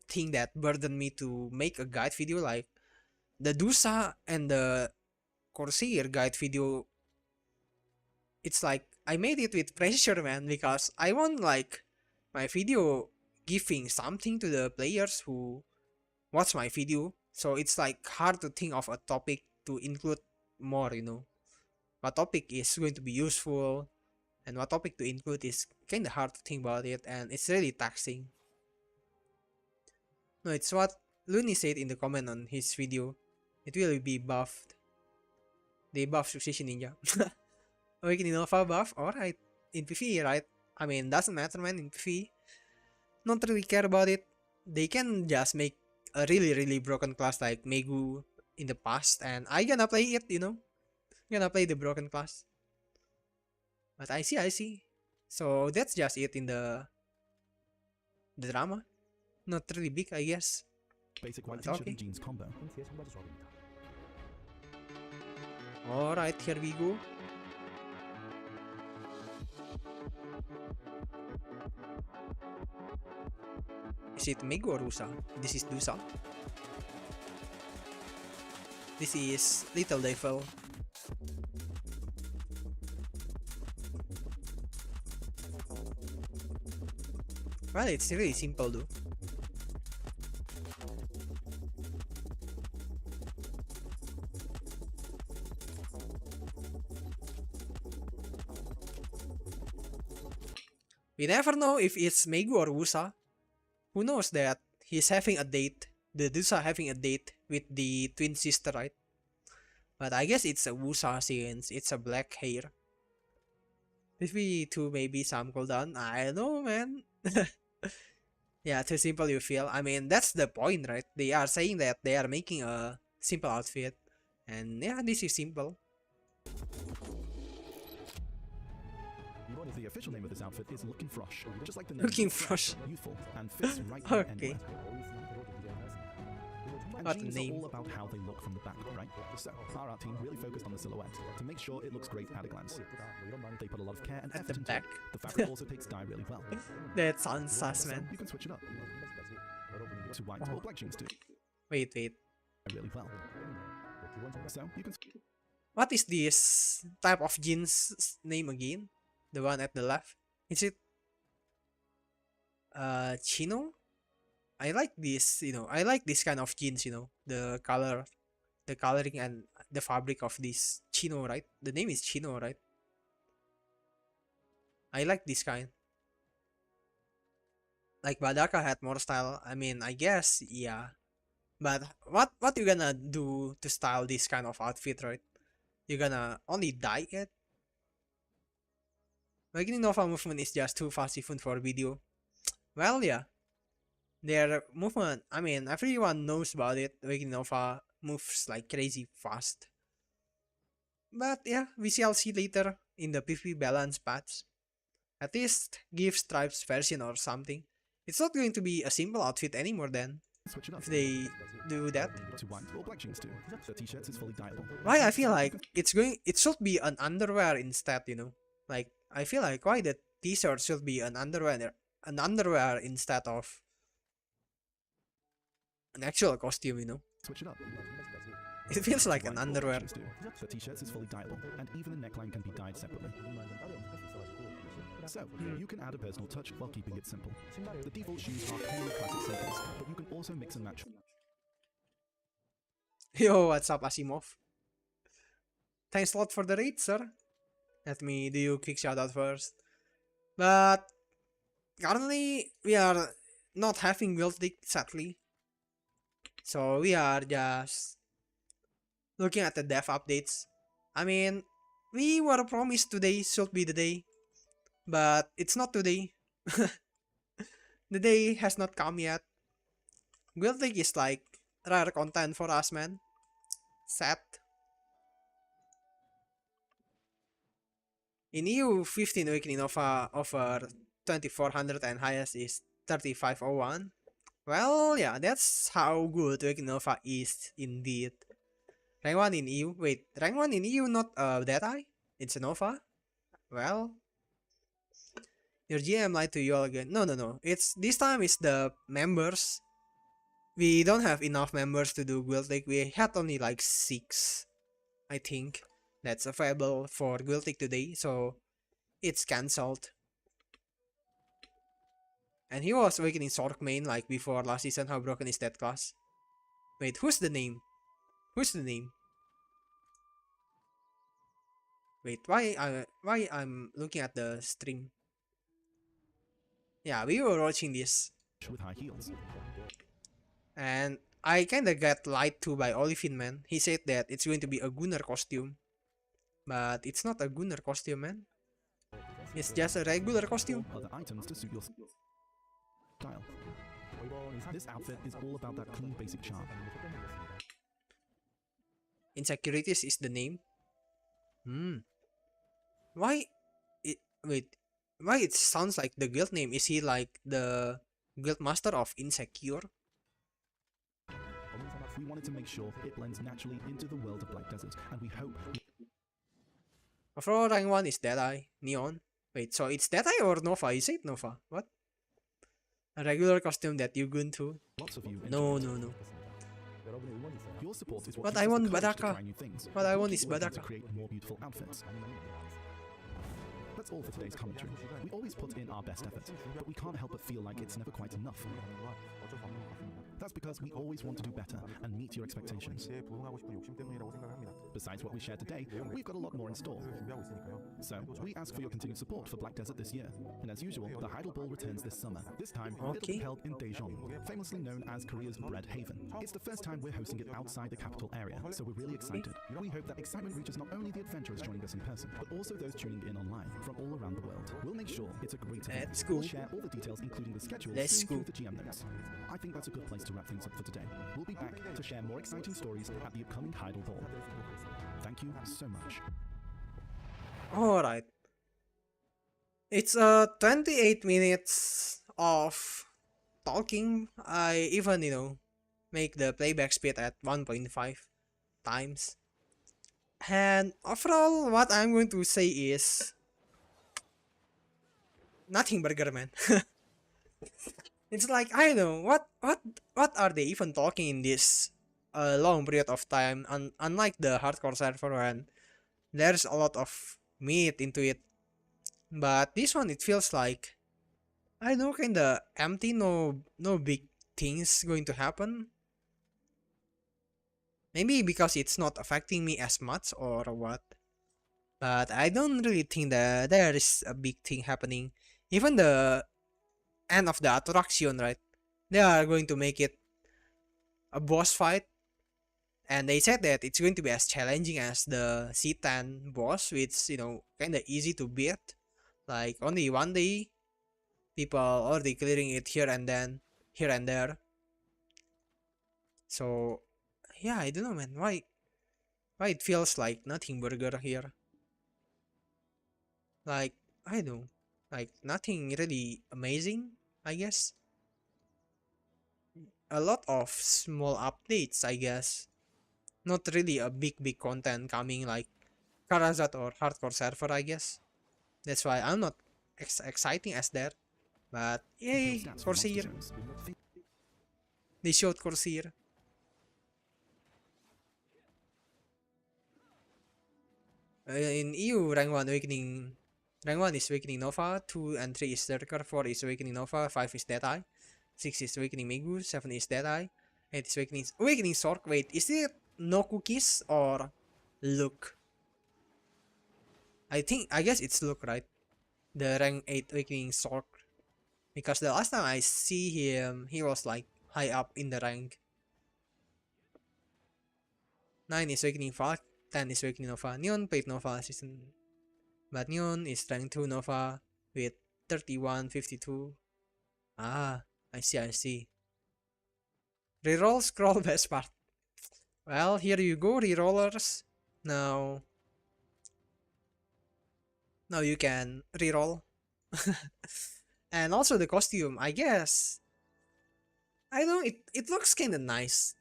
thing that burdened me to make a guide video, like the Dusa and the Corsair guide video. It's like I made it with pressure, man, because I want like my video giving something to the players who watch my video. So it's like hard to think of a topic to include more, you know. What topic is going to be useful and what topic to include is kinda hard to think about it, and it's really taxing. No, it's what Looney said in the comment on his video. It will be buffed. They buff Succession Ninja. Awakening Nova buff? Alright. In PvE, right? I mean, doesn't matter, man, in PvE. Not really care about it. They can just make a really broken class like Megu in the past, and I gonna play it, you know? Gonna play the broken class. But I see. So that's just it in the drama. Not really big, I guess. basic white But t-shirt okay. and jeans combo. Alright, here we go. Is it Megu or Rusa? This is Dusa. This is Little Devil. Well, it's really simple though. We never know if it's Megu or Wusa. Who knows that he's having a date, the Dusa having a date with the twin sister, right? But I guess it's a Wusa since it's a black hair. Maybe 2 maybe some cooldown. I don't know, man. Yeah, too simple you feel. I mean, that's the point, right? They are saying that they are making a simple outfit. And yeah, this is simple. The official name of this outfit is Looking Frosh, just like the name Looking fresh, Frosh. youthful, and fits right Okay. anywhere. And What jeans name? are all about how they look from the back, right? So, our art team really focused on the silhouette to make sure it looks great at a glance. They put a lot of care and At effort the into back. it. The fabric also takes dye really well. That sounds sus, So, man. you can switch it up to white or black jeans too. Wait. Really well. So, you can What is this type of jeans name again? The one at the left? Is it chino? I like this, I like this kind of jeans, the coloring and the fabric of this chino, right? The name is chino, right? I like this kind. Like Badaka had more style. I mean, I guess, yeah. But what you gonna do to style this kind of outfit, right? You're gonna only dye it? Awakening Nova movement is just too fast even for video. Well, yeah. Their movement, I mean, everyone knows about it. Awakening Nova moves like crazy fast. But yeah, we shall see later in the PvP balance patch. At least give Stripes version or something. It's not going to be a simple outfit anymore then. switch it up If they do that. to white or black jeans too. The t-shirts is fully dyeable. Why I feel like it should be an underwear instead, Like I feel like why the t-shirt should be an underwear instead of an actual costume, Switch it up. It feels like to an white or black underwear. jeans too. The t-shirts is fully dyeable, and even the neckline can be dyed separately. So, you can add a personal touch while keeping it simple. The default shoes are plain classic sneakers, but you can also mix and match. Yo, what's up, Asimov? Thanks a lot for the raid, sir. Let me do you quick shout out first. But currently we are not having Guild League, sadly. So we are just looking at the dev updates. I mean, we were promised today should be the day, but it's not today. The day has not come yet. Guild League is like rare content for us, man. Sad. In EU 15 Awakening Nova over 2400 and highest is 3501. Well, yeah, that's how good Awakening Nova is indeed. Rank 1 in EU. Wait, rank 1 in EU not that high? It's a Nova? Well, your GM lied to you all again. No. It's this time is the members. We don't have enough members to do Guild League. We had only like 6, I think, that's available for Guild League today. So it's cancelled. And he was awakening Sork main like before last season. How broken is that class? Wait, who's the name? Who's the name? Wait, why I'm looking at the stream? Yeah, we were watching this. With high heels. And I kinda got lied to by Olivin, man. He said that it's going to be a Gunner costume. But it's not a Gunner costume, man. It's just a regular costume. Other items to suit your style. This outfit is all about that clean basic charm. Insecurities is the name. Why it sounds like the guild name? Is he like the guild master of Insecure? We wanted to make sure it blends naturally into the world of Black Desert, and we hope... Overall rank 1 is Deadeye, Neon. Wait, so it's Deadeye or Nova? You said Nova. What? A regular costume that you gun to? Lots of you No. Your support is what But gives I us want the courage to Badaka. try new things. What I want Keep is working Badaka. to create more beautiful outfits. That's all for today's commentary. We always put in our best effort, but we can't help but feel like it's never quite enough. That's That's because we always want to do better and meet your expectations. Besides what we shared today, we've got a lot more in store. So, we ask for your continued support for Black Desert this year. And as usual, the Heidel Ball returns this summer. This time, it'll be held in Daejeon, famously known as Korea's Bread Haven. It's the first time we're hosting it outside the capital area, so we're really excited. We hope that excitement reaches not only the adventurers joining us in person, but also those tuning in online from all around the world. We'll make sure it's a great event. Let's go. We'll share all the details, including the schedule, Let's through go. the GM notes. I think that's a good place to wrap things up for today. We'll be back to share more exciting stories at the upcoming Heidel Ball. Thank you so much. Alright. It's 28 minutes of talking. I even, make the playback speed at 1.5 times. And overall, what I'm going to say is nothing burger, man. It's like, I don't know, what are they even talking in this long period of time, unlike the hardcore server when there's a lot of meat into it. But this one, it feels like, I don't know, kinda empty, no big things going to happen. Maybe because it's not affecting me as much or what. But I don't really think that there is a big thing happening. Even the end of the attraction, right? They are going to make it a boss fight. And they said that it's going to be as challenging as the C10 boss, which, kinda easy to beat. Like, only one day, people already clearing it here and there. So, yeah, I don't know, man. Why it feels like nothing burger here? Like, I don't know. Like, nothing really amazing, I guess. A lot of small updates, I guess. Not really a big content coming like Karazat or Hardcore Server, I guess. That's why I'm not exciting as that. But, yay, Corsair. They showed Corsair. In EU, rank 1 Awakening. Rank 1 is Awakening Nova, 2 and 3 is Lurker, 4 is Awakening Nova, 5 is Deadeye, 6 is Awakening Megu, 7 is Deadeye, 8 is Awakening Sork. Wait, is it no cookies or look? I guess it's look, right? The rank 8 Awakening Sork. Because the last time I see him, he was like high up in the rank. 9 is Awakening Falk, 10 is Awakening Nova. Neon played Nova season, but Neon is rank 2 Nova with 3152. Ah, I see. Reroll scroll best part. Well, here you go, rerollers. Now you can reroll. And also the costume, I guess. I don't know, it looks kinda nice.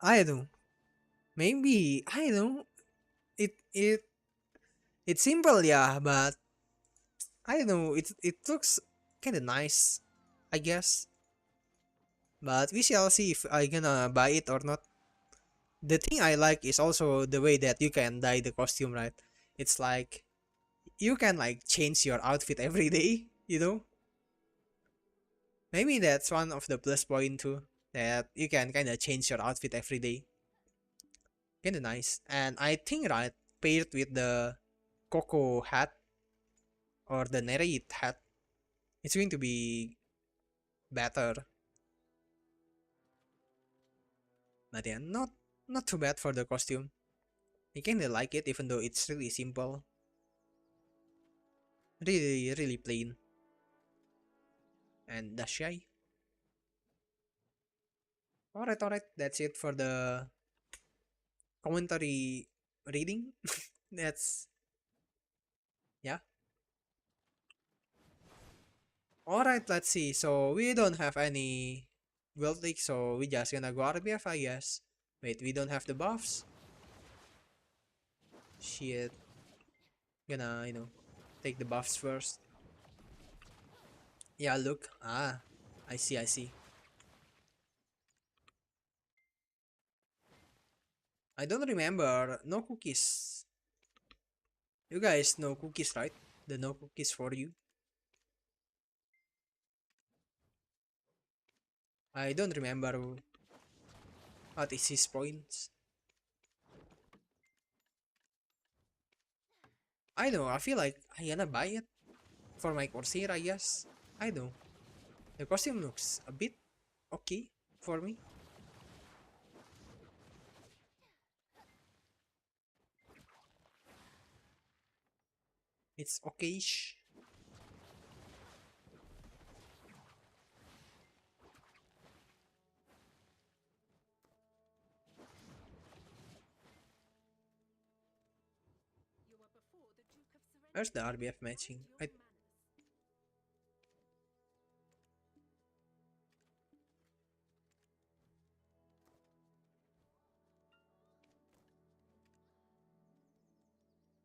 I don't know. Maybe, I don't know. It's simple, yeah, but I don't know, it looks kinda nice, I guess. But we shall see if I gonna buy it or not. The thing I like is also the way that you can dye the costume, right? It's like you can like change your outfit every day, Maybe that's one of the plus point too, that you can kinda change your outfit every day. Kinda nice. And I think, right, paired with the Coco hat or the Nereit hat, it's going to be better. But yeah, not too bad for the costume. I kinda like it, even though it's really simple. Really plain. And that's shy. Alright, that's it for the commentary reading. That's, yeah. Alright, let's see. So we don't have any Guild League, so we just gonna go RBF, I guess. Wait, we don't have the buffs? Shit. Gonna, take the buffs first. Yeah, look. Ah, I see. I don't remember. No cookies. You guys know cookies, right? The no cookies for you. I don't remember what is his points. I know, I feel like I gonna buy it for my Corsair, I guess. I know. The costume looks a bit okay for me. It's okayish. Where's the RBF matching?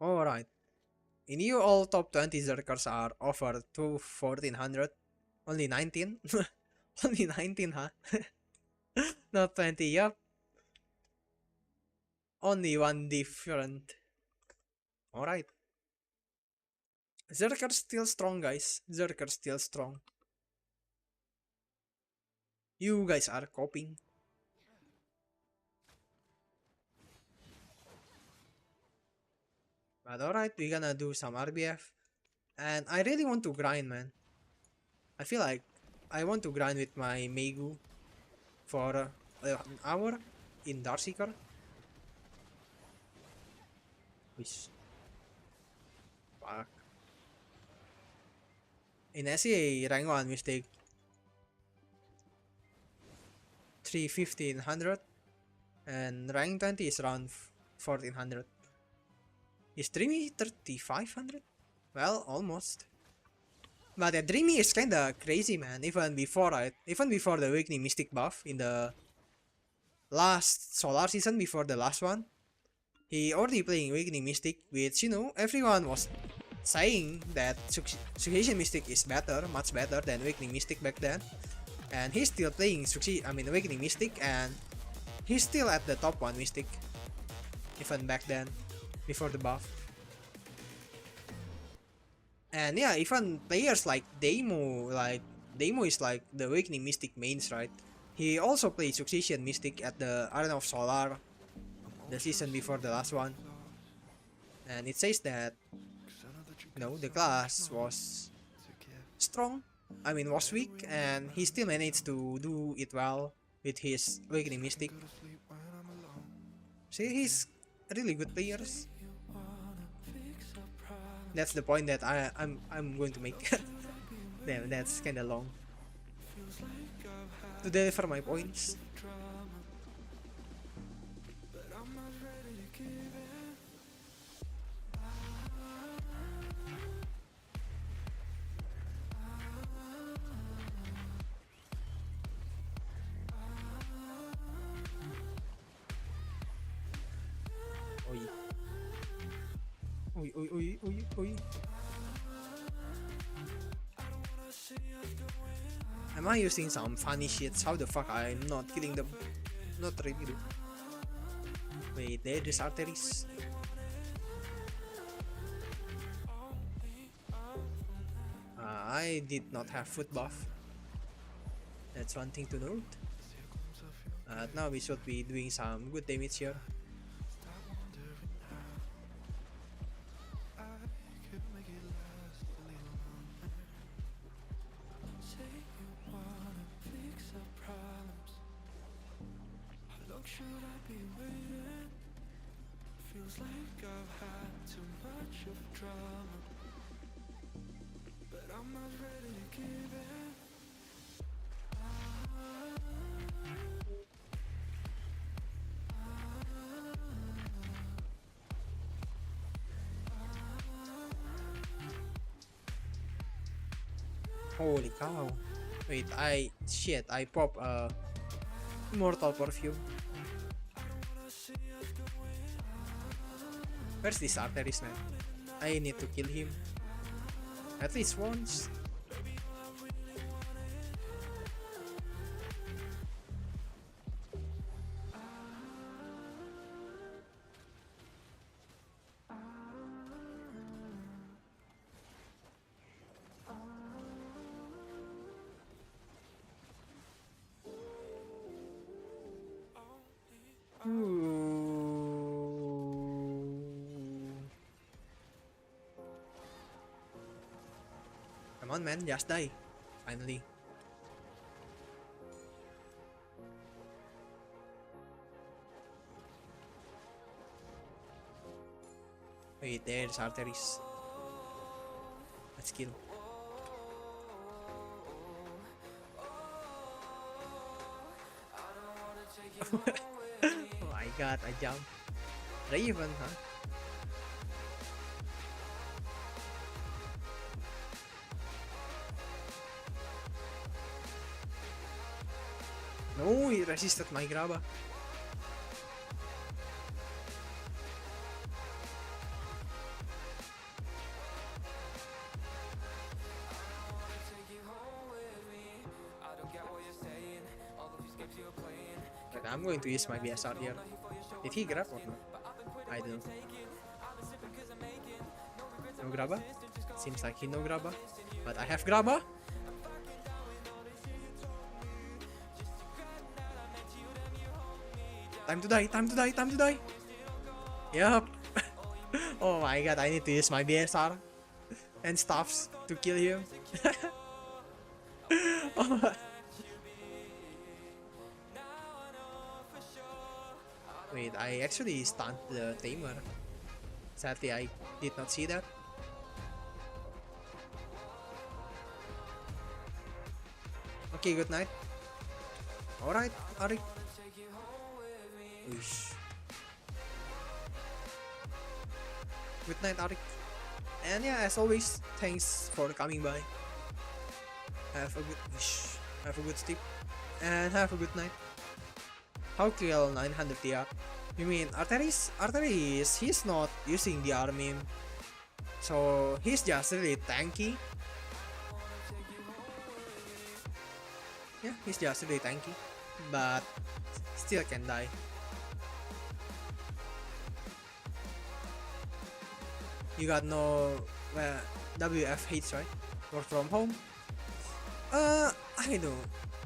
Alright. In you all top 20 Zerkers are offered to 1400. Only 19? Only 19, huh? Not 20, yup. Only one different. Alright. Zerker's still strong, guys. Zerker's still strong. You guys are coping. But alright, we're gonna do some RBF. And I really want to grind, man. I feel like I want to grind with my Megu for an hour in Darkseeker. Which... Fuck. In SEA, rank 1 mistake 1500 and rank 20 is around 1400. Is Dreamy 3500? Well, almost. But the Dreamy is kinda crazy, man. Even before the Awakening Mystic buff in the last Solar season, before the last one, he already playing Awakening Mystic, which, you know, everyone was saying that Succession Mystic is better, much better than Awakening Mystic back then. And he's still playing Awakening Mystic, and he's still at the top 1 Mystic. Even back then, before the buff. And yeah, even players like Demo is like the Awakening Mystic mains, right? He also played Succession Mystic at the Arena of Solar, the season before the last one. And it says that, you know, the class was strong, was weak, and he still managed to do it well with his Awakening Mystic. See, he's a really good player. That's the point that I'm going to make. Damn, that's kinda long to deliver my points. Oi. Am I using some funny shits? How the fuck I'm not killing them? Not really do. Wait, there's arteries. I did not have foot buff. That's one thing to note. Now we should be doing some good damage here. Holy cow. Wait, I pop Immortal Perfume. Where's this Arteris, man? I need to kill him. At least once. Come on, man, just die. Finally. Wait, there's arteries. Let's kill. Oh my god, I jumped. Raven, huh? No, he resisted my grabber. But I'm going to use my BSR here. Did he grab or not? I don't know. No grabber? Seems like he no grabber. But I have grabber. Time to die, time to die, time to die. Yup. Oh my god, I need to use my BSR and stuffs to kill him. Oh. Wait, I actually stunned the tamer. Sadly, I did not see that. Okay, good night. Alright, Arik. Wish. Good night, Arik. And yeah, as always, thanks for coming by. Have a good wish. Have a good sleep. And have a good night. How to kill 900 TR? You mean Arteris? Arteris, he's not using the army. So he's just really tanky. Yeah, he's just really tanky. But still can die. You got no WF hates, right? Work from home? I know.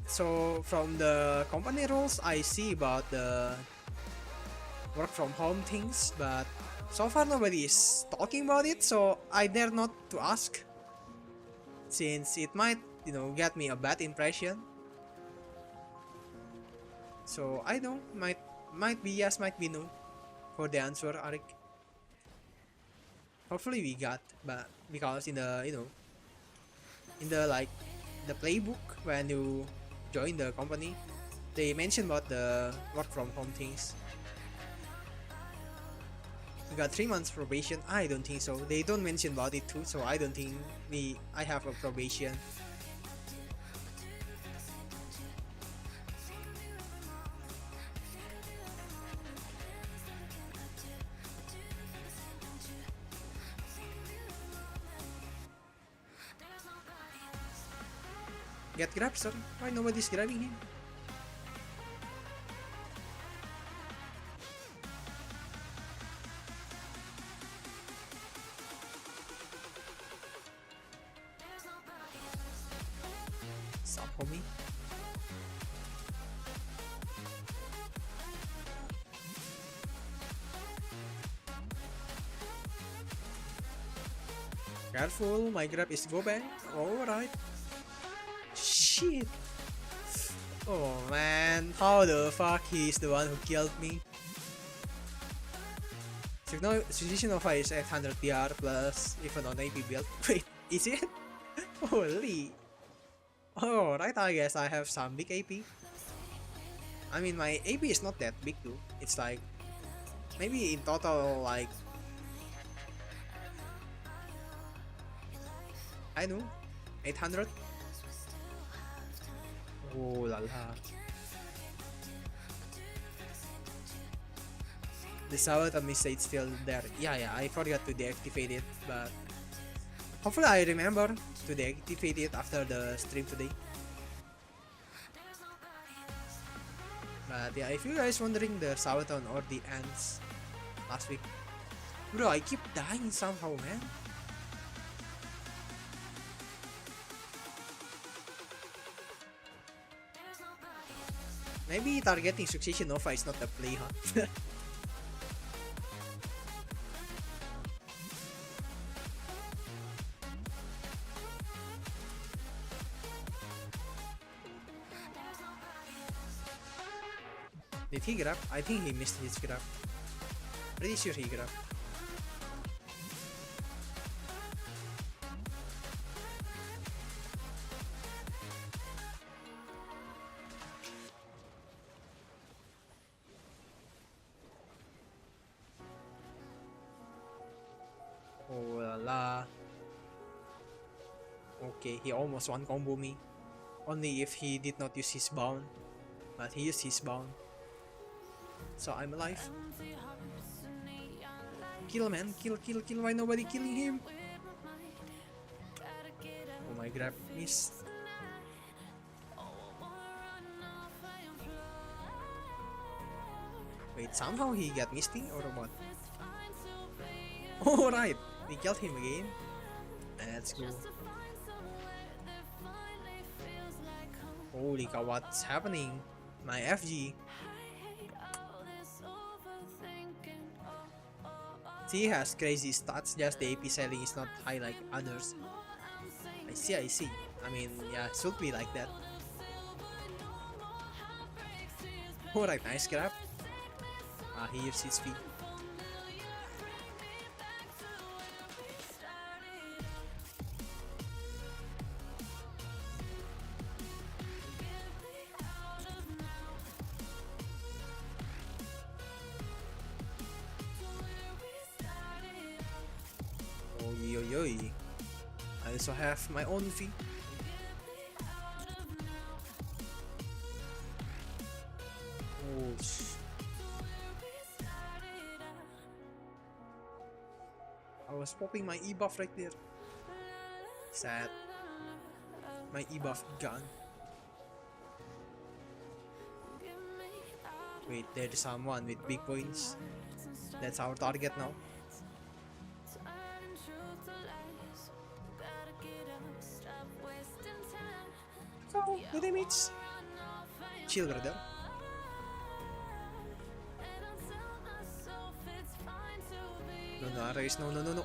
So from the company rules, I see about the work from home things, but so far nobody is talking about it, so I dare not to ask, since it might, get me a bad impression. So I know, might be yes, might be no for the answer, Arik. Hopefully we got, but because in the in the playbook when you join the company, they mention about the work from home things. We got 3 months probation. I don't think so. They don't mention about it too, so I don't think I have a probation. Get grabbed, sir. Why nobody's grabbing him? Stop, homie. Careful, my grab is go bang. Alright. Shit. Oh man, how the fuck he's the one who killed me? Succession of is 800 PR plus even on AP build. Wait, is it? Holy. Alright, I guess I have some big AP. I mean, my AP is not that big too. It's like, maybe in total like, I know, 800. Oh la la. The South Administrate still there. Yeah, I forgot to deactivate it, but hopefully I remember to deactivate it after the stream today. But yeah, if you guys wondering the Sabaton or the ants last week, bro, I keep dying somehow, man. Maybe targeting Succession Nova is not the play, huh? Did he grab? I think he missed his grab. Pretty sure he grabbed. Oh la la. Okay, he almost one combo me. Only if he did not use his bound. But he used his bound. So I'm alive. Kill, man. Kill. Why nobody killing him? Oh, my grab missed. Wait, somehow he got misty or what? Alright, we killed him again. Let's go. Holy cow, what's happening? My FG. He has crazy stats, just the AP selling is not high like others. I see. I mean, yeah, it should be like that. Alright, nice grab. He used his feet. Oy. I also have my own fee. Oh, I was popping my E-buff right there. Sad. My E-buff gone. Wait, there's someone with big points. That's our target now. Oh, the damage. Chill, brother. No, Ares, no.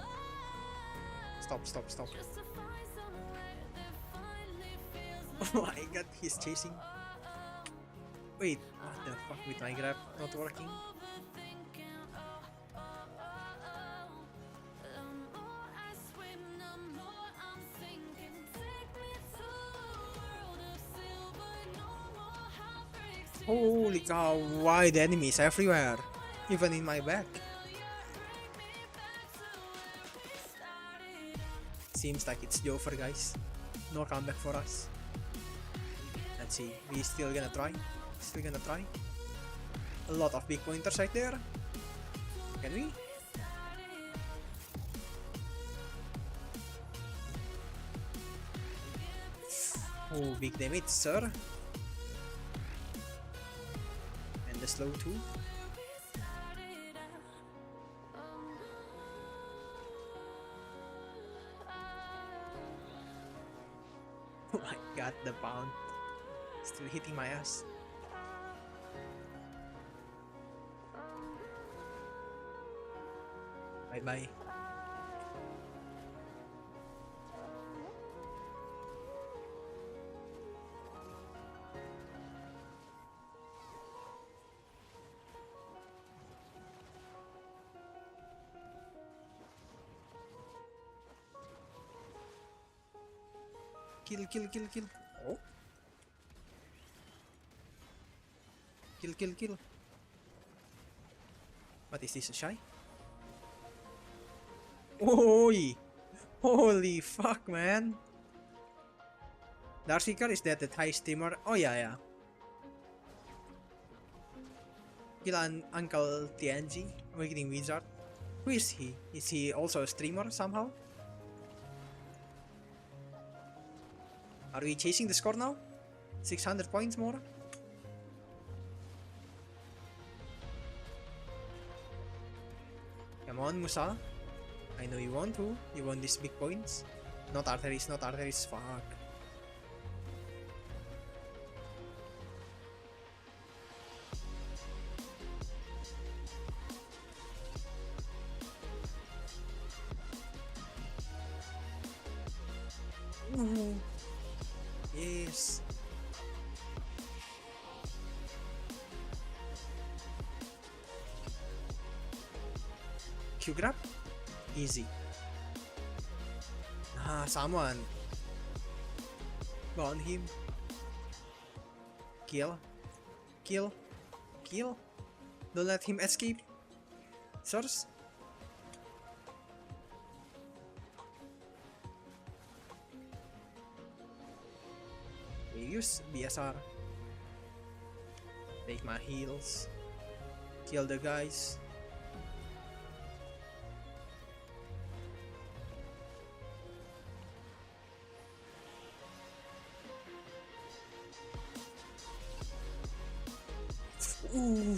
Stop. Oh my god, he's chasing. Wait, what the fuck with my grab not working? Holy cow, why the enemies everywhere? Even in my back. Seems like it's over, guys. No comeback for us. Let's see, we still gonna try. A lot of big pointers right there. Can we? Oh, big damage, sir. And the slow too. Oh my god, the pound. Still hitting my ass. Bye. Kill. Oh. Kill. What is this, a shy? Oi! Holy fuck, man! Darkseeker, is that high streamer? Oh yeah. Kill Uncle TNG, Awakening Wizard. Who is he? Is he also a streamer somehow? Are we chasing the score now? 600 points more? Come on, Musa. I know you want to. You want these big points. Not arteries. Fuck. Ooh. Yes. Q grab. Easy. Ah, someone got on him. Kill. Kill. Kill. Don't let him escape. Source. Use BSR. Take my heals. Kill the guys. Ooh.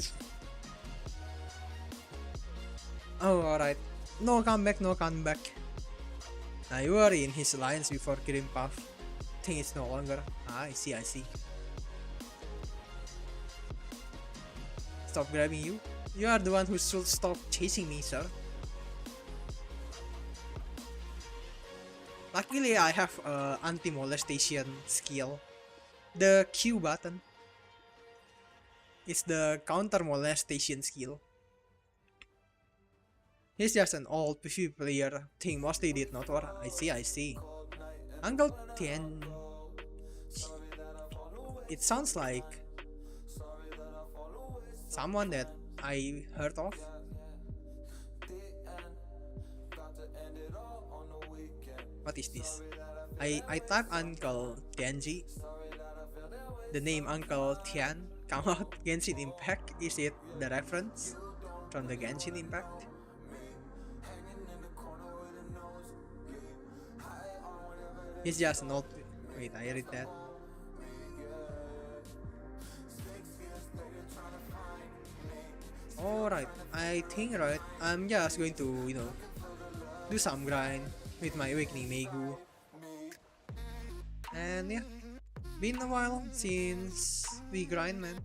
Oh, alright. No comeback, no comeback. You were in his alliance before Grim Puff. Think it's no longer. I see, I see. Stop grabbing you. You are the one who should stop chasing me, sir. Luckily, I have anti-molestation skill. The Q button. It's the counter molestation skill. He's just an old PvP player. Thing mostly did not work. I see, I see. Uncle Tian. It sounds like someone that I heard of. What is this? I type Uncle Tianji. The name Uncle Tian come out. Genshin Impact. Is it the reference from the Genshin Impact? He's just an old. Wait, I read that. Alright, I think right. I'm just going to, do some grind with my Awakening Megu. And yeah, been a while since we grind, man.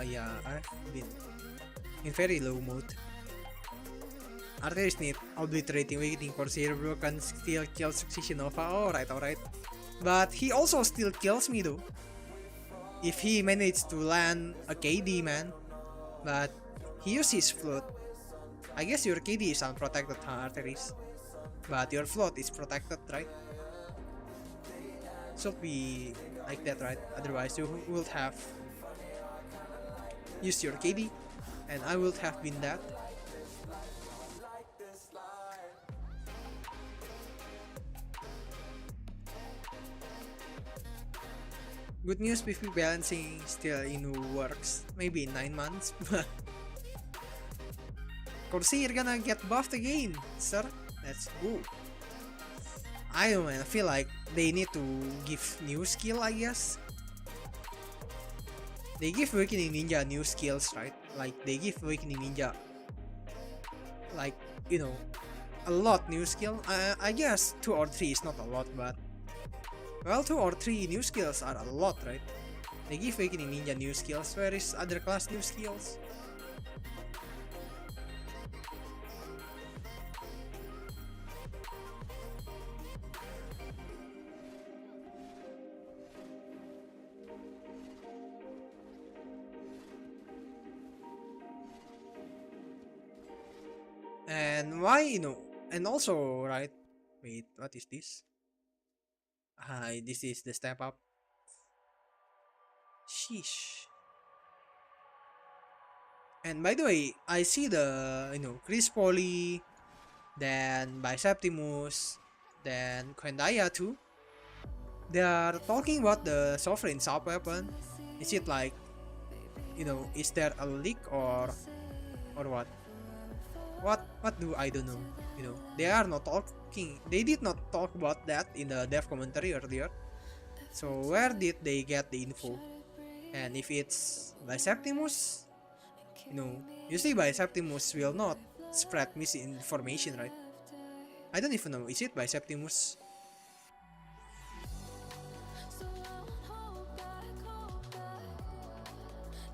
Yeah, I've been in very low mode. Arteries need obliterating waiting for Cerebro can still kill Succession Nova. Alright. But he also still kills me though. If he managed to land a KD, man. But he used his float. I guess your KD is unprotected, huh, Arteries? But your float is protected, right? Should be like that, right? Otherwise you would have used your KD, and I would have been that. Good news, PvP balancing still in works. Maybe in 9 months, but Corsair gonna get buffed again, sir. Let's go. I don't know, I feel like they need to give new skill, I guess. They give Awakening Ninja new skills, right? Like, they give Awakening Ninja, like, a lot new skill. I guess 2 or 3 is not a lot, but well, 2 or 3 new skills are a lot, right? They give Awakening Ninja new skills. Where is other class new skills? And why, and also, right? Wait, what is this? This is the step up. Sheesh. And by the way, I see the, Chris Poly, then Biceptimus, then Quendaya too. They are talking about the Sovereign sub weapon. Is it like, is there a leak or what? What do I don't know? They are not talking. They did not talk about that in the dev commentary earlier. So where did they get the info? And if it's Biceptimus, usually Biceptimus will not spread misinformation, right? I don't even know. Is it by Septimus? So I won't hold back,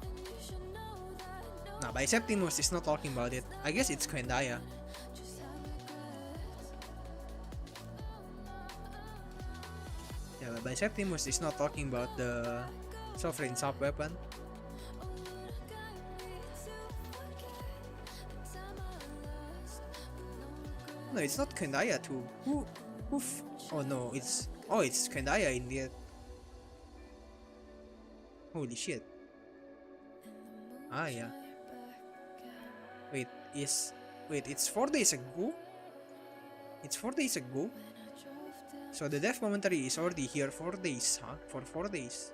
and you should know that. No, Nah, by Septimus is not talking about it. I guess it's Quendaya. just have regrets. Yeah, but by Septimus is not talking about the Sovereign sub weapon. Oh, you done got me to forget the time I lost, but no regret. No, it's not Quendaya too. Oh no, it's Quendaya indeed. Holy shit. Ah yeah. Wait, it's 4 days ago? It's 4 days ago? So the death commentary is already here 4 days, huh? For 4 days.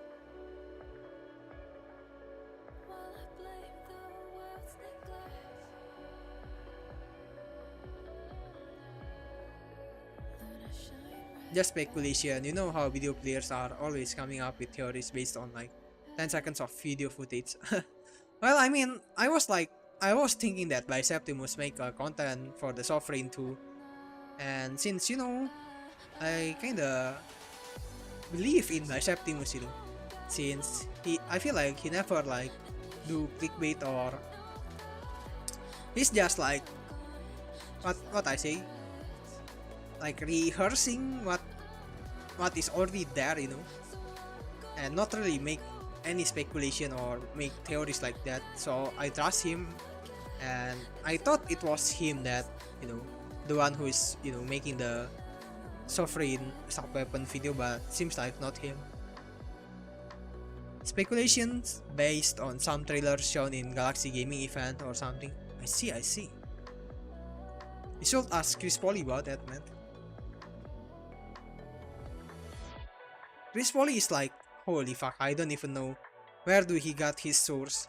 While I blame the world's neglect, Lord, I shine red. Just speculation. You know how video players are always coming up with theories based on like 10 seconds of video footage. Well, I mean, I was thinking that by Septimus make a content for the Sovereign too. And since, you know, I kinda believe in by Septimus, you know, since I feel like he never like do clickbait, or he's just like what I say, like rehearsing what is already there, you know, and not really make any speculation or make theories like that. So I trust him, and I thought it was him that, you know, the one who is, you know, making the Sovereign sub weapon video, but seems like not him. Speculations based on some trailers shown in Galaxy Gaming event or something. I see. You should ask Chris Polly about that, man. Chris Polly is like, holy fuck, I don't even know where do he got his source.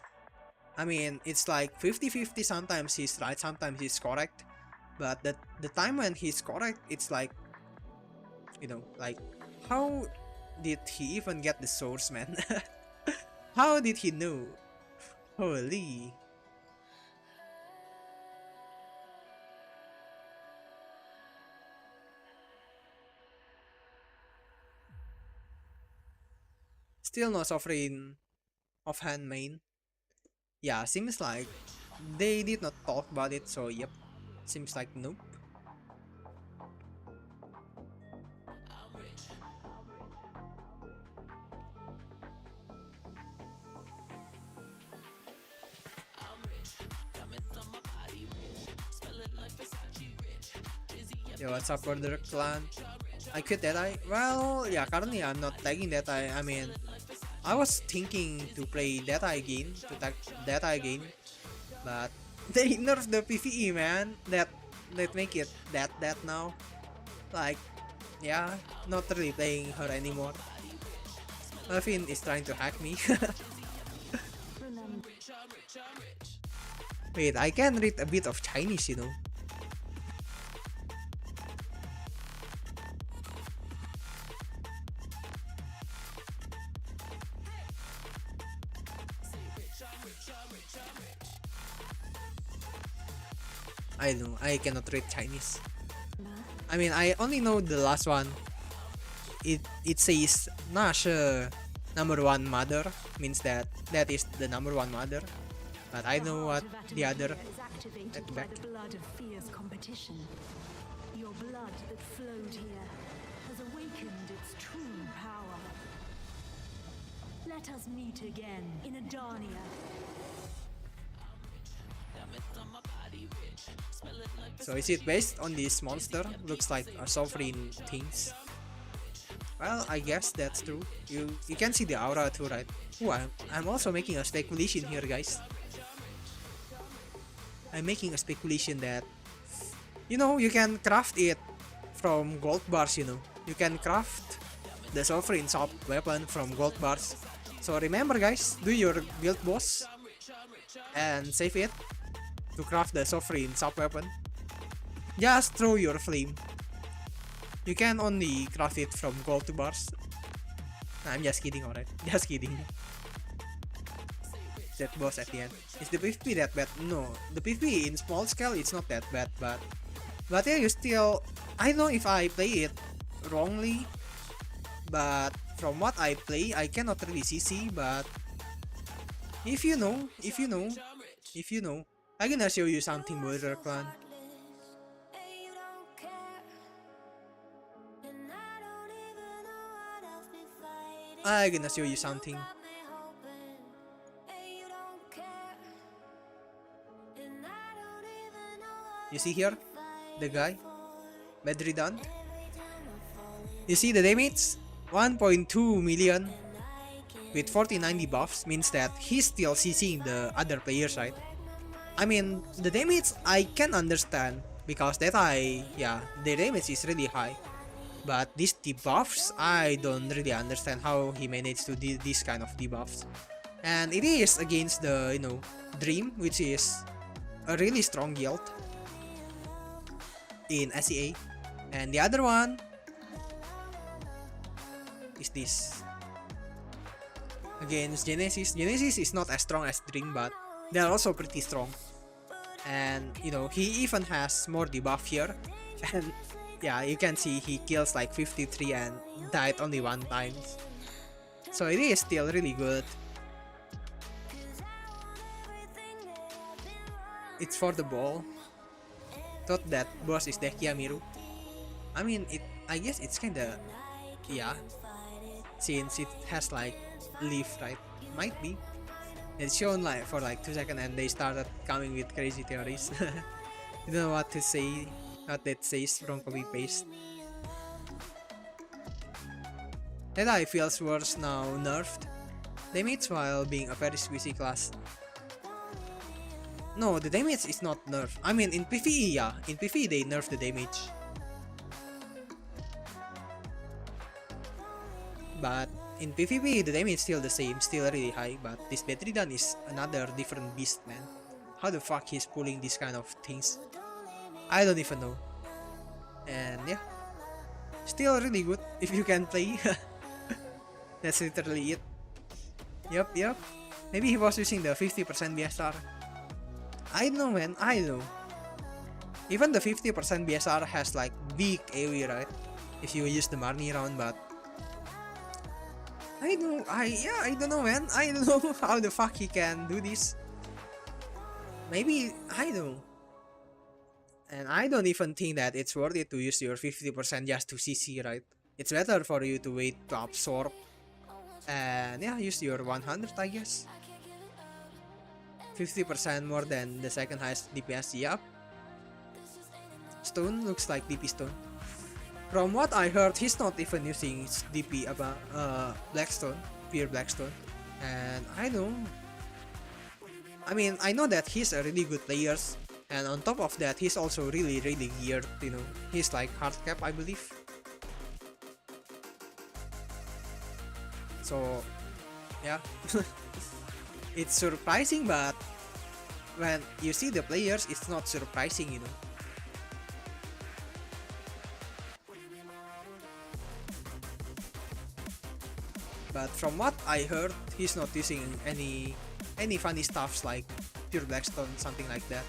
I mean, it's like 50-50, sometimes he's right, sometimes he's correct. But the time when he's correct, it's like, you know, like, how did he even get the source, man? How did he know? Holy. Still no Sovereign offhand main. Yeah, seems like they did not talk about it, so yep. Seems like nope. Yo, what's up, brother clan? I quit Deadeye. Well, yeah, currently I'm not tagging Deadeye. I mean, I was thinking to play Deadeye again, to tag Deadeye again, but they nerfed the PvE, man. That make it that now. Like, yeah, not really playing her anymore. Levin is trying to hack me. Wait, I can read a bit of Chinese, you know. I know, I cannot read Chinese. I mean, I only know the last one. It says 那是 number one mother, means that is the number one mother. But I know what the other at the back. Blood of fierce competition. Your blood that flowed here has awakened its true power. Let us meet again in Adania. So is it based on this monster? Looks like a Sovereign things. Well, I guess that's true. You can see the aura too, right? Ooh, I'm also making a speculation here, guys. I'm making a speculation that, you know, you can craft it from gold bars, you know. You can craft the Sovereign sub weapon from gold bars. So remember, guys, do your build boss and save it to craft the Sovereign sub weapon. Just throw your flame. You can only craft it from gold bars. Nah, I'm just kidding, alright. Just kidding. that boss at the end. Is the PvP that bad? No, the PvP in small scale it's not that bad, but yeah, you still, I don't know if I play it wrongly, but from what I play, I cannot really CC, but if you know, I'm gonna show you something, Border Clan. I'm gonna show you something. You see here, the guy, bedridden. You see the damage, 1.2 million with 49 debuffs means that he's still CCing the other players, right? I mean, the damage I can understand because the damage is really high. But these debuffs, I don't really understand how he managed to do this kind of debuffs. And it is against the, Dream, which is a really strong guild in SEA. And the other one is this. Against Genesis. Genesis is not as strong as Dream, but they're also pretty strong. And, he even has more debuff here. And yeah, you can see he kills like 53 and died only one time. So it is still really good. It's for the ball. Thought that boss is Dekiamiru. I mean, I guess it's kinda, yeah, since it has like leaf, right? Might be. It's shown like for like 2 seconds and they started coming with crazy theories. You don't know what to say. What that says from copy paste. That I feels worse now nerfed. Damage while being a very squishy class. No, the damage is not nerfed. I mean in PvE, yeah. In PvE they nerf the damage. But in PvP the damage is still the same, still really high. But this bedridden is another different beast, man. How the fuck he's pulling these kind of things? I don't even know. And yeah, still really good if you can play. That's literally it. Yep. Maybe he was using the 50% BSR. I don't know, man. I don't know. Even the 50% BSR has like big AoE, right? If you use the Marnie round, but I don't know, man. I don't know how the fuck he can do this. Maybe, I don't know. And I don't even think that it's worth it to use your 50% just to CC, right? It's better for you to wait to absorb. And yeah, use your 100, I guess. 50% more than the second highest DPS, yup. Stone looks like DP Stone. From what I heard, he's not even using DP Blackstone, pure Blackstone. And I know. I mean, I know that he's a really good player. And on top of that, he's also really geared, He's like hard cap, I believe. So, yeah. It's surprising, but when you see the players, it's not surprising, But from what I heard, he's not using any funny stuffs like pure Blackstone, something like that.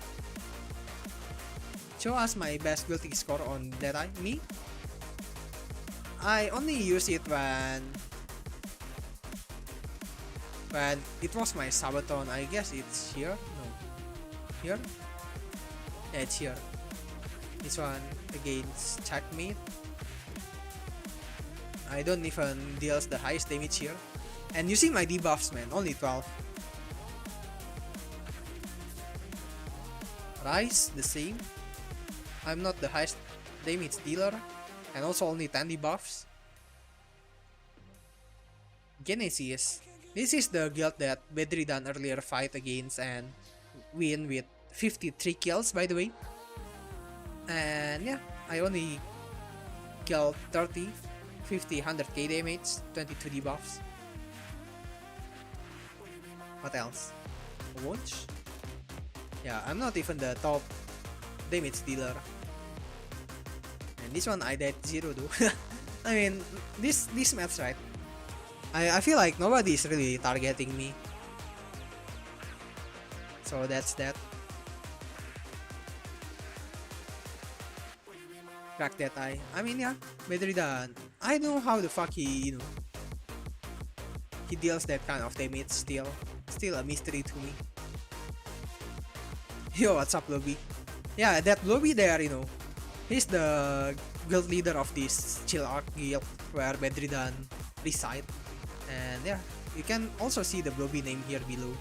Show us my best guilty score on that me. I only use it when it was my Sabaton. I guess it's here. No, here. Yeah, it's here. This one against Checkmate. I don't even deals the highest damage here. And you see my debuffs, man, only 12. Rise, the same. I'm not the highest damage dealer, and also only 10 debuffs. Genesis. This is the guild that Bedridden earlier fight against and win with 53 kills, by the way. And yeah, I only killed 30, 50, 100k damage, 22 debuffs. What else? Watch? Yeah, I'm not even the top damage dealer. And this one I died 0 though. I mean, this match, right? I feel like nobody is really targeting me. So that's that. Crack that eye. I mean, yeah, better than. I don't know how the fuck he, he deals that kind of damage still. Still a mystery to me. Yo, what's up, Lobby? Yeah, that Lobby there, he's the guild leader of this Chill Arc guild where Bedridan reside. And yeah, you can also see the Lobby name here below.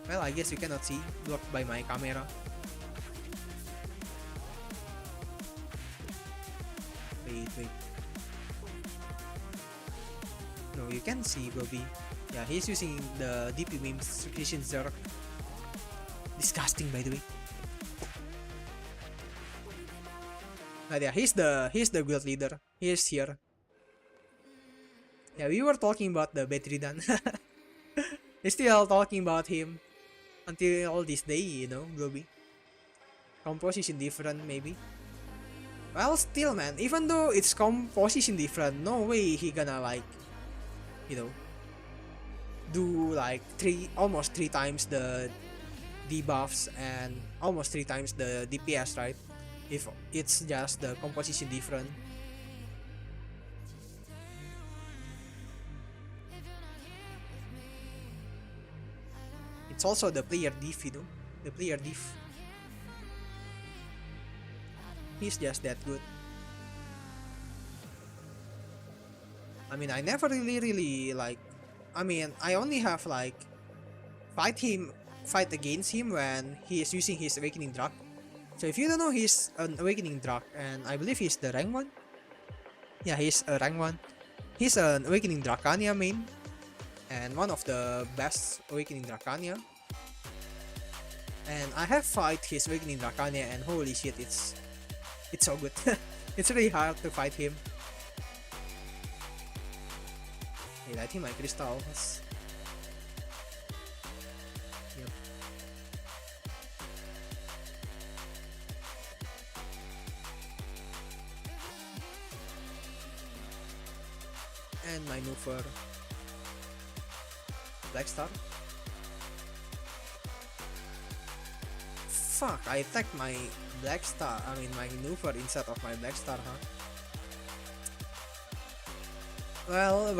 Well, I guess you cannot see, blocked by my camera. Wait. No, you can see Bobby. Yeah, he's using the DP memes Christian Zerk. Disgusting, by the way. But yeah, he's the guild leader. He's here. Yeah, we were talking about the Betridan. We're still talking about him until this day, Bobby. Composition different, maybe. Well, still, man, even though it's composition different, no way he gonna do like almost three times the debuffs and almost 3 times the DPS, right? If it's just the composition different. It's also the player diff, the player diff. He's just that good. I mean, I never really I only have fight against him when he is using his Awakening Drak. So if you don't know, he's an Awakening Drak, and I believe he's the rank 1. Yeah, he's a rank 1. He's an Awakening Dracania main, and one of the best Awakening Dracania. And I have fight his Awakening Dracania, and holy shit, it's so good. It's really hard to fight him. Wait, I think my crystal has... Yep. And my Nufer. Black Star. Fuck, I attacked my Black Star, my Nufer instead of my Black Star, huh? Well,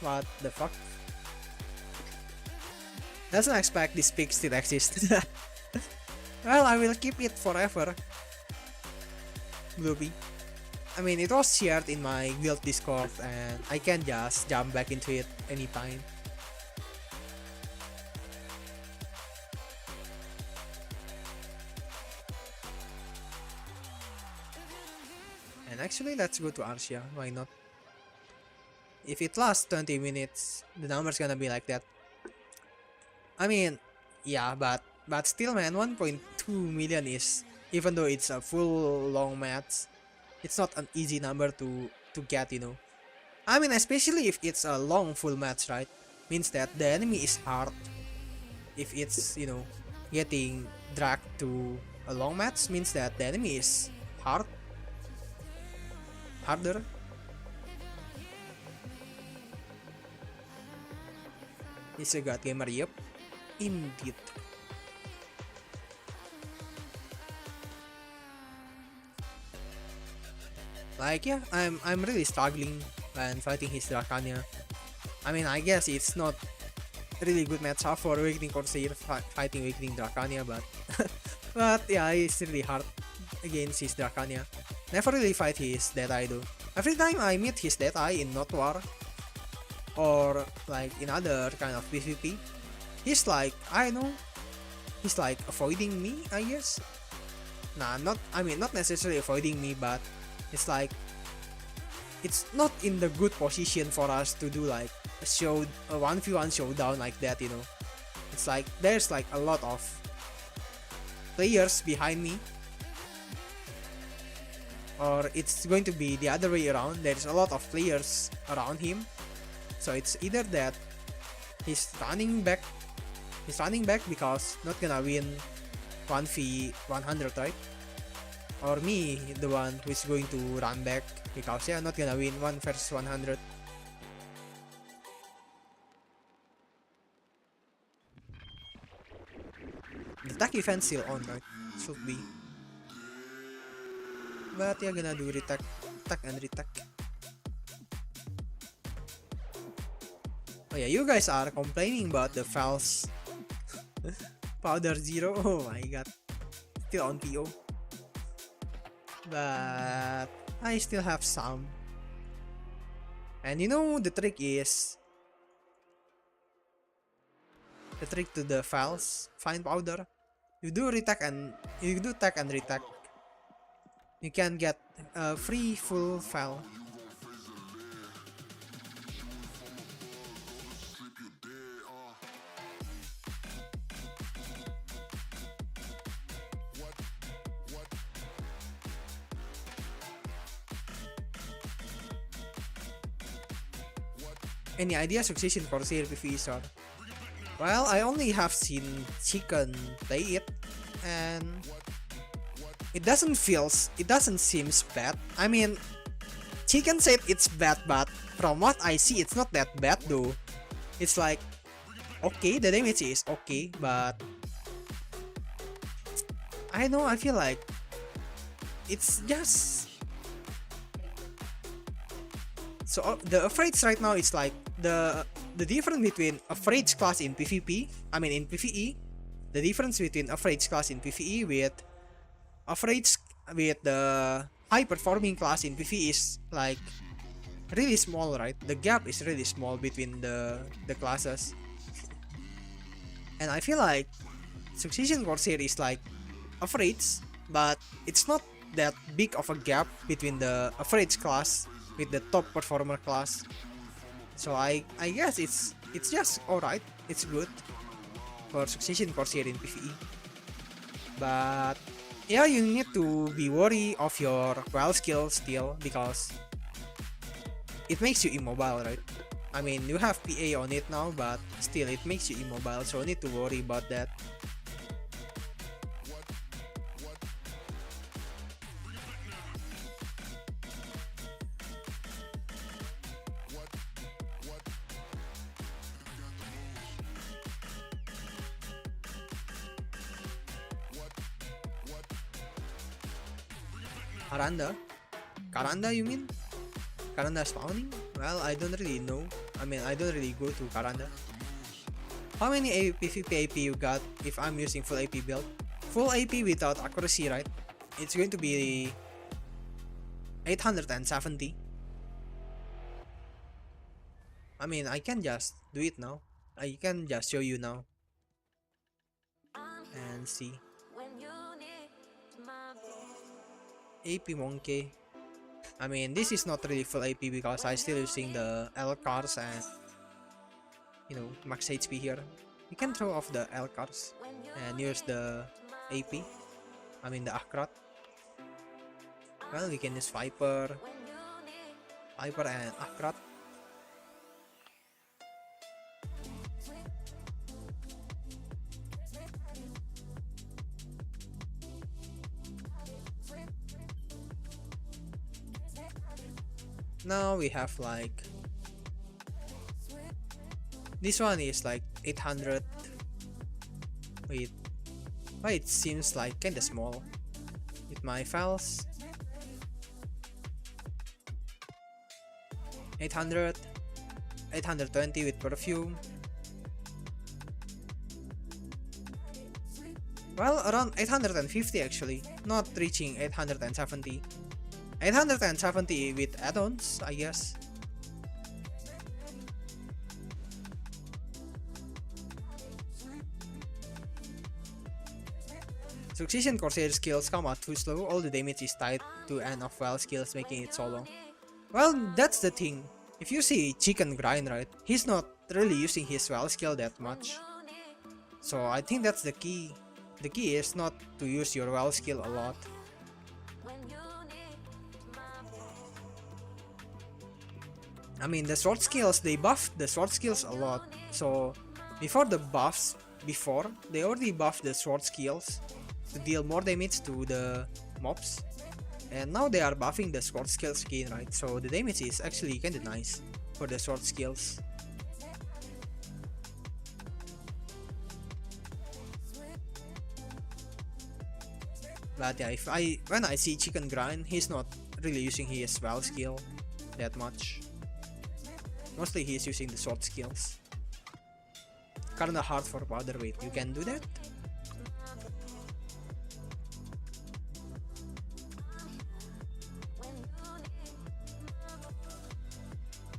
what the fuck? Doesn't expect this pick still exists. Well, I will keep it forever. Gloopy. It was shared in my guild Discord and I can just jump back into it anytime. And actually, let's go to Arcia, why not? If it lasts 20 minutes, the number's gonna be like that. Yeah, but still, man, 1.2 million is, even though it's a full long match, it's not an easy number to get, especially if it's a long full match, right? Means that the enemy is hard. If it's, getting dragged to a long match, means that the enemy is harder. He's a god gamer, yep. Indeed. Yeah, I'm really struggling when fighting his Dracania. I guess it's not really good matchup for Awakening Corsair fighting Awakening Dracania, but but yeah, it's really hard against his Dracania. Never really fight his Deadeye though. Every time I meet his Deadeye in Not War or in other kind of PvP, he's I don't know, he's avoiding me, I guess. Nah, not necessarily avoiding me, but it's it's not in the good position for us to do a 1v1 showdown like that, It's there's a lot of players behind me, or it's going to be the other way around. There's a lot of players around him, so it's either that he's running back because not gonna win 1v100, right? Or me, the one who is going to run back because yeah, not gonna win 1 versus 100. attack event still on, right? Should be. But yeah, gonna do attack and retech. Oh yeah, you guys are complaining about the files. Powder 0, oh my god. Still on PO. But I still have some. And you know the trick is, the trick to the files, fine powder, you do retech and you do tech and retech, you can get a free full file. Any idea Succession Corsair PvE sir? Well, I only have seen Chicken play it, and it doesn't seem bad. I mean, Chicken said it's bad, but from what I see, it's not that bad though. It's like, okay, the damage is okay, but I know, I feel like it's just... So the Afraids right now is like the difference between Afraids class in PvP, I mean in PvE, the difference between Afraids class in PvE with Afraids with the high performing class in PvE is like really small, right? The gap is really small between the classes. And I feel like Succession Corsair is like Afraids, but it's not that big of a gap between the Afraids class with the top performer class. So I guess it's just alright, it's good for Succession Corsair in PvE. But yeah, you need to be worried of your well skill still, because it makes you immobile, right? I mean, you have PA on it now, but still it makes you immobile, so you need to worry about that. Karanda, you mean? Karanda spawning? Well, I don't really know. I mean, I don't really go to Karanda. How many PvP AP you got if I'm using full AP build? Full AP without accuracy, right? It's going to be 870. I mean, I can just do it now. I can just show you now. And see. AP Monkey. I mean, this is not really full AP because I'm still using the L cars and, you know, max HP here. You can throw off the L cars and use the AP. I mean the Akrat. Well, we can use Viper and Akrat. Now we have like, this one is like 800. Wait, why it seems like kinda small with my files. 800, 820 with perfume. Well, around 850 actually, not reaching 870. 870 with add-ons, I guess. Succession Corsair skills come out too slow, all the damage is tied to end of well skills, making it so long. Well, that's the thing. If you see Chicken grind, right, he's not really using his well skill that much. So I think that's the key. The key is not to use your well skill a lot. I mean, the sword skills, they buffed the sword skills a lot. So before the buffs, they already buffed the sword skills to deal more damage to the mobs. And now they are buffing the sword skills again, right? So the damage is actually kinda nice for the sword skills. But yeah, when I see Chicken Grind, he's not really using his spell skill that much. Mostly he's using the sword skills. Kinda hard for powder. Wait, you can do that?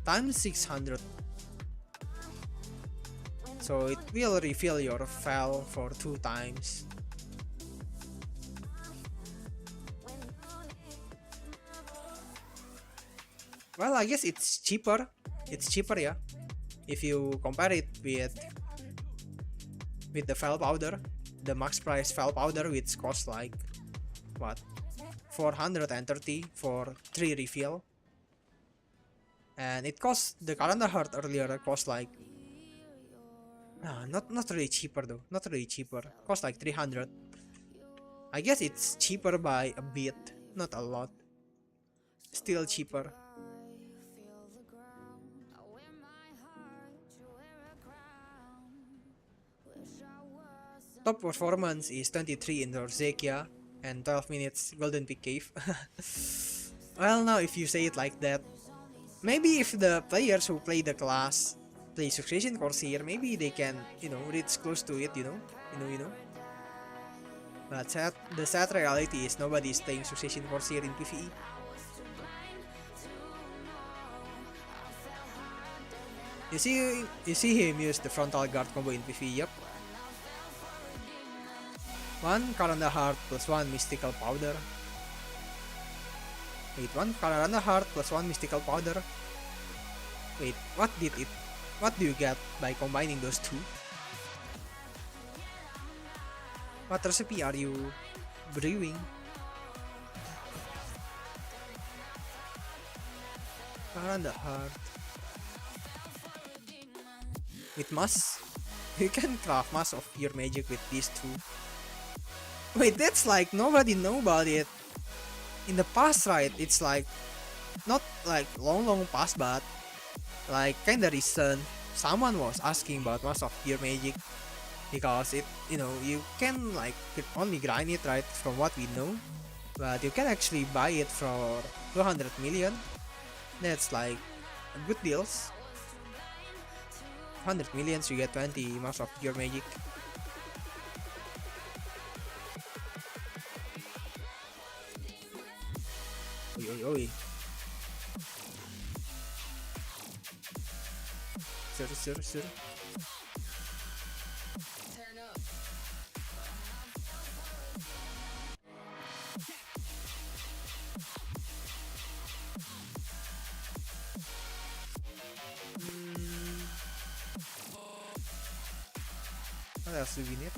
Times 600. So it will refill your fell for 2 times. Well, I guess it's cheaper. It's cheaper, yeah. If you compare it with the fell powder, the max price fell powder, which costs like what, 430 for 3 refill. And it cost, the calendar heart earlier cost like not really cheaper though. Not really cheaper. Cost like 300. I guess it's cheaper by a bit, not a lot. Still cheaper. Top performance is 23 in Dorzekia and 12 minutes Golden Peak Cave. Well, now if you say it like that, maybe if the players who play the class play Succession Corsair, maybe they can, reach close to it, you know. But the sad reality is nobody is playing Succession Corsair in PvE. You see him use the frontal guard combo in PvE, yep. 1 Karanda Heart plus 1 Mystical Powder. Wait, 1 Karanda Heart plus 1 Mystical Powder. Wait, what do you get by combining those two? What recipe are you brewing? Karanda Heart. With mass? You can craft mass of your magic with these two. Wait, that's like nobody know about it. In the past, right? It's like not like long past, but like kinda recent. Someone was asking about mass of your magic because it, you can like only grind it, right? From what we know, but you can actually buy it for 200 million. That's like good deals. 100 millions, you get 20 mass of your magic. Oi. Sir. Turn up. What else do we need?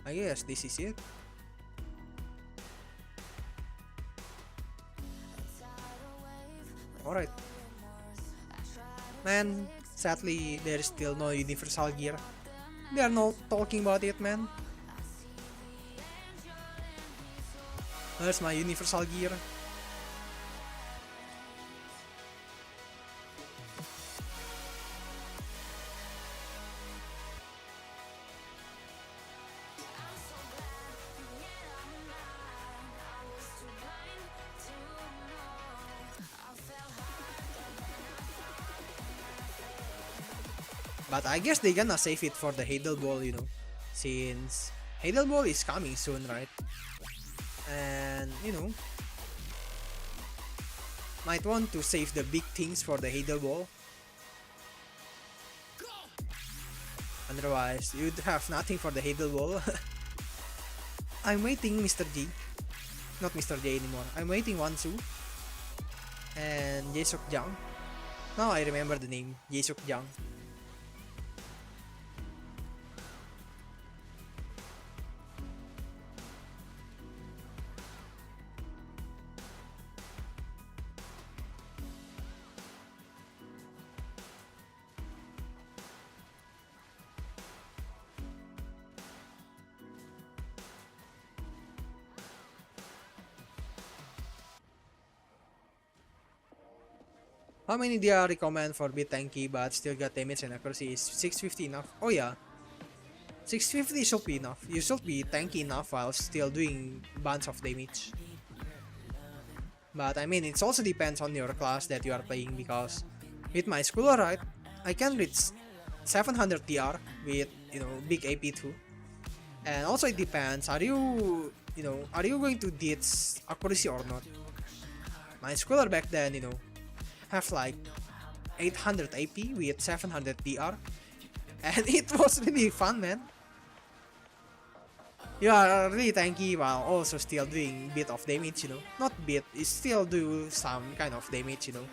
I guess this is it. Alright. Man, sadly there is still no universal gear. They are not talking about it, man. Where's my universal gear? But I guess they gonna save it for the Hadal Ball, since Hadal Ball is coming soon, right? And, might want to save the big things for the Hadal Ball. Otherwise, you'd have nothing for the Hadal Ball. I'm waiting Mr. G. Not Mr. J anymore. I'm waiting Wansu. And Jaesuk Jang. Now I remember the name. Jaesuk Jang. How many do I recommend for bit tanky but still got damage and accuracy? Is 650 enough? Oh yeah. 650 should be enough. You should be tanky enough while still doing bunch of damage. But I mean, it also depends on your class that you are playing, because with my schooler, right, I can reach 700 TR with, you know, big AP too. And also it depends, are you going to ditch accuracy or not? My schooler back then, you know, have like 800 AP with 700 TR, and it was really fun, man. You are really tanky while also still doing bit of damage, you know. Not bit, you still do some kind of damage, you know.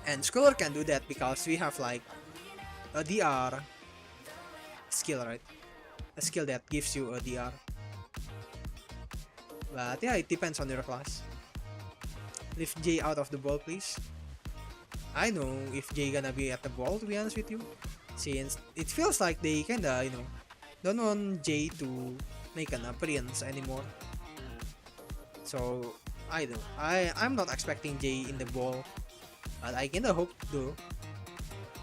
And Schooler can do that because we have like a DR skill, right? A skill that gives you a DR. But yeah, it depends on your class. Leave Jay out of the ball, please. I know if Jay gonna be at the ball, to be honest with you, since it feels like they kinda, you know, don't want Jay to make an appearance anymore. So I don't. I'm not expecting Jay in the ball, but I kinda hope though.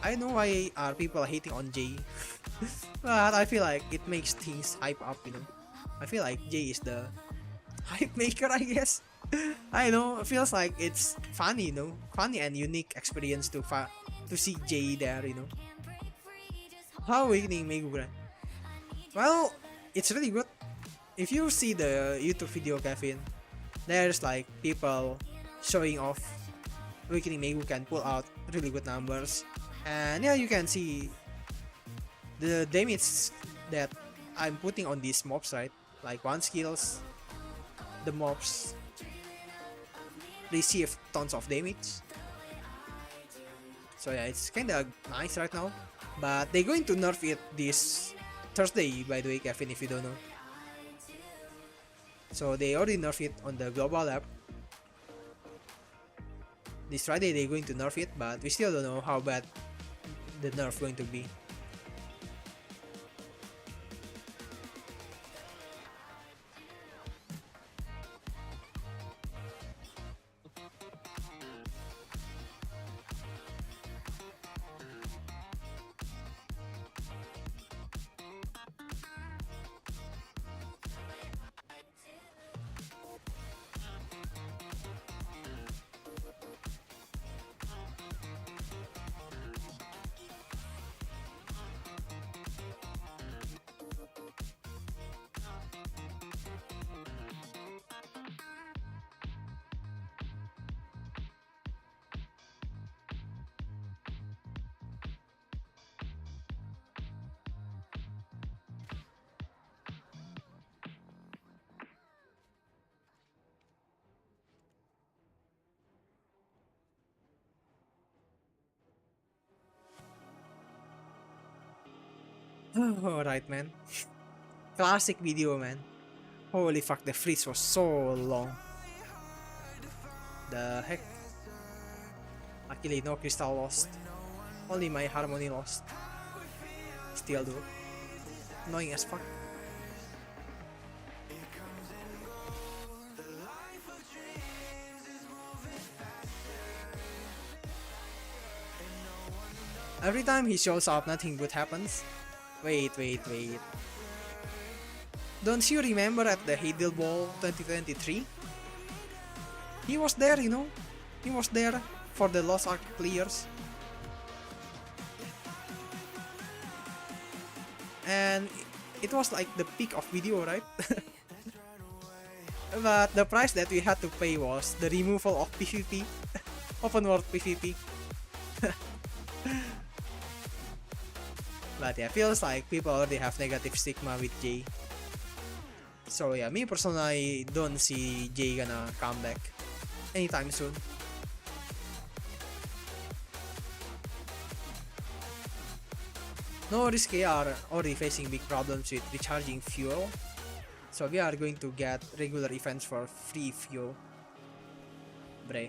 I know why are people hating on Jay, but I feel like it makes things hype up, you know. I feel like Jay is the hype maker, I guess. I know, it feels like it's funny, you know, funny and unique experience to see Jay there, you know. How Awakening Meguran? Well, it's really good. If you see the YouTube video, Kevin, there's like people showing off Awakening Megu can pull out really good numbers, and yeah, you can see the damage that I'm putting on these mobs, right? Like one skills, the mobs receive tons of damage. So yeah, it's kinda nice right now. But they're going to nerf it this Thursday, by the way, Kevin, if you don't know. So they already nerf it on the global app. This Friday they're going to nerf it, but we still don't know how bad the nerf going to be. Alright, man. Classic video, man. Holy fuck, the freeze was so long. The heck? Luckily, no crystal lost. Only my harmony lost. Still though. Annoying as fuck. Every time he shows up, nothing good happens. Wait. Don't you remember at the Heidel Ball 2023? He was there, you know? He was there for the Lost Ark players. And it was like the peak of video, right? But the price that we had to pay was the removal of PvP. Open world PvP. But yeah, feels like people already have negative stigma with Jay. So yeah, me personally don't see Jay gonna come back anytime soon. No Risky are already facing big problems with recharging fuel. So we are going to get regular events for free fuel. Bre.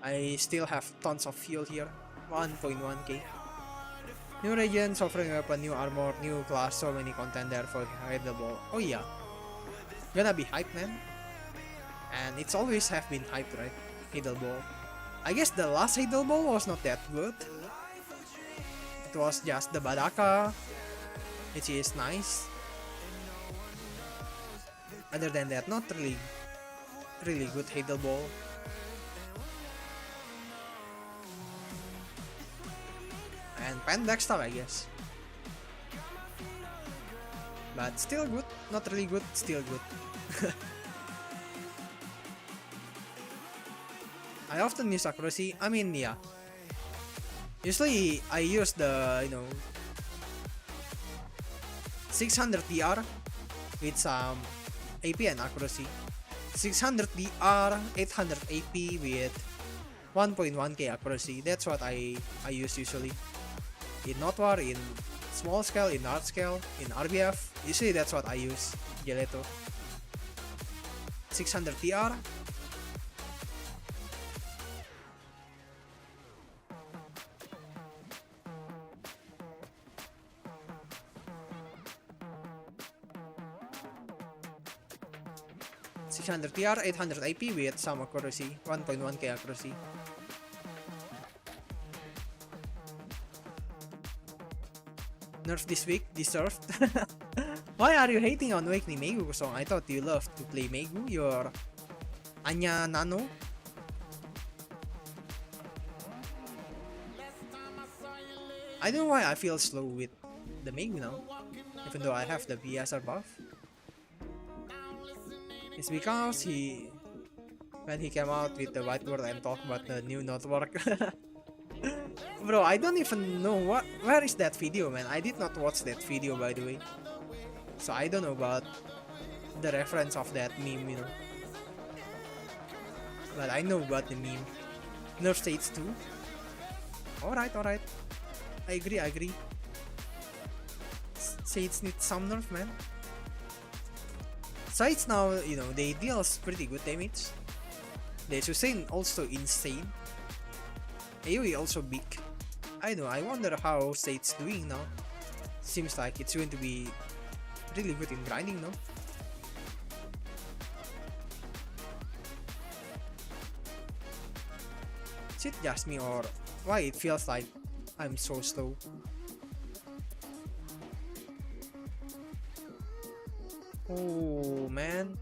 I still have tons of fuel here. 1.1k. New region, offering weapon, new armor, new class, so many content there for hide the ball. Oh yeah. Gonna be hype, man. And it's always have been hyped, right? Hazel Ball. I guess the last Hazel Ball was not that good. It was just the Badaka, which is nice. Other than that, not really good Hazel Ball. And Pan Blackstar, I guess. But still good, not really good, still good. I often use accuracy. I mean, yeah. Usually, I use the 600 DR with some AP and accuracy. 600 DR, 800 AP with 1.1k accuracy. That's what I use usually. In Notwar, in small scale, in large scale, in RBF. Usually that's what I use. Gelato. 600 DR. TR, 800 IP with some accuracy, 1.1k accuracy. Nerf this week, deserved. Why are you hating on Awakening Megu song? I thought you loved to play Megu, your Anya Nano. I don't know why I feel slow with the Megu now, even though I have the BSR buff. It's because when he came out with the whiteboard and talked about the new network. Bro, I don't even know where is that video, man. I did not watch that video, by the way. So I don't know about the reference of that meme, you know. But I know about the meme. Nerf States 2. Alright. I agree. States need some nerf, man. Sides now, they deal pretty good damage. The sustain also insane. AoE also big. I know, I wonder how State's doing now. Seems like it's going to be really good in grinding, no? Is it just me or why it feels like I'm so slow? Oh man,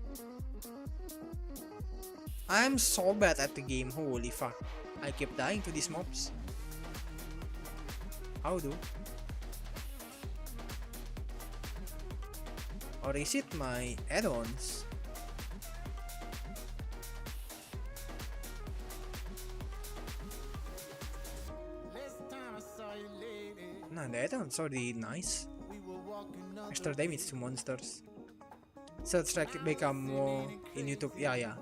I'm so bad at the game, holy fuck. I keep dying to these mobs. How do? Or is it my add-ons? Nah, the add-ons are really nice. Extra damage to monsters. Search track become more in YouTube. Yeah,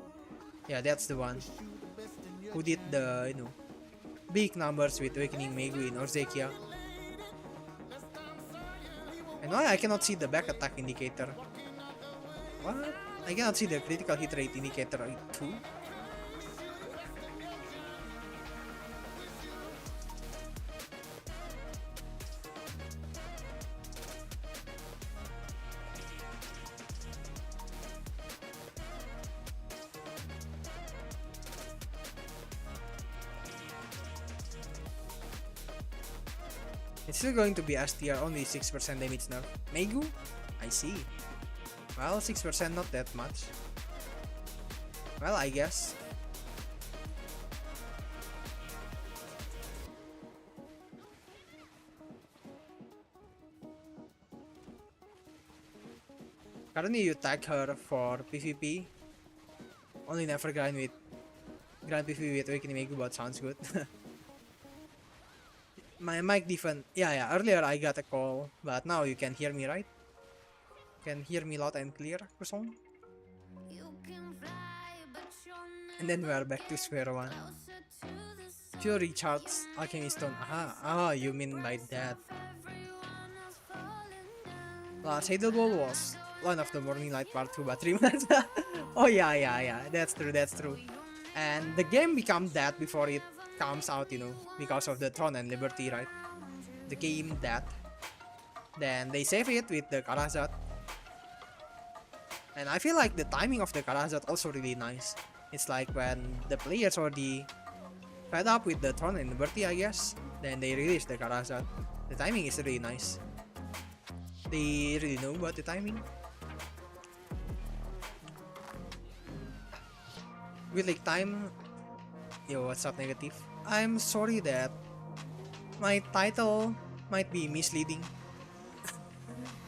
that's the one who did the big numbers with Awakening Megu in Orzekia. And why I cannot see the back attack indicator? What? I cannot see the critical hit rate indicator too. It's still going to be STR, only 6% damage nerf. Megu? I see. Well, 6% not that much. Well, I guess. Currently you tag her for PvP. Only never grind PvP with Awakening Megu, but sounds good. My mic different. Yeah, earlier I got a call, but now you can hear me, right? Can hear me loud and clear, Kusong? And then we are back to square one. Pure recharge Alchemy Stone. Aha, you mean by that. Last Hazel Ball was one of the Morning Light Part 2 but 3 months. Oh yeah, that's true. And the game became that before it comes out, because of the Throne and Liberty, right? The game that. Then they save it with the Karazat. And I feel like the timing of the Karazhat also really nice. It's like when the players already fed up with the Tron and Bertie, I guess, then they release the Karazhat. The timing is really nice. They really know about the timing. Guild League time. Yo, what's up, negative? I'm sorry that my title might be misleading.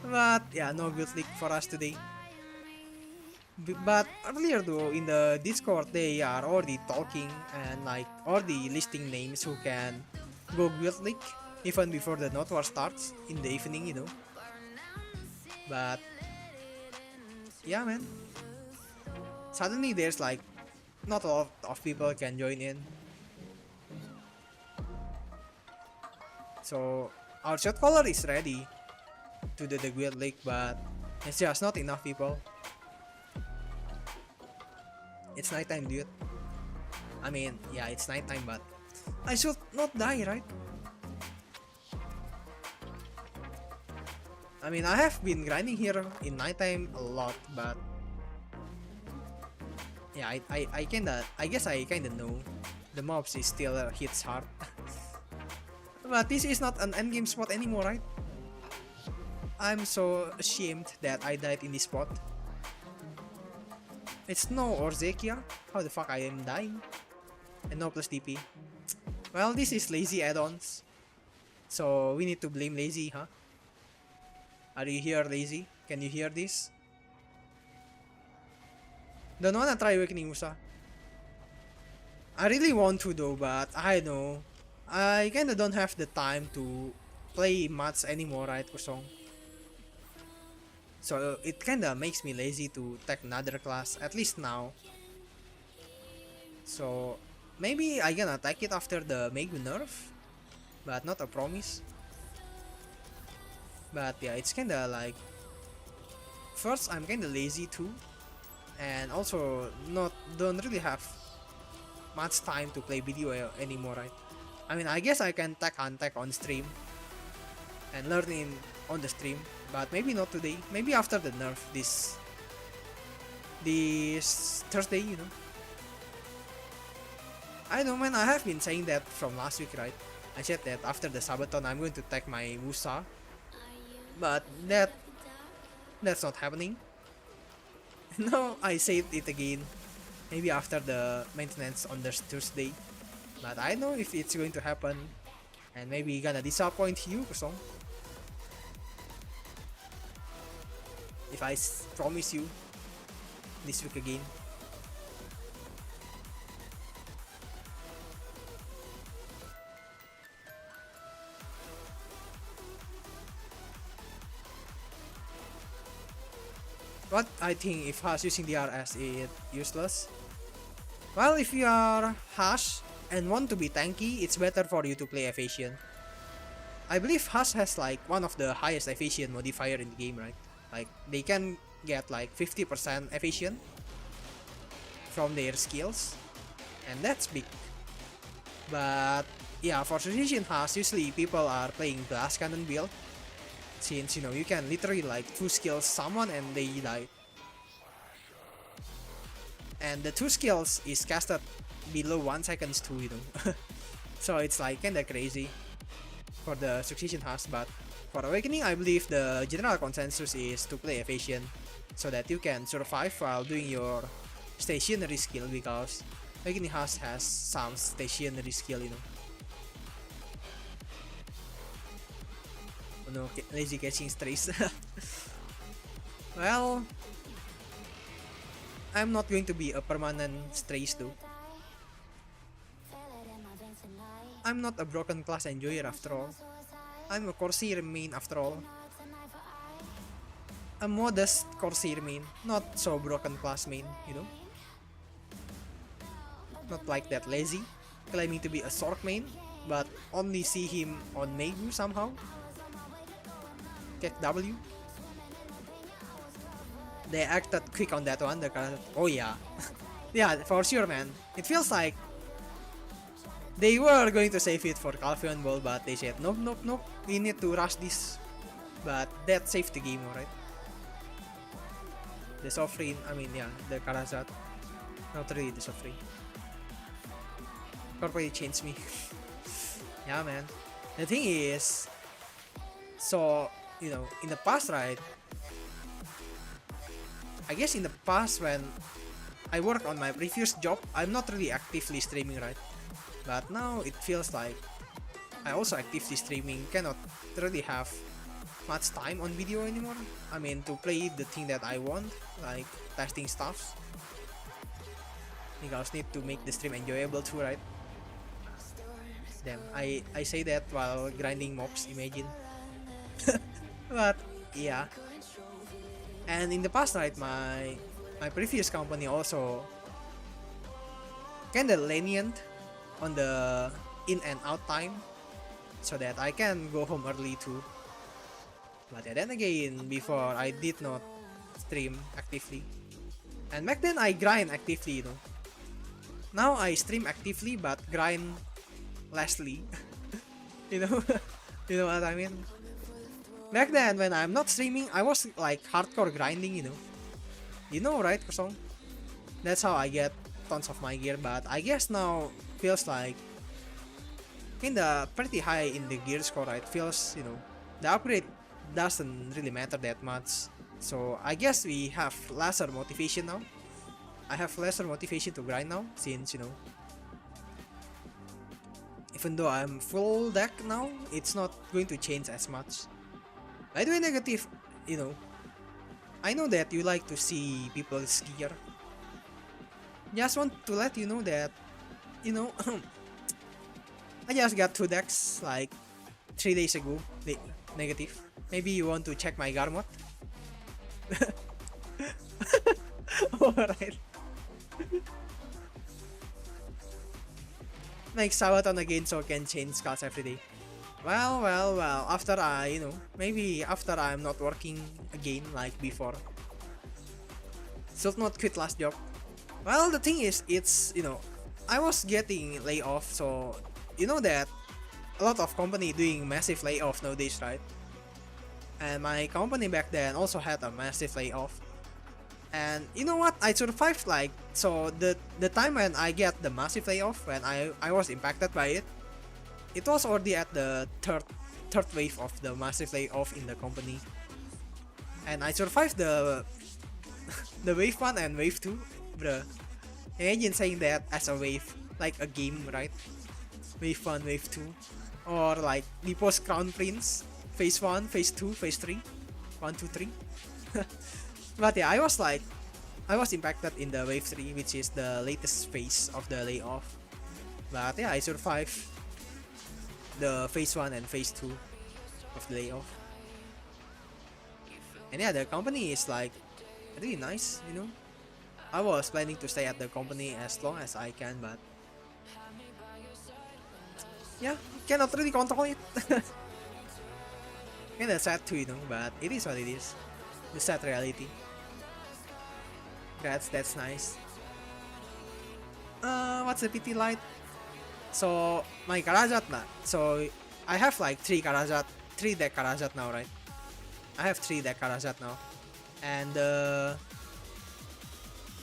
But yeah, no Guild League for us today. But earlier though, in the Discord, they are already talking and like already listing names who can go Guild League even before the Note War starts in the evening, you know. But yeah, man. Suddenly there's like not a lot of people can join in. So our shot caller is ready to do the Guild League, but it's just not enough people. It's nighttime, dude. I mean, yeah, it's nighttime, but I should not die, right? I mean, I have been grinding here in nighttime a lot, but yeah, I guess I kinda know the mobs is still hits hard. But this is not an endgame spot anymore, right? I'm so ashamed that I died in this spot. It's no Orzekia. How the fuck I am dying? And no plus DP. Well, this is lazy add-ons. So we need to blame lazy, huh? Are you here, lazy? Can you hear this? Don't wanna try Awakening Musa. I really want to though, but I know. I kinda don't have the time to play mats anymore, right, Kusong? So it kinda makes me lazy to take another class, at least now. So maybe I gonna take it after the Megu nerf, but not a promise. But yeah, it's kinda like, first I'm kinda lazy too, and also don't really have much time to play video anymore, right? I mean, I guess I can tech untech on stream and learn on the stream, but maybe not today. Maybe after the nerf this Thursday, you know. I know, man. I have been saying that from last week, right? I said that after the Sabaton I'm going to tech my Musa, but that's not happening. No, I said it again. Maybe after the maintenance on the Thursday. But I know if it's going to happen. And maybe gonna disappoint you, Kusong. If I promise you this week again. But I think if Hash using the RS is useless. Well, if you are Hash and want to be tanky, it's better for you to play Evasion. I believe Hash has like one of the highest Evasion modifier in the game, right? Like they can get like 50% Evasion from their skills, and that's big. But yeah, for Precision Hash, usually people are playing Blast Cannon build, since you know you can literally like 2 skills someone and they die. And the 2 skills is casted below 1 seconds too, you know. So it's like kinda crazy for the Succession Hash, but for Awakening I believe the general consensus is to play Evasion so that you can survive while doing your stationary skill, because Awakening Hash has some stationary skill, you know. Oh no, lazy catching strays. Well, I'm not going to be a permanent strays though. I'm not a broken class enjoyer after all. I'm a Corsair main after all. A modest Corsair main, not so broken class main, you know. Not like that lazy, claiming to be a Sork main, but only see him on Megu somehow. Kick W. They acted quick on that one. Oh yeah. Yeah, for sure, man. It feels like they were going to save it for Calphion Ball, but they said nope, nope, nope. We need to rush this. But that saved the game, alright. the Sovereign, I mean, yeah, the Karazat. Not really the Sovereign. Corporate changed me. Yeah, man. The thing is, so, you know, in the past, right? I guess in the past when I worked on my previous job, I'm not really actively streaming, right? But now it feels like I also actively streaming, cannot really have much time on video anymore. I mean, to play the thing that I want, like testing stuffs. You guys need to make the stream enjoyable too, right? Damn, I say that while grinding mobs, imagine. But yeah. And in the past, right, my previous company also kinda lenient on the in and out time, so that I can go home early too. But yeah, then again, before I did not stream actively, and back then I grind actively, you know. Now I stream actively but grind lessly. You know, you know what I mean. Back then when I'm not streaming, I was like hardcore grinding, you know. You know, right, Kosong? That's how I get tons of my gear. But I guess now feels like kinda pretty high in the gear score, right? Feels, you know, the upgrade doesn't really matter that much. So I guess we have lesser motivation now. I have lesser motivation to grind now, since, you know, even though I'm full deck now, it's not going to change as much. By the way, Negative, you know, I know that you like to see people's gear. Just want to let you know that, you know, I just got 2 decks like 3 days ago. Negative. Maybe you want to check my Garmot? Alright. Make Sabaton again so I can change cards every day. Well, after I, you know, maybe after I'm not working again like before. Should not quit last job. Well, the thing is, it's, you know, I was getting layoff, so you know that a lot of company doing massive layoff nowadays, right? And my company back then also had a massive layoff. And you know what? I survived, like, so the time when I get the massive layoff, when I was impacted by it, it was already at the third wave of the massive layoff in the company. And I survived the the wave 1 and wave 2, bruh. Imagine saying that as a wave, like a game, right? Wave 1, wave 2. Or like the post Crown Prince, phase 1, phase 2, phase 3. 1, 2, 3. But yeah, I was impacted in the wave 3, which is the latest phase of the layoff. But yeah, I survived the phase 1 and phase 2 of the layoff. And yeah, the company is like really nice, you know. I was planning to stay at the company as long as I can, but yeah, cannot really control it. Kinda sad too, you know, but it is what it is. The sad reality. That's nice. What's the PT light? So my Karazat na. So I have like 3 deck Karazat now, right? I have 3 deck Karazat now. And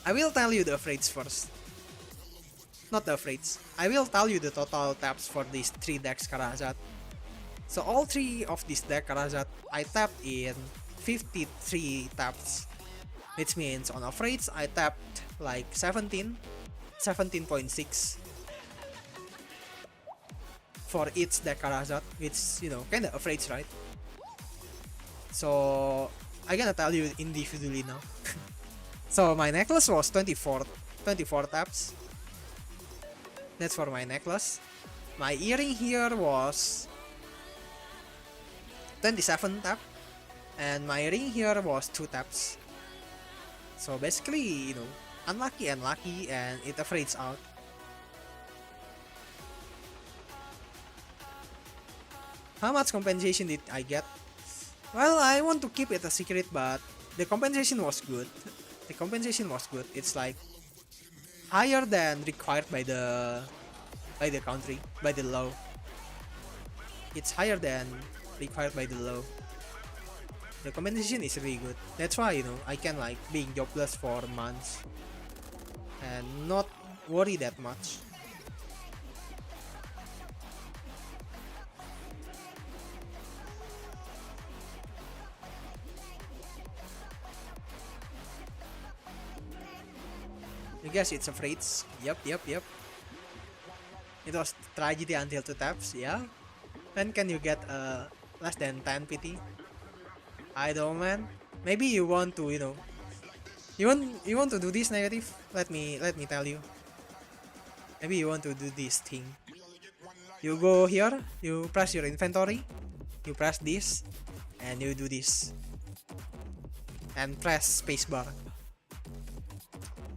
I will tell you the upgrades first. Not the upgrades. I will tell you the total taps for these 3 decks Karazat. So all 3 of these deck Karazat, I tapped in 53 taps. Which means on upgrades, I tapped like 17.6 for each deck Karazat, which, you know, kinda upgrades, right? So I'm gonna tell you individually now. So my necklace was 24 taps. That's for my necklace. My earring here was 27 tap, and my ring here was 2 taps. So basically, you know, unlucky and lucky, and it fades out. How much compensation did I get? Well, I want to keep it a secret, but the compensation was good. The compensation was good. It's like higher than required by the country, by the law. It's higher than required by the law. The compensation is really good. That's why, you know, I can like being jobless for months and not worry that much. You guess it's afraid? Yep. It was tragedy until 2 taps, yeah? When can you get less than 10 PT? I don't, man. Maybe you want to, you know, you want to do this negative? Let me tell you. Maybe you want to do this thing. You go here, you press your inventory, you press this, and you do this. And press spacebar.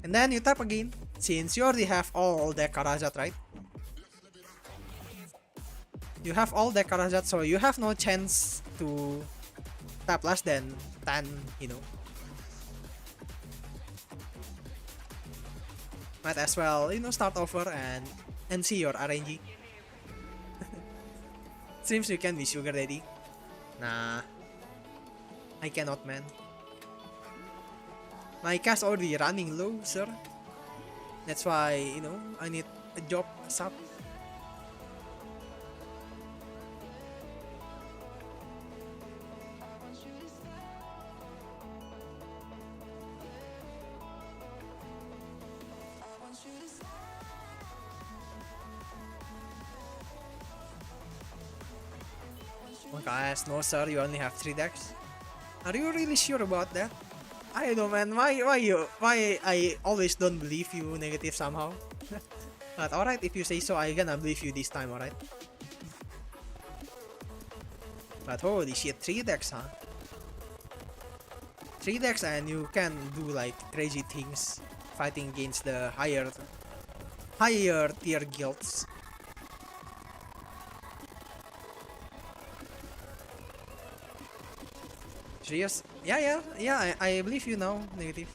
And then you tap again, since you already have all the Karajat, right? You have all the Karajat, so you have no chance to tap less than 10, you know. Might as well, you know, start over and see your RNG. Seems you can be sugar daddy. Nah, I cannot, man. My cash already running low, sir. That's why, you know, I need a job ASAP. Oh guys, no sir, you only have 3 decks. Are you really sure about that? I don't know, man. Why I always don't believe you negative somehow. But alright, if you say so, I gonna believe you this time, alright? But holy shit, 3 decks, huh? 3 decks and you can do like crazy things fighting against the higher tier guilds. Serious? Yeah, I believe you now, negative.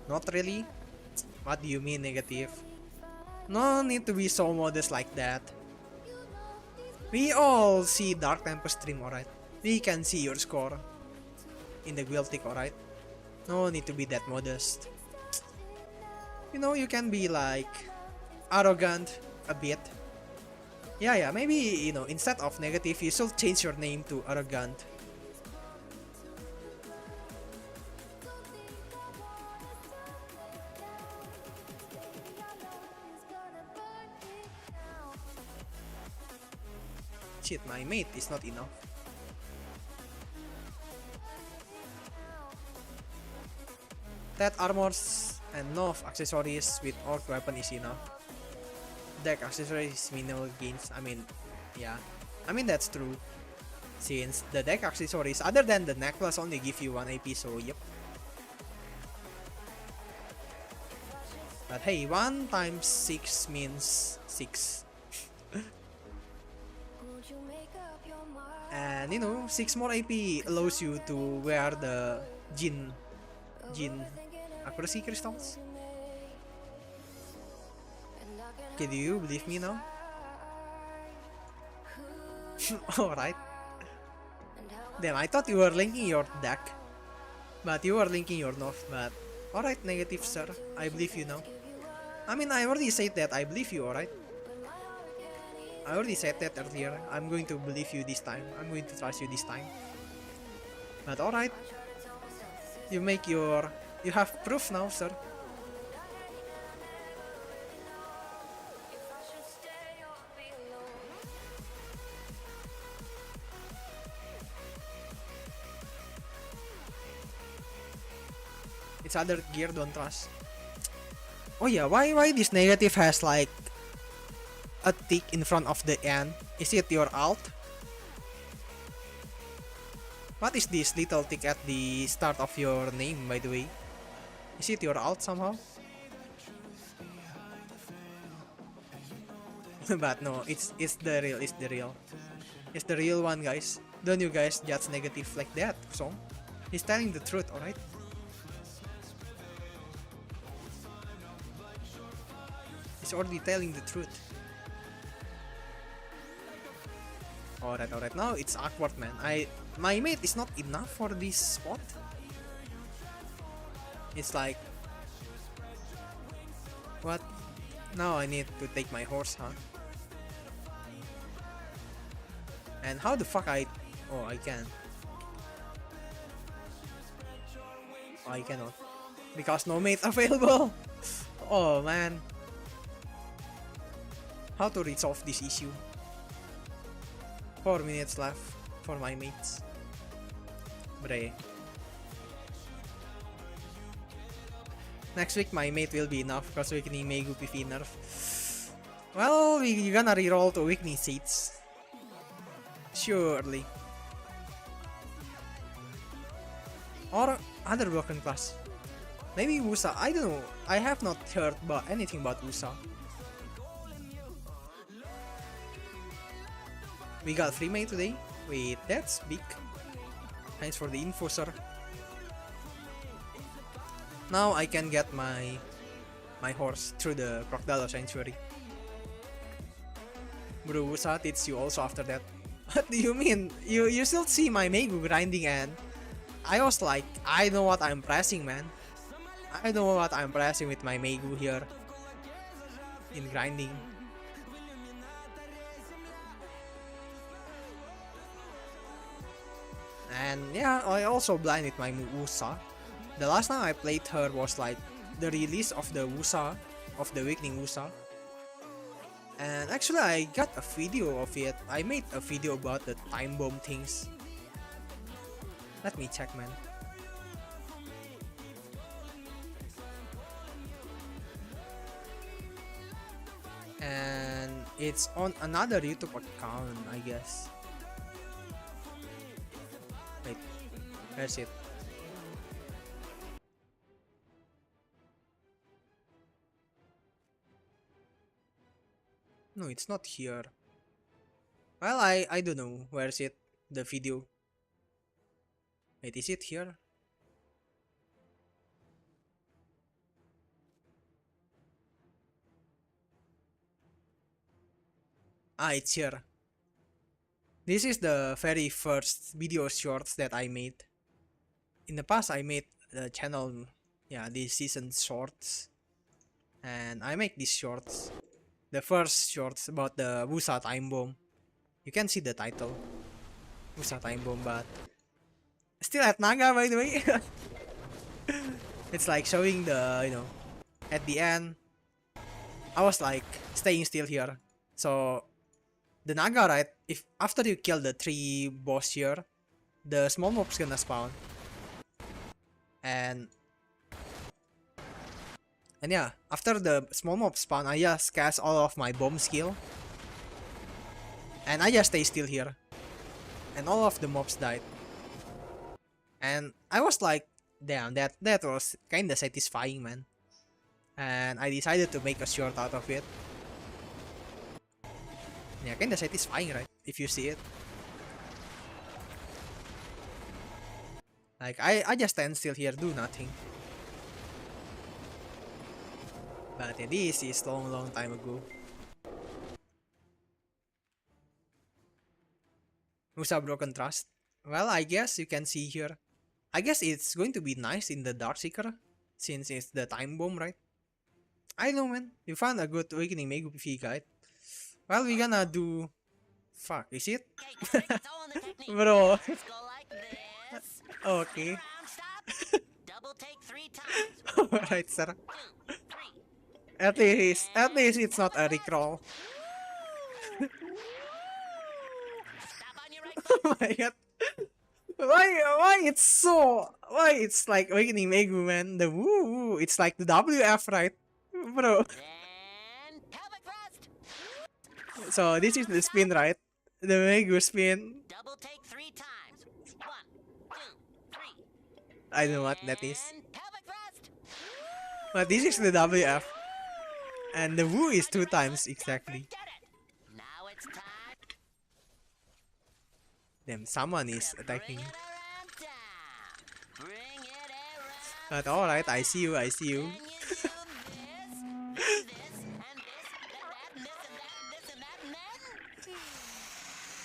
Not really? What do you mean, negative? No need to be so modest like that. We all see Dark Temple stream, alright? We can see your score in the guild league, alright? No need to be that modest. You know, you can be like arrogant a bit. Yeah, maybe, you know, instead of negative, you should change your name to arrogant. Shit, my mate is not enough. That armors and Nov accessories with orc weapon is enough. Deck accessories minimal gains. I mean, yeah. I mean, that's true. Since the deck accessories, other than the necklace, only give you 1 AP, so yep. But hey, 1 times 6 means 6. And you know, 6 more AP allows you to wear the Jin accuracy crystals. Okay, do you believe me now? Alright. Damn, I thought you were linking your deck. But you were linking your Nov, but alright, negative sir. I believe you now. I mean, I already said that I believe you, alright? I already said that earlier. I'm going to believe you this time. I'm going to trust you this time. But alright. You have proof now, sir. It's other gear, don't trust. Oh yeah, why this negative has like a tick in front of the N? Is it your alt? What is this little tick at the start of your name, by the way? Is it your alt somehow? But no, it's the real, It's the real one, guys. Don't you guys judge negative like that, so? He's telling the truth, alright? He's already telling the truth. Alright. Now it's awkward, man. My mate is not enough for this spot. It's like, what? Now I need to take my horse, huh? And how the fuck I... Oh, I can. I cannot. Because no mate available. Oh, man. How to resolve this issue? 4 minutes left for my mates. Bre. Next week my mate will be enough because weakening Megu PV nerf. Well, we're gonna reroll to weakening seeds. Surely. Or other broken class. Maybe Wusa, I don't know. I have not heard about anything about Wusa. We got 3 mate today. Wait, that's big. Thanks for the info, sir. Now I can get my horse through the Crocodile Sanctuary. Bro, Wusa teach you also after that. What do you mean? You still see my Megu grinding, and I was like, I know what I'm pressing, man. I know what I'm pressing with my Megu here in grinding. And yeah, I also blinded my Wusa. The last time I played her was like the release of the Wusa, of the Awakening Wusa. And actually I got a video of it. I made a video about the time bomb things. Let me check, man. And it's on another YouTube account, I guess. Wait, where's it? No, it's not here. Well, I don't know. Where's it? The video. Wait, is it here? Ah, it's here. This is the very first video shorts that I made. In the past, I made the channel, yeah, these season shorts. And I make these shorts. The first shorts about the Wusa time bomb. You can see the title. Wusa time bomb, but still at Naga, by the way. It's like showing the, you know, at the end, I was like staying still here. So the Naga, right? If after you kill the 3 boss here, the small mob's gonna spawn. And yeah, after the small mob spawn, I just cast all of my bomb skill. And I just stay still here. And all of the mobs died. And I was like, damn, that was kinda satisfying, man. And I decided to make a short out of it. Yeah, kinda satisfying, right? If you see it. Like, I just stand still here, do nothing. But yeah, this is long time ago. Musa Broken Trust. Well, I guess you can see here. I guess it's going to be nice in the Darkseeker, since it's the time bomb, right? I know, man. You found a good Awakening Megu PV guide. Well, we're gonna do... Fuck, is it? Bro. Okay. Alright, sir. At least it's not a recrawl. Oh my god. Why it's like Awakening Megu, man. The woo, it's like the WF, right? Bro. So this is the spin, right? The Megu spin. I don't know what that is. But this is the WF. And the woo is 2 times exactly. Damn, someone is attacking. But alright, I see you.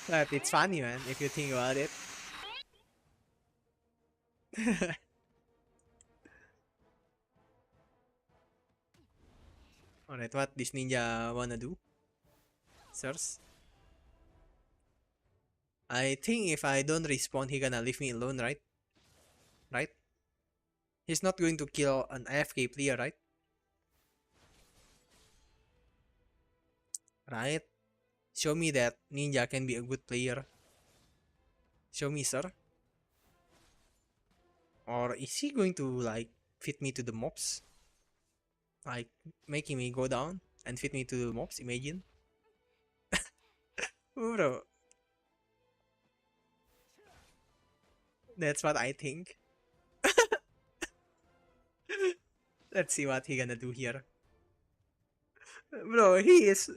But it's funny, man, if you think about it. Alright, what this ninja wanna do? Sirs? I think if I don't respawn, he gonna leave me alone, right? Right? He's not going to kill an AFK player, right? Right? Show me that ninja can be a good player. Show me, sir. Or is he going to, like, fit me to the mobs? Like, making me go down and fit me to the mobs, imagine? Bro. That's what I think. Let's see what he gonna do here. Bro, he is...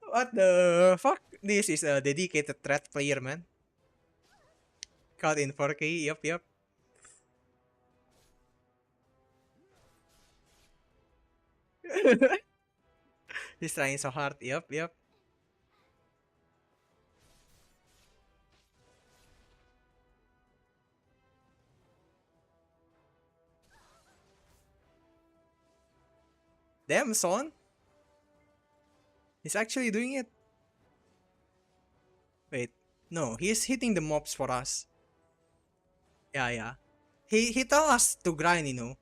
What the fuck? This is a dedicated threat player, man. Caught in 4K, yep. He's trying so hard, yep. Damn, son. He's actually doing it. Wait, no, he's hitting the mobs for us. Yeah. He tell us to grind, you know.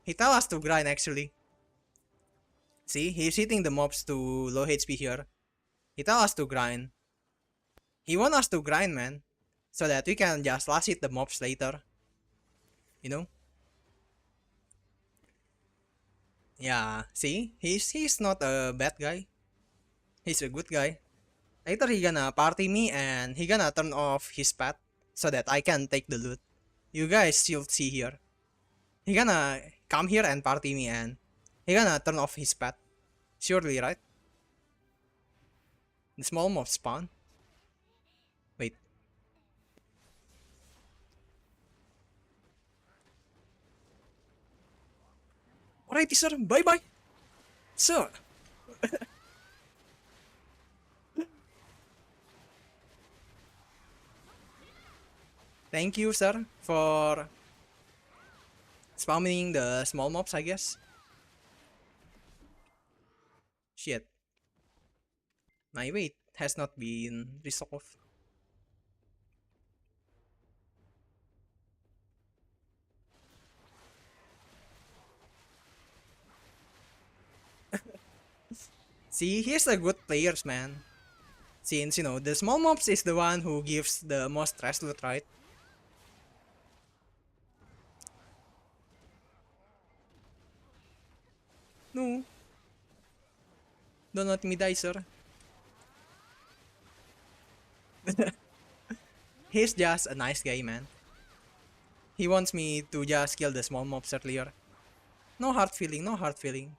He tell us to grind, actually. See, he's hitting the mobs to low HP here. He tell us to grind. He want us to grind, man. So that we can just last hit the mobs later. You know? Yeah, see? He's not a bad guy. He's a good guy. Later he gonna party me and he gonna turn off his pet so that I can take the loot. You guys still see here. He gonna come here and party me and he gonna turn off his pet. Surely, right? The small mob spawn. Wait. Alrighty, sir. Bye-bye. Sir. Thank you, sir, for spamming the small mobs, I guess. Shit. My weight has not been resolved. See, he's a good player, man. Since, you know, the small mobs is the one who gives the most trash loot, right? No. Don't let me die, sir. He's just a nice guy, man. He wants me to just kill the small mobs earlier. No hard feeling, no hard feeling.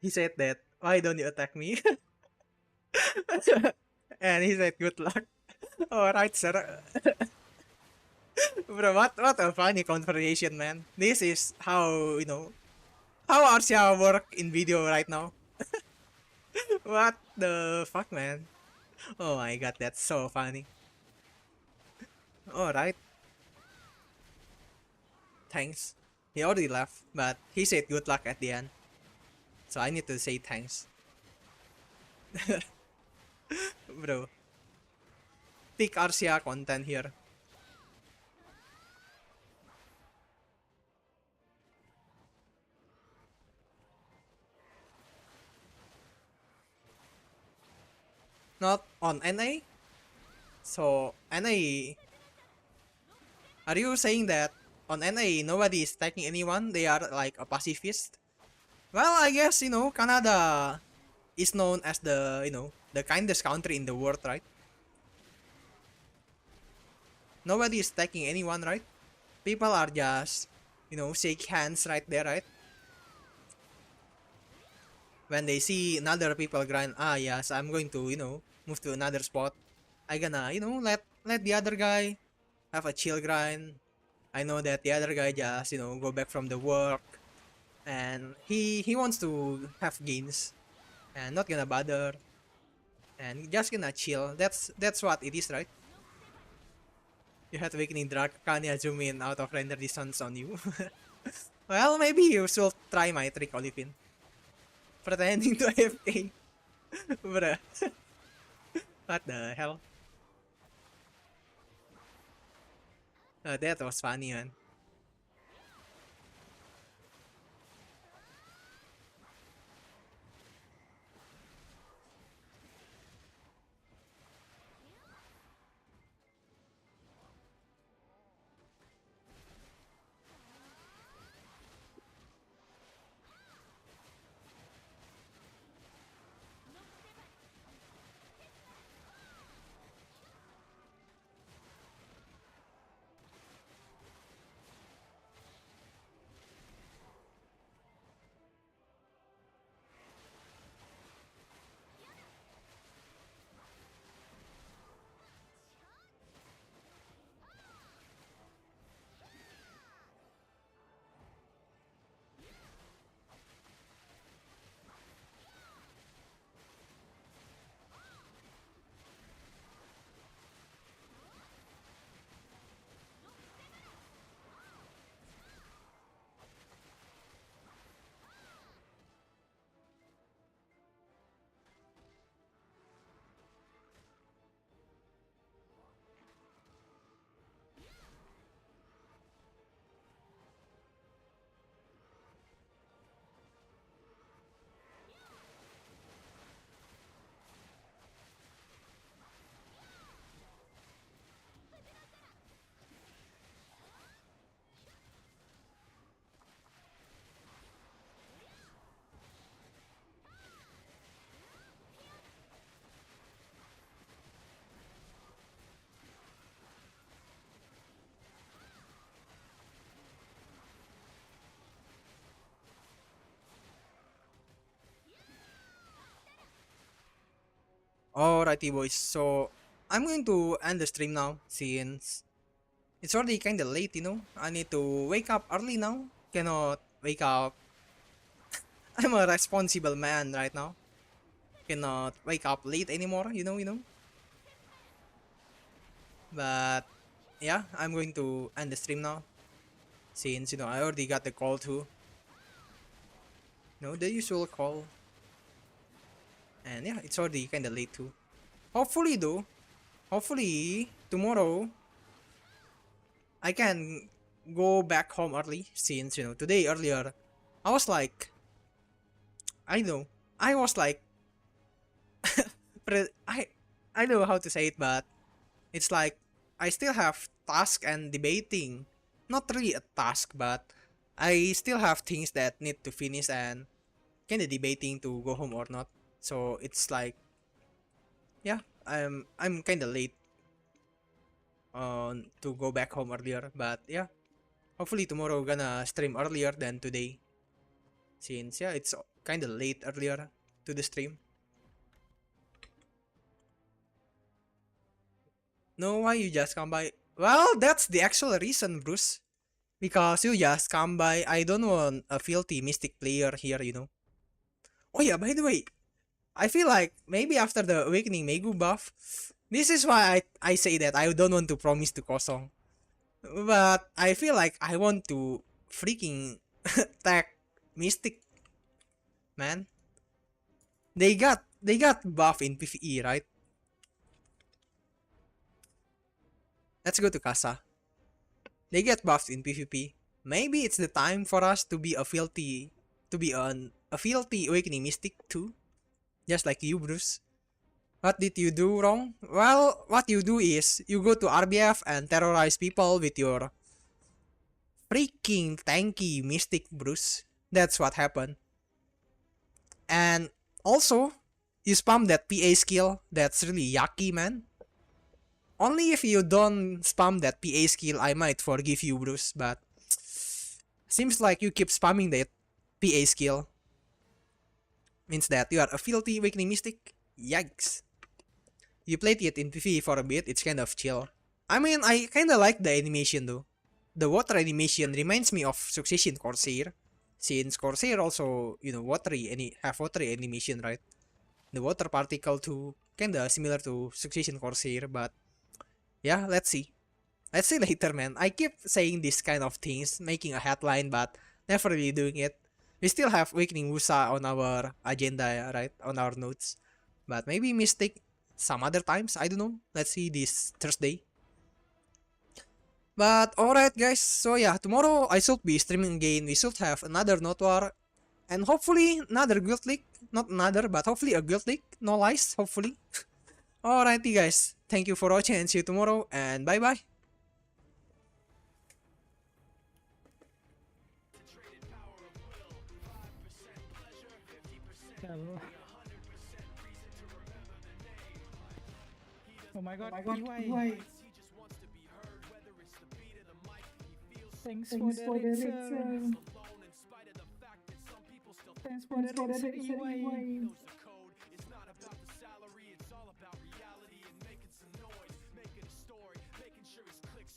He said that, why don't you attack me? And he said, good luck. Alright, sir. Bro, what a funny conversation, man. This is how, you know, how Arcia work in video right now. What the fuck, man? Oh my god, that's so funny. Alright. Thanks. He already left, but he said good luck at the end. So I need to say thanks. Bro. Peak Arcia content here. Not on NA. So NA Are you saying that on NA nobody is attacking anyone? They are like a pacifist? Well, I guess, you know, Canada is known as the, you know, the kindest country in the world, right? Nobody is attacking anyone, right? People are just, you know, shake hands right there, right? When they see another people grind, ah yes, I'm going to, you know, move to another spot. I gonna, you know, let the other guy have a chill grind. I know that the other guy just, you know, go back from the work and he wants to have gains and not gonna bother and just gonna chill. That's what it is, right? You had Awakening Dracania zoom in out of render distance on you. Well, maybe you should try my trick, Olivin. Pretending to AFK. Bruh. What the hell? That was funny, man. Alrighty, boys. So I'm going to end the stream now since it's already kind of late, you know. I need to wake up early now. Cannot wake up. I'm a responsible man right now. Cannot wake up late anymore, you know. But yeah, I'm going to end the stream now since, you know, I already got the call too. You know, the usual call. And yeah, it's already kind of late too. Hopefully though, hopefully tomorrow I can go back home early since, you know, today earlier I was like, I know, I was like, I know how to say it, but it's like I still have task and debating. Not really a task, but I still have things that need to finish and kind of debating to go home or not. So it's like, yeah, I'm kind of late on to go back home earlier, but yeah, hopefully tomorrow gonna stream earlier than today since yeah, it's kind of late earlier to the stream. No, why you just come by? Well, that's the actual reason, Bruce. Because you just come by. I don't want a filthy mystic player here, you know. Oh yeah, by the way, I feel like maybe after the Awakening Megu buff, this is why I say that I don't want to promise to Kosong. But I feel like I want to freaking tag Mystic, man. They got buff in PvE, right? Let's go to Casa. They get buffed in PvP. Maybe it's the time for us to be a filthy Awakening Mystic too. Just like you, Bruce. What did you do wrong? Well, what you do is you go to RBF and terrorize people with your freaking tanky Mystic Bruce. That's what happened. And also, you spam that PA skill. That's really yucky, man. Only if you don't spam that PA skill, I might forgive you, Bruce. But seems like you keep spamming that PA skill. Means that you are a filthy Awakening Mystic. Yikes. You played it in PvE for a bit, it's kind of chill. I mean, I kinda like the animation though. The water animation reminds me of Succession Corsair. Since Corsair also, you know, have watery animation, right? The water particle too, kinda similar to Succession Corsair, but yeah, let's see. Let's see later, man. I keep saying these kind of things, making a headline, but never really doing it. We still have Awakening Wusa on our agenda, right? On our notes. But maybe Mystic some other times, I don't know. Let's see this Thursday. But alright guys, so yeah, tomorrow I should be streaming again. We should have another Note War. And hopefully another Guild League. Not another, but hopefully a Guild League. No lies, hopefully. Alrighty guys, thank you for watching and see you tomorrow. And bye bye. Oh my god, EY. Thanks for the raid, sir. Thanks for the raid, sir, EY.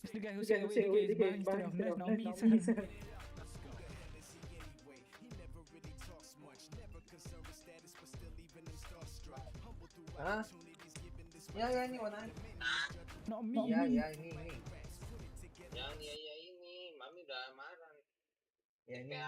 It's the guy who said away the game is behind instead of not me, sir. Hah? Ya ini mana? Not me. Ya ini. Yang ini, mami udah marah. Ya ini.